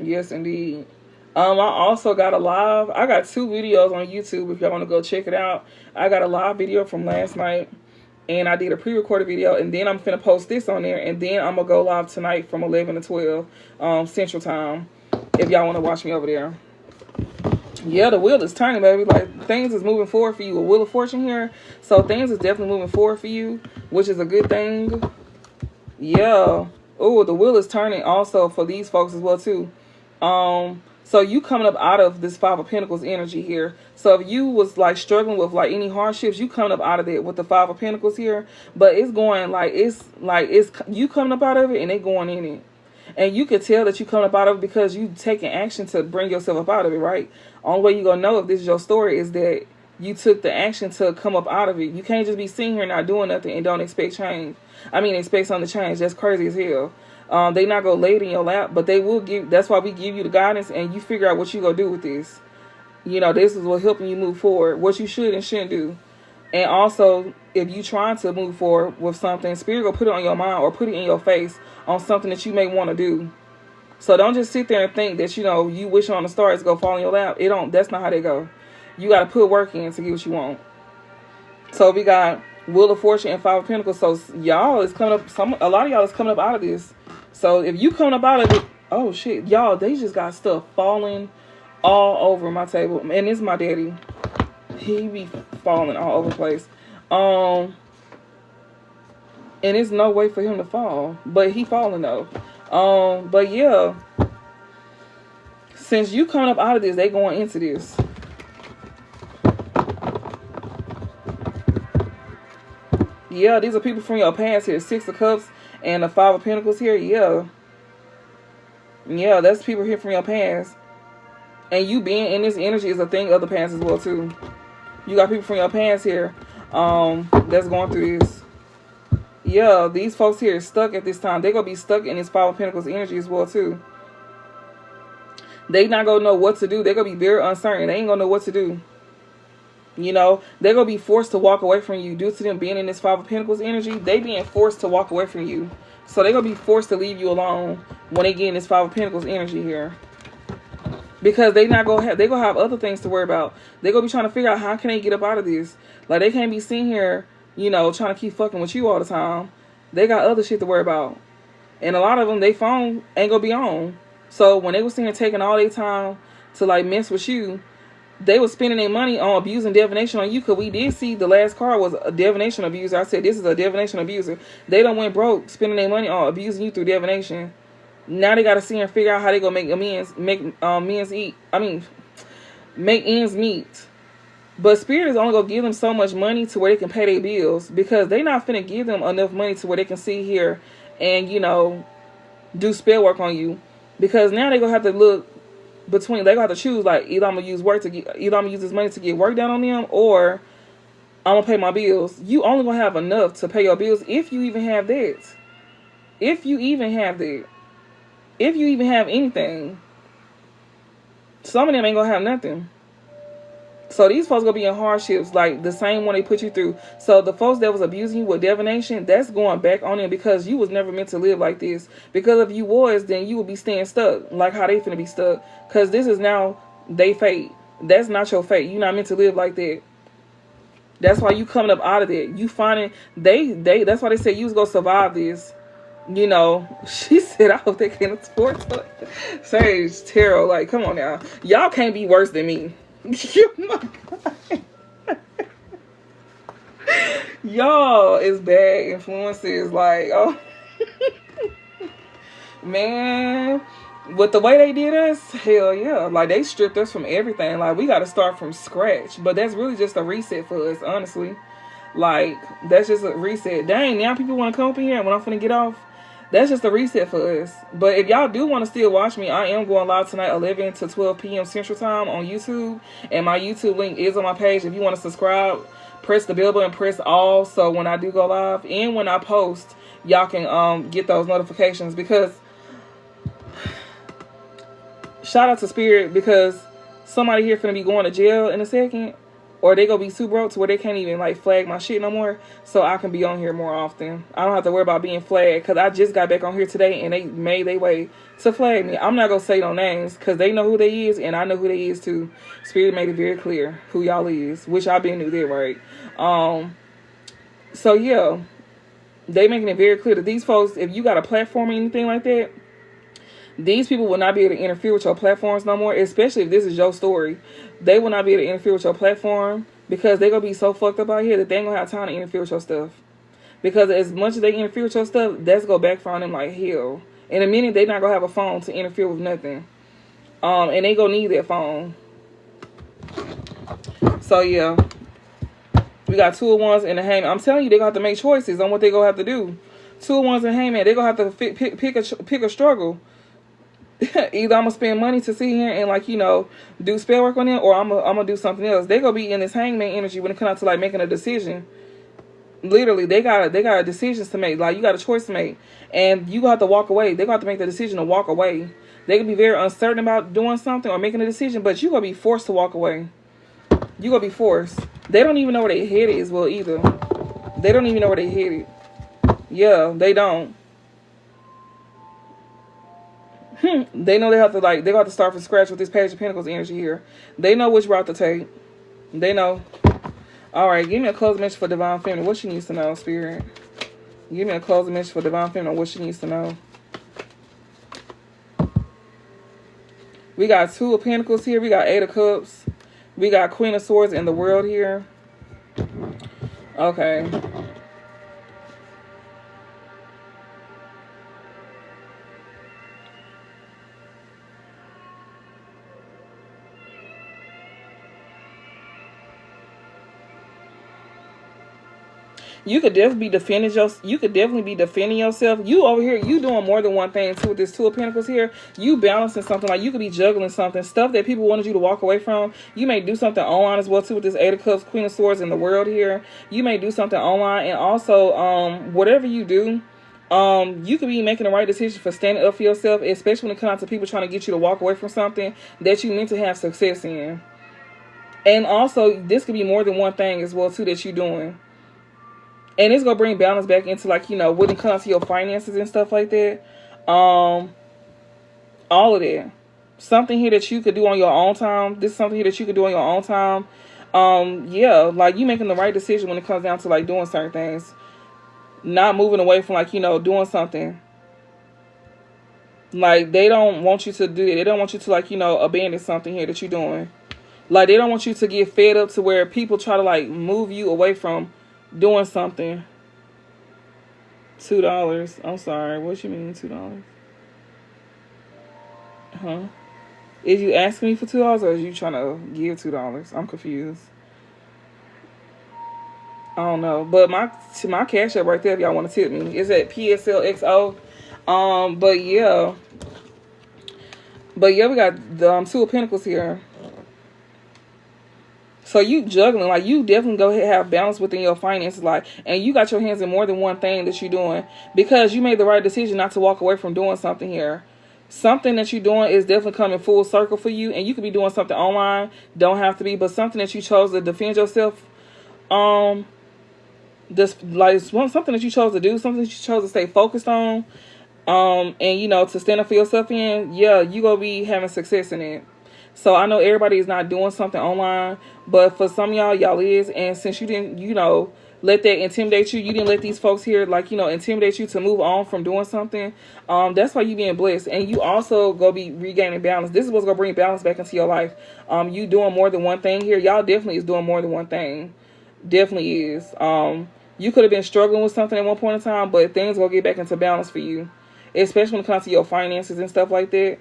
Yes, indeed. I also got I got 2 videos on YouTube if y'all want to go check it out. I got a live video from last night. And I did a pre-recorded video, and then I'm finna post this on there, and then I'm gonna go live tonight from 11 to 12 Central Time, if y'all want to watch me over there. Yeah, the wheel is turning, baby. Like, things is moving forward for you. A Wheel of Fortune here, so things is definitely moving forward for you, which is a good thing. Yeah. Oh, the wheel is turning also for these folks as well too. So you coming up out of this 5 of Pentacles energy here. So if you was like struggling with like any hardships, you coming up out of it with the 5 of Pentacles here. But it's going it's you coming up out of it and they going in it. And you can tell that you coming up out of it because you taking action to bring yourself up out of it, right? Only way you gonna know if this is your story is that you took the action to come up out of it. You can't just be sitting here not doing nothing and don't expect change. Expect something to change. That's crazy as hell. They not gonna lay it in your lap, but they will give. That's why we give you the guidance, and you figure out what you gonna do with this. You know, this is what helping you move forward, what you should and shouldn't do. And also, if you trying to move forward with something, Spirit will put it on your mind or put it in your face on something that you may want to do. So don't just sit there and think that, you know, you wish on the stars go fall in your lap. That's not how they go. You got to put work in to get what you want. So we got Wheel of Fortune and 5 of Pentacles. So y'all is coming up. A lot of y'all is coming up out of this. So if you coming up out of it, oh shit, y'all, they just got stuff falling all over my table. And it's my daddy. He be falling all over the place. And there's no way for him to fall. But he falling though. But yeah. Since you coming up out of this, they going into this. Yeah, these are people from your past here. 6 of Cups and the 5 of Pentacles here. Yeah. Yeah, that's people here from your past. And you being in this energy is a thing of the past as well too. You got people from your past here that's going through this. Yeah, these folks here are stuck at this time. They're going to be stuck in this 5 of Pentacles energy as well too. They not going to know what to do. They're going to be very uncertain. They ain't going to know what to do. You know, they're going to be forced to walk away from you due to them being in this 5 of Pentacles energy. They being forced to walk away from you. So they're going to be forced to leave you alone when they get in this 5 of Pentacles energy here. Because they're going to have other things to worry about. They're going to be trying to figure out how can they get up out of this. Like, they can't be seen here, you know, trying to keep fucking with you all the time. They got other shit to worry about. And a lot of them, they phone ain't going to be on. So when they were sitting here taking all their time to like mess with you, they were spending their money on abusing divination on you. Because we did see the last card was a divination abuser. I said this is a divination abuser. They done went broke spending their money on abusing you through divination. Now they got to see and figure out how they gonna make make ends meet. But Spirit is only gonna give them so much money to where they can pay their bills, because they not finna give them enough money to where they can sit here and do spell work on you. Because now they gonna have to look between. They gonna have to choose, like, either I'm gonna use this money to get work done on them, or I'm gonna pay my bills. You only gonna have enough to pay your bills, if you even have that. If you even have that. If you even have anything. Some of them ain't gonna have nothing. So these folks gonna be in hardships like the same one they put you through. So the folks that was abusing you with divination, that's going back on them, because you was never meant to live like this. Because if you was, then you would be staying stuck like how they finna be stuck. Because this is now they fate. That's not your fate. You're not meant to live like that. That's why you coming up out of that. You finding that's why they say you was gonna survive this. She said, I hope they can't afford to. Sage Tarot, like, come on now. Y'all can't be worse than me. Oh my God. Y'all is bad influences. Like, oh. Man, with the way they did us, hell yeah. Like, they stripped us from everything. Like, we got to start from scratch. But that's really just a reset for us, honestly. Like, that's just a reset. Dang, now people want to come up in here when I'm finna get off. That's just a reset for us. But if y'all do want to still watch me, I am going live tonight 11 to 12 p.m. Central Time on YouTube. And my YouTube link is on my page. If you want to subscribe, press the bell button, press all. So when I do go live and when I post, y'all can get those notifications. Because shout out to Spirit, because somebody here finna be going to jail in a second. Or they gonna be too broke to where they can't even like flag my shit no more. So I can be on here more often. I don't have to worry about being flagged. Because I just got back on here today and they made their way to flag me. I'm not gonna say no names, because they know who they is and I know who they is too. Spirit made it very clear who y'all is. Which I been knew that, right? So yeah. They making it very clear that these folks, if you got a platform or anything like that, these people will not be able to interfere with your platforms no more, especially if this is your story. They will not be able to interfere with your platform, because they're going to be so fucked up out here that they ain't going to have time to interfere with your stuff. Because as much as they interfere with your stuff, that's going to backfire on them like hell. In a minute, they're not going to have a phone to interfere with nothing. And they going to need that phone. So, yeah. We got 2 of Wands in the Hangman. I'm telling you, they're going to have to make choices on what they're going to have to do. 2 of Wands in the Hangman. They're going to have to pick a struggle. Either I'm gonna spend money to sit here and like do spell work on them, or I'm gonna do something else. They gonna be in this hangman energy when it comes to like making a decision. Literally, they got decisions to make. Like, you got a choice to make, and you have to walk away. They gonna have to make the decision to walk away. They can be very uncertain about doing something or making a decision, but you gonna be forced to walk away. You gonna be forced. They don't even know where their head is. Well, either they don't even know where they headed. Yeah, they don't. They know they have to start from scratch with this Page of Pentacles energy here. They know which route to take. They know. Alright, give me a closing message for Divine Feminine. What she needs to know, Spirit. Give me a closing message for Divine Feminine. What she needs to know. We got 2 of Pentacles here. We got 8 of Cups. We got Queen of Swords in the World here. Okay. You could definitely be defending yourself. You over here, you doing more than one thing too with this 2 of Pentacles here. You balancing something. Like, you could be juggling something. Stuff that people wanted you to walk away from. You may do something online as well too with this 8 of Cups, Queen of Swords in the World here. You may do something online, and also whatever you do, you could be making the right decision for standing up for yourself, especially when it comes to people trying to get you to walk away from something that you meant to have success in. And also, this could be more than one thing as well too that you're doing. And it's going to bring balance back into, like, when it comes to your finances and stuff like that. All of that. Something here that you could do on your own time. This is something here that you could do on your own time. Yeah, like, you making the right decision when it comes down to, like, doing certain things. Not moving away from, like, doing something. Like, they don't want you to do it. They don't want you to, like, you know, abandon something here that you're doing. Like, they don't want you to get fed up to where people try to, like, move you away from doing something. $2. I'm sorry. What you mean $2? Huh? Is you asking me for $2 or is you trying to give $2? I'm confused. I don't know. But my cash app right there if y'all want to tip me. It's at PSLXO. But yeah. But yeah, we got the Two of Pentacles here. So you juggling, like, you definitely go ahead and have balance within your finances, like, and you got your hands in more than one thing that you're doing because you made the right decision not to walk away from doing something here. Something that you're doing is definitely coming full circle for you, and you could be doing something online, don't have to be, but something that you chose to defend yourself, this, like, something that you chose to do, something that you chose to stay focused on, and, you know, to stand up for yourself in, yeah, you gonna be having success in it. So I know everybody is not doing something online, but for some of y'all is. And since you didn't, you know, let that intimidate you, you didn't let these folks here, like, you know, intimidate you to move on from doing something. That's why you being blessed. And you also go be regaining balance. This is what's going to bring balance back into your life. You doing more than one thing here. Y'all definitely is doing more than one thing. Definitely is. You could have been struggling with something at one point in time, but things going to get back into balance for you. Especially when it comes to your finances and stuff like that.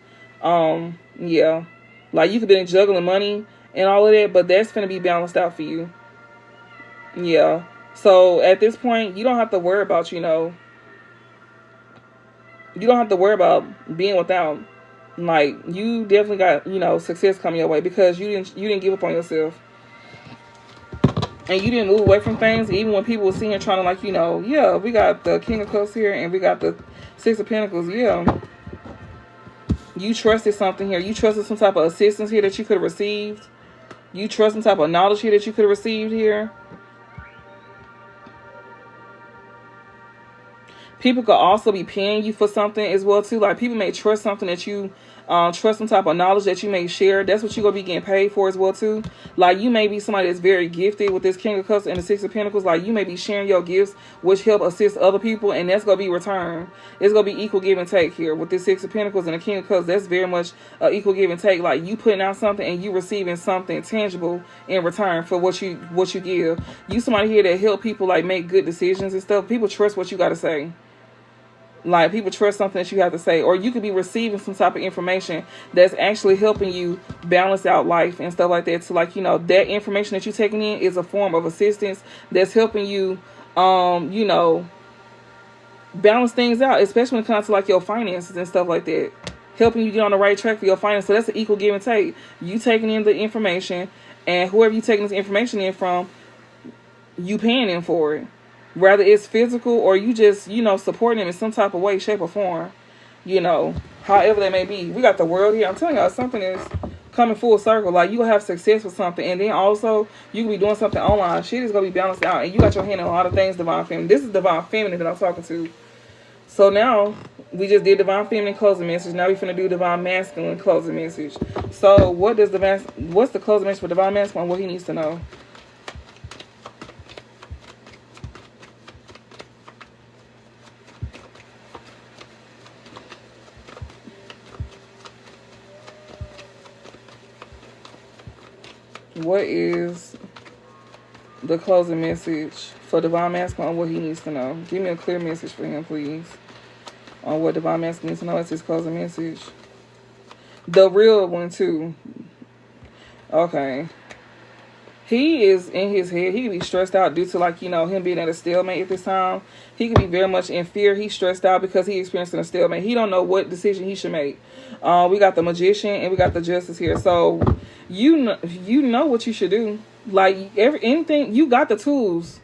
Yeah. Like, you could be juggling money and all of that, but that's going to be balanced out for you. Yeah. So, at this point, you don't have to worry about, you know, you don't have to worry about being without. Like, you definitely got, you know, success coming your way because you didn't give up on yourself. And you didn't move away from things, even when people were sitting here trying to, like, you know, yeah, we got the King of Cups here and we got the Six of Pentacles, yeah. You trusted something here. You trusted some type of assistance here that you could have received. You trust some type of knowledge here that you could have received here. People could also be paying you for something as well, too. Like, people may trust something that you, trust some type of knowledge that you may share. That's what you're going to be getting paid for as well, too. Like, you may be somebody that's very gifted with this King of Cups and the Six of Pentacles. Like, you may be sharing your gifts, which help assist other people, and that's going to be returned. It's going to be equal give and take here. With this Six of Pentacles and the King of Cups, that's very much equal give and take. Like, you putting out something and you receiving something tangible in return for what you give. You somebody here that help people, like, make good decisions and stuff. People trust what you got to say. Like, people trust something that you have to say. Or you could be receiving some type of information that's actually helping you balance out life and stuff like that. So, like, you know, that information that you're taking in is a form of assistance that's helping you, you know, balance things out. Especially when it comes to, like, your finances and stuff like that. Helping you get on the right track for your finances. So that's an equal give and take. You taking in the information, and whoever you taking this information in from, you paying them for it. Whether it's physical or you just, you know, supporting them in some type of way, shape, or form. You know, however that may be. We got the world here. I'm telling y'all, something is coming full circle. Like, you going to have success with something. And then also, you can be doing something online. Shit is going to be balanced out. And you got your hand in a lot of things, Divine Feminine. This is Divine Feminine that I'm talking to. So now, we just did Divine Feminine closing message. Now we're finna do Divine Masculine closing message. So, what's the closing message for Divine Masculine? What he needs to know? What is the closing message for Divine Masculine on what he needs to know? Give me a clear message for him, please. On what Divine Masculine needs to know. It's his closing message. The real one, too. Okay. He is in his head. He can be stressed out due to, like, you know, him being at a stalemate at this time. He can be very much in fear. He's stressed out because he's experiencing a stalemate. He don't know what decision he should make. We got the Magician and we got the Justice here. So, you know what you should do. Like, anything, you got the tools.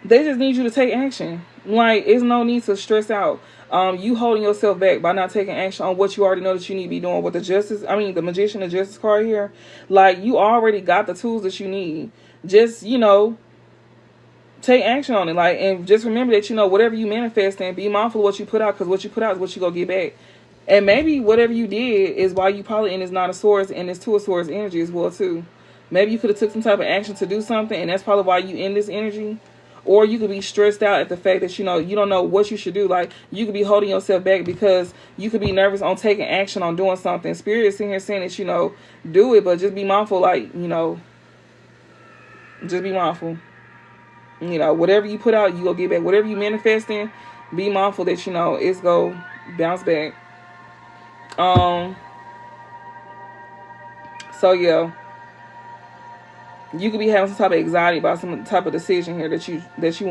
They just need you to take action. Like, there's no need to stress out. You holding yourself back by not taking action on what you already know that you need to be doing with the Magician and Justice card here. Like, you already got the tools that you need. Just, you know, take action on it. Like, and just remember that, you know, whatever you manifest and be mindful of what you put out, because what you put out is what you go get back. And maybe whatever you did is why you probably in this Nine of Swords and this Two of Swords energy as well, too. Maybe you could have took some type of action to do something, and that's probably why you in this energy. Or you could be stressed out at the fact that, you know, you don't know what you should do. Like, you could be holding yourself back because you could be nervous on taking action on doing something. Spirit is sitting here saying that, you know, do it, but just be mindful, like, you know, just be mindful. You know, whatever you put out, you go get back. Whatever you manifesting, be mindful that, you know, it's go bounce back. So yeah, you could be having some type of anxiety about some type of decision here that you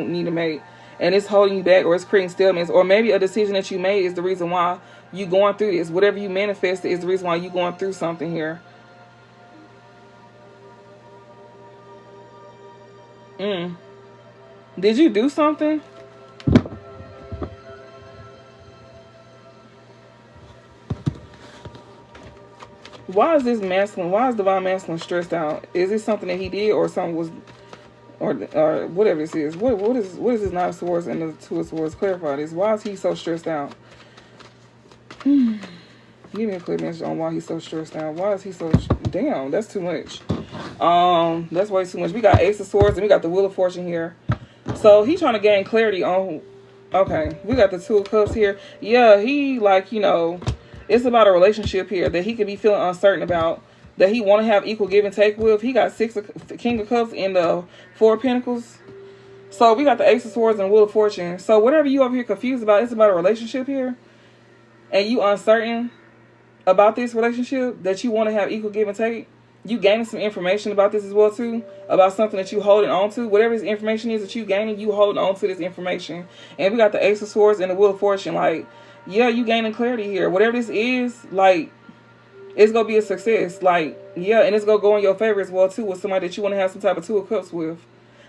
need to make, and it's holding you back, or it's creating stalemates, or maybe a decision that you made is the reason why you going through this. Whatever you manifested is the reason why you going through something here. Did you do something? Why is this masculine? Why is divine masculine stressed out? Is this something that he did, or something was, or whatever this is? What is this Nine of Swords and the Two of Swords? Clarify this. Why is he so stressed out? Give me a clear message on why he's so stressed out. Why is he so damn? That's too much. That's way too much. We got Ace of Swords and we got the Wheel of Fortune here. So he's trying to gain clarity on. Okay, we got the Two of Cups here. Yeah, he, like, you know, it's about a relationship here that he could be feeling uncertain about, that he want to have equal give and take with. He got King of Cups and the Four of Pentacles. So we got the Ace of Swords and Wheel of Fortune. So whatever you over here confused about, it's about a relationship here, and you uncertain about this relationship, that you want to have equal give and take. You gaining some information about this as well too, about something that you holding on to. Whatever this information is that you gaining, you holding on to this information. And we got the Ace of Swords and the Wheel of Fortune. Like, yeah, you gaining clarity here. Whatever this is, like, it's gonna be a success. Like, yeah, and it's gonna go in your favor as well too, with somebody that you want to have some type of Two of Cups with.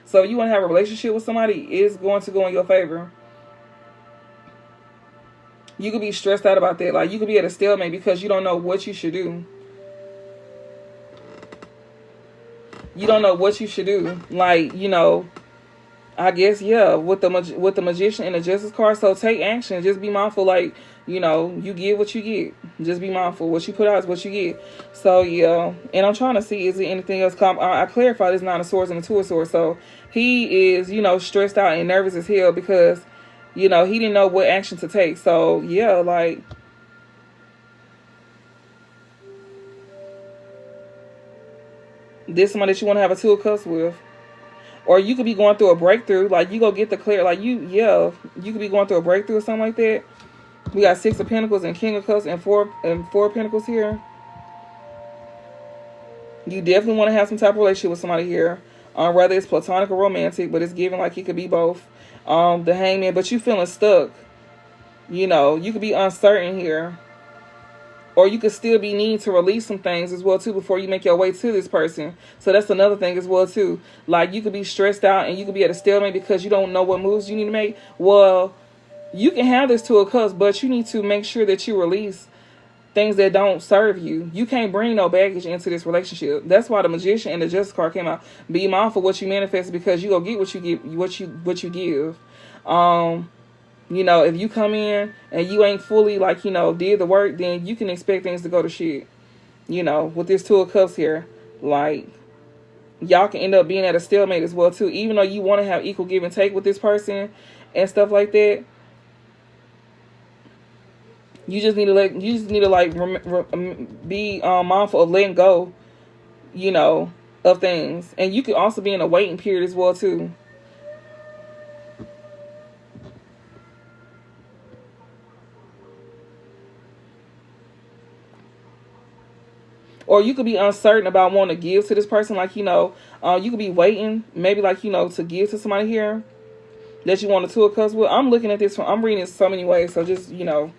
So if you want to have a relationship with somebody, it's going to go in your favor. You could be stressed out about that. Like, you could be at a stalemate because you don't know what you should do. You don't know what you should do. Like, you know, I guess, yeah, with the Magician and the Justice card. So take action. Just be mindful. Like, you know, you get what you get. Just be mindful. What you put out is what you get. So, yeah. And I'm trying to see, is there anything else? I clarified this Nine of Swords and the Two of Swords. So he is, you know, stressed out and nervous as hell because, you know, he didn't know what action to take. So, yeah, like, this somebody that you want to have a Two of Cups with. Or you could be going through a breakthrough. Like, you go get the clear. Like, you could be going through a breakthrough or something like that. We got Six of Pentacles and King of Cups and Four of Pentacles here. You definitely want to have some type of relationship with somebody here. Whether it's platonic or romantic, but it's given like it could be both. The Hangman, but you feeling stuck. You know, you could be uncertain here. Or you could still be needing to release some things as well too before you make your way to this person. So that's another thing as well too. Like, you could be stressed out and you could be at a stalemate because you don't know what moves you need to make. Well, you can have this Two of Cups, but you need to make sure that you release things that don't serve you. You can't bring no baggage into this relationship. That's why the Magician and the Justice card came out. Be mindful what you manifest, because you gonna get what you get, what you give. You know, if you come in and you ain't fully, like, you know, did the work, then you can expect things to go to shit. You know, with this Two of Cups here, like, y'all can end up being at a stalemate as well too. Even though you want to have equal give and take with this person and stuff like that, you just need to like be mindful of letting go, you know, of things. And you could also be in a waiting period as well too. Or you could be uncertain about wanting to give to this person. Like, you know, you could be waiting, maybe, like, you know, to give to somebody here that you want a Two of Cups with. I'm looking at this I'm reading it so many ways. So just, you know.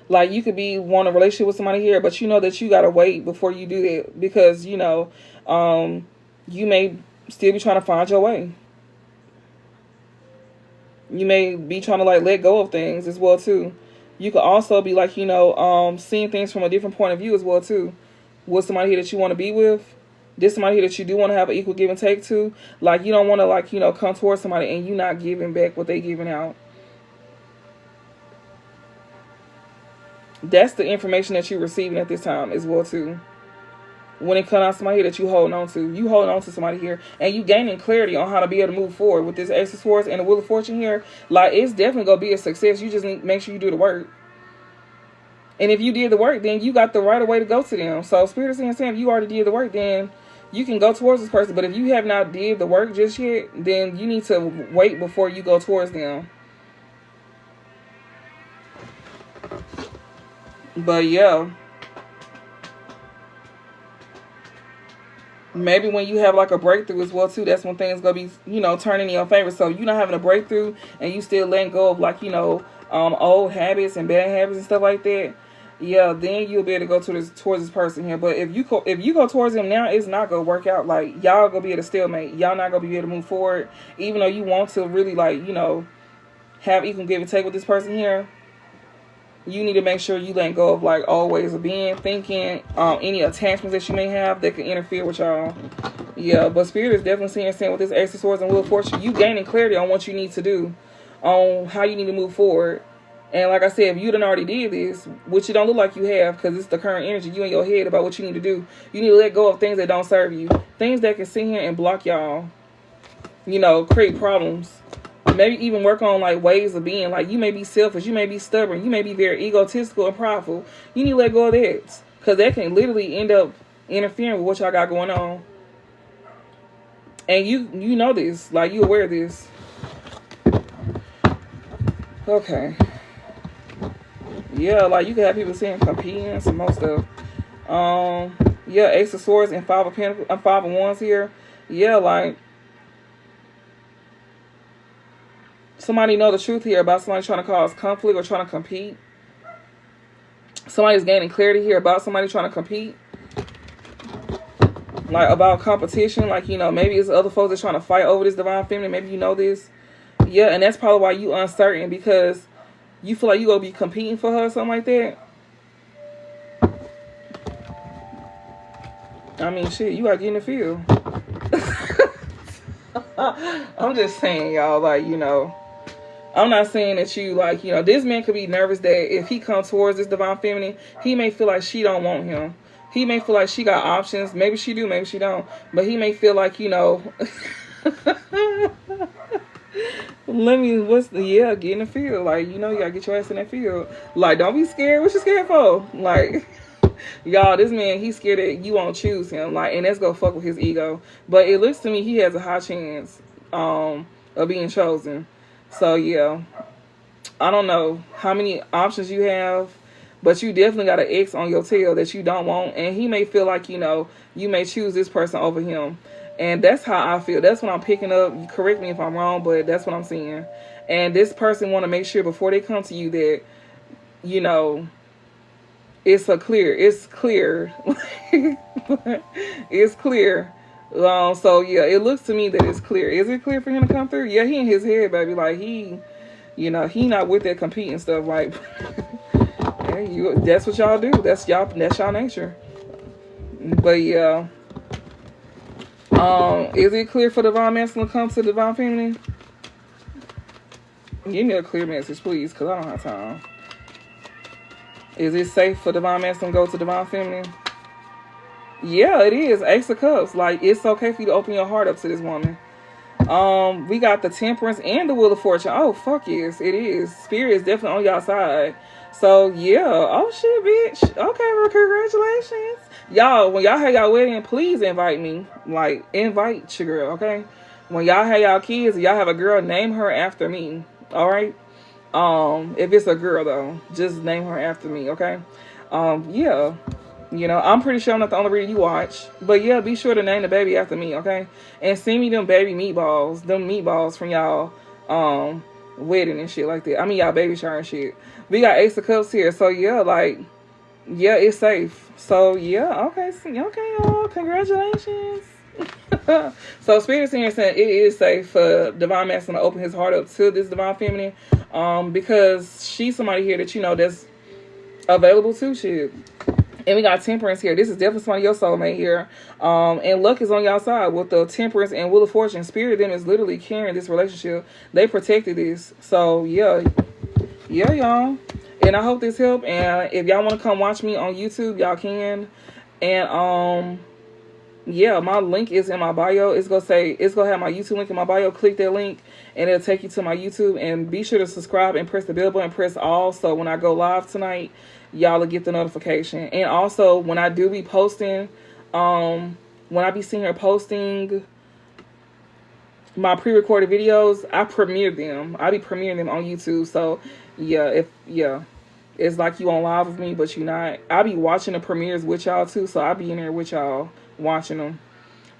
Like, you could be wanting a relationship with somebody here, but you know that you got to wait before you do that. Because, you know, you may still be trying to find your way. You may be trying to, like, let go of things as well too. You could also be, like, you know, seeing things from a different point of view as well too. With somebody here that you want to be with. This somebody here that you do want to have an equal give and take to. Like, you don't want to, like, you know, come towards somebody and you not giving back what they giving out. That's the information that you're receiving at this time as well too. When it comes out somebody that you holding on to, you holding on to somebody here, and you gaining clarity on how to be able to move forward with this Ace of Swords and the Wheel of Fortune here. Like, it's definitely gonna be a success. You just need to make sure you do the work. And if you did the work, then you got the right way to go to them. So Spirit is saying, if you already did the work, then you can go towards this person. But if you have not did the work just yet, then you need to wait before you go towards them. But yeah, maybe when you have like a breakthrough as well too, that's when things gonna be, you know, turning in your favor. So you're not having a breakthrough and you still letting go of, like, you know, old habits and bad habits and stuff like that. Yeah, then you'll be able to go towards this person here. But if you go towards him now, it's not gonna work out. Like, y'all gonna be at a stalemate. Y'all not gonna be able to move forward, even though you want to really, like, you know, have equal give and take with this person here. You need to make sure you let go of, like, old ways of being, thinking, any attachments that you may have that can interfere with y'all. Yeah, but Spirit is definitely saying with this Ace of Swords and Wheel of Fortune, you gaining clarity on what you need to do, on how you need to move forward. And like I said, if you done already did this, which you don't look like you have, because it's the current energy, you in your head about what you need to do. You need to let go of things that don't serve you. Things that can sit here and block y'all. You know, create problems. Maybe even work on, like, ways of being. Like, you may be selfish, you may be stubborn, you may be very egotistical and prideful. You need to let go of that, because that can literally end up interfering with what y'all got going on. And you know this, like, you aware of this. Okay. Yeah, like, you can have people saying competing, some more stuff. Yeah, Ace of Swords and Five of Pentacles, Five of Wands here. Yeah, like, somebody know the truth here about somebody trying to cause conflict or trying to compete. Somebody's gaining clarity here about somebody trying to compete. Like, about competition. Like, you know, maybe it's other folks that's trying to fight over this Divine Feminine. Maybe you know this. Yeah, and that's probably why you uncertain, because you feel like you gonna be competing for her or something like that. I mean, shit, you gotta get in the field. I'm just saying, y'all, like, you know, I'm not saying that you, like, you know, this man could be nervous that if he comes towards this Divine Feminine, he may feel like she don't want him. He may feel like she got options. Maybe she do, maybe she don't. But he may feel like, you know, get in the field. Like, you know, you gotta get your ass in that field. Like, don't be scared. What you scared for? Like, y'all, this man, he's scared that you won't choose him. Like, and that's gonna fuck with his ego. But it looks to me he has a high chance of being chosen. So, yeah. I don't know how many options you have, but you definitely got an X on your tail that you don't want. And he may feel like, you know, you may choose this person over him. And that's how I feel. That's what I'm picking up. You correct me if I'm wrong, but that's what I'm seeing. And this person want to make sure before they come to you that, you know, it's clear. It's clear. So, yeah, it looks to me that it's clear. Is it clear for him to come through? Yeah, he in his head, baby. Like, he, you know, he not with that competing stuff. Like, hey, that's what y'all do. That's y'all nature. But, yeah. Is it clear for Divine Masculine to come to Divine Feminine? Give me a clear message, please, because I don't have time. Is it safe for Divine Masculine to go to Divine Feminine? Yeah, it is. Ace of Cups. Like, it's okay for you to open your heart up to this woman. We got the Temperance and the Wheel of Fortune. Oh, fuck yes, it is. Spirit is definitely on y'all side. So, yeah. Oh, shit, bitch. Okay, well, congratulations. Y'all, when y'all have y'all wedding, please invite me. Like, invite your girl, okay? When y'all have y'all kids, y'all have a girl, name her after me. Alright? If it's a girl, though, just name her after me, okay? Yeah. You know, I'm pretty sure I'm not the only reader you watch. But, yeah, be sure to name the baby after me, okay? And send me them baby meatballs. Them meatballs from y'all, wedding and shit like that. I mean, y'all baby shower and shit. We got Ace of Cups here. So, yeah, like, yeah, it's safe. So, yeah, okay, y'all, congratulations. So, Spirit's here saying it is safe for Divine Masculine to open his heart up to this Divine Feminine, because she's somebody here that, you know, that's available to shit. And we got Temperance here. This is definitely somebody your soulmate here. And luck is on y'all side with the Temperance and Wheel of Fortune. Spirit them is literally carrying this relationship. They protected this. So, yeah. Yeah, y'all. And I hope this helped. And if y'all want to come watch me on YouTube, y'all can. And yeah, my link is in my bio. It's gonna have my YouTube link in my bio. Click that link and it'll take you to my YouTube. And be sure to subscribe and press the bell button, press all, so when I go live tonight, y'all will get the notification. And also, when I do be posting, when I be seeing her posting my pre-recorded videos, I premiere them. I be premiering them on YouTube. So yeah, it's like you on live with me, but you not. I be watching the premieres with y'all too, so I be in there with y'all watching them.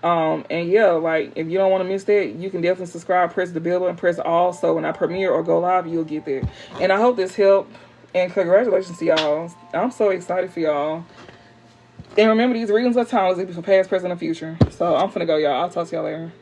And yeah, like, if you don't want to miss that, you can definitely subscribe, press the bell button, press all, so when I premiere or go live, you'll get there. And I hope this helped, and congratulations to y'all. I'm so excited for y'all. And remember, these readings are timeless. They be for past, present, and future. So I'm finna go, y'all. I'll talk to y'all later.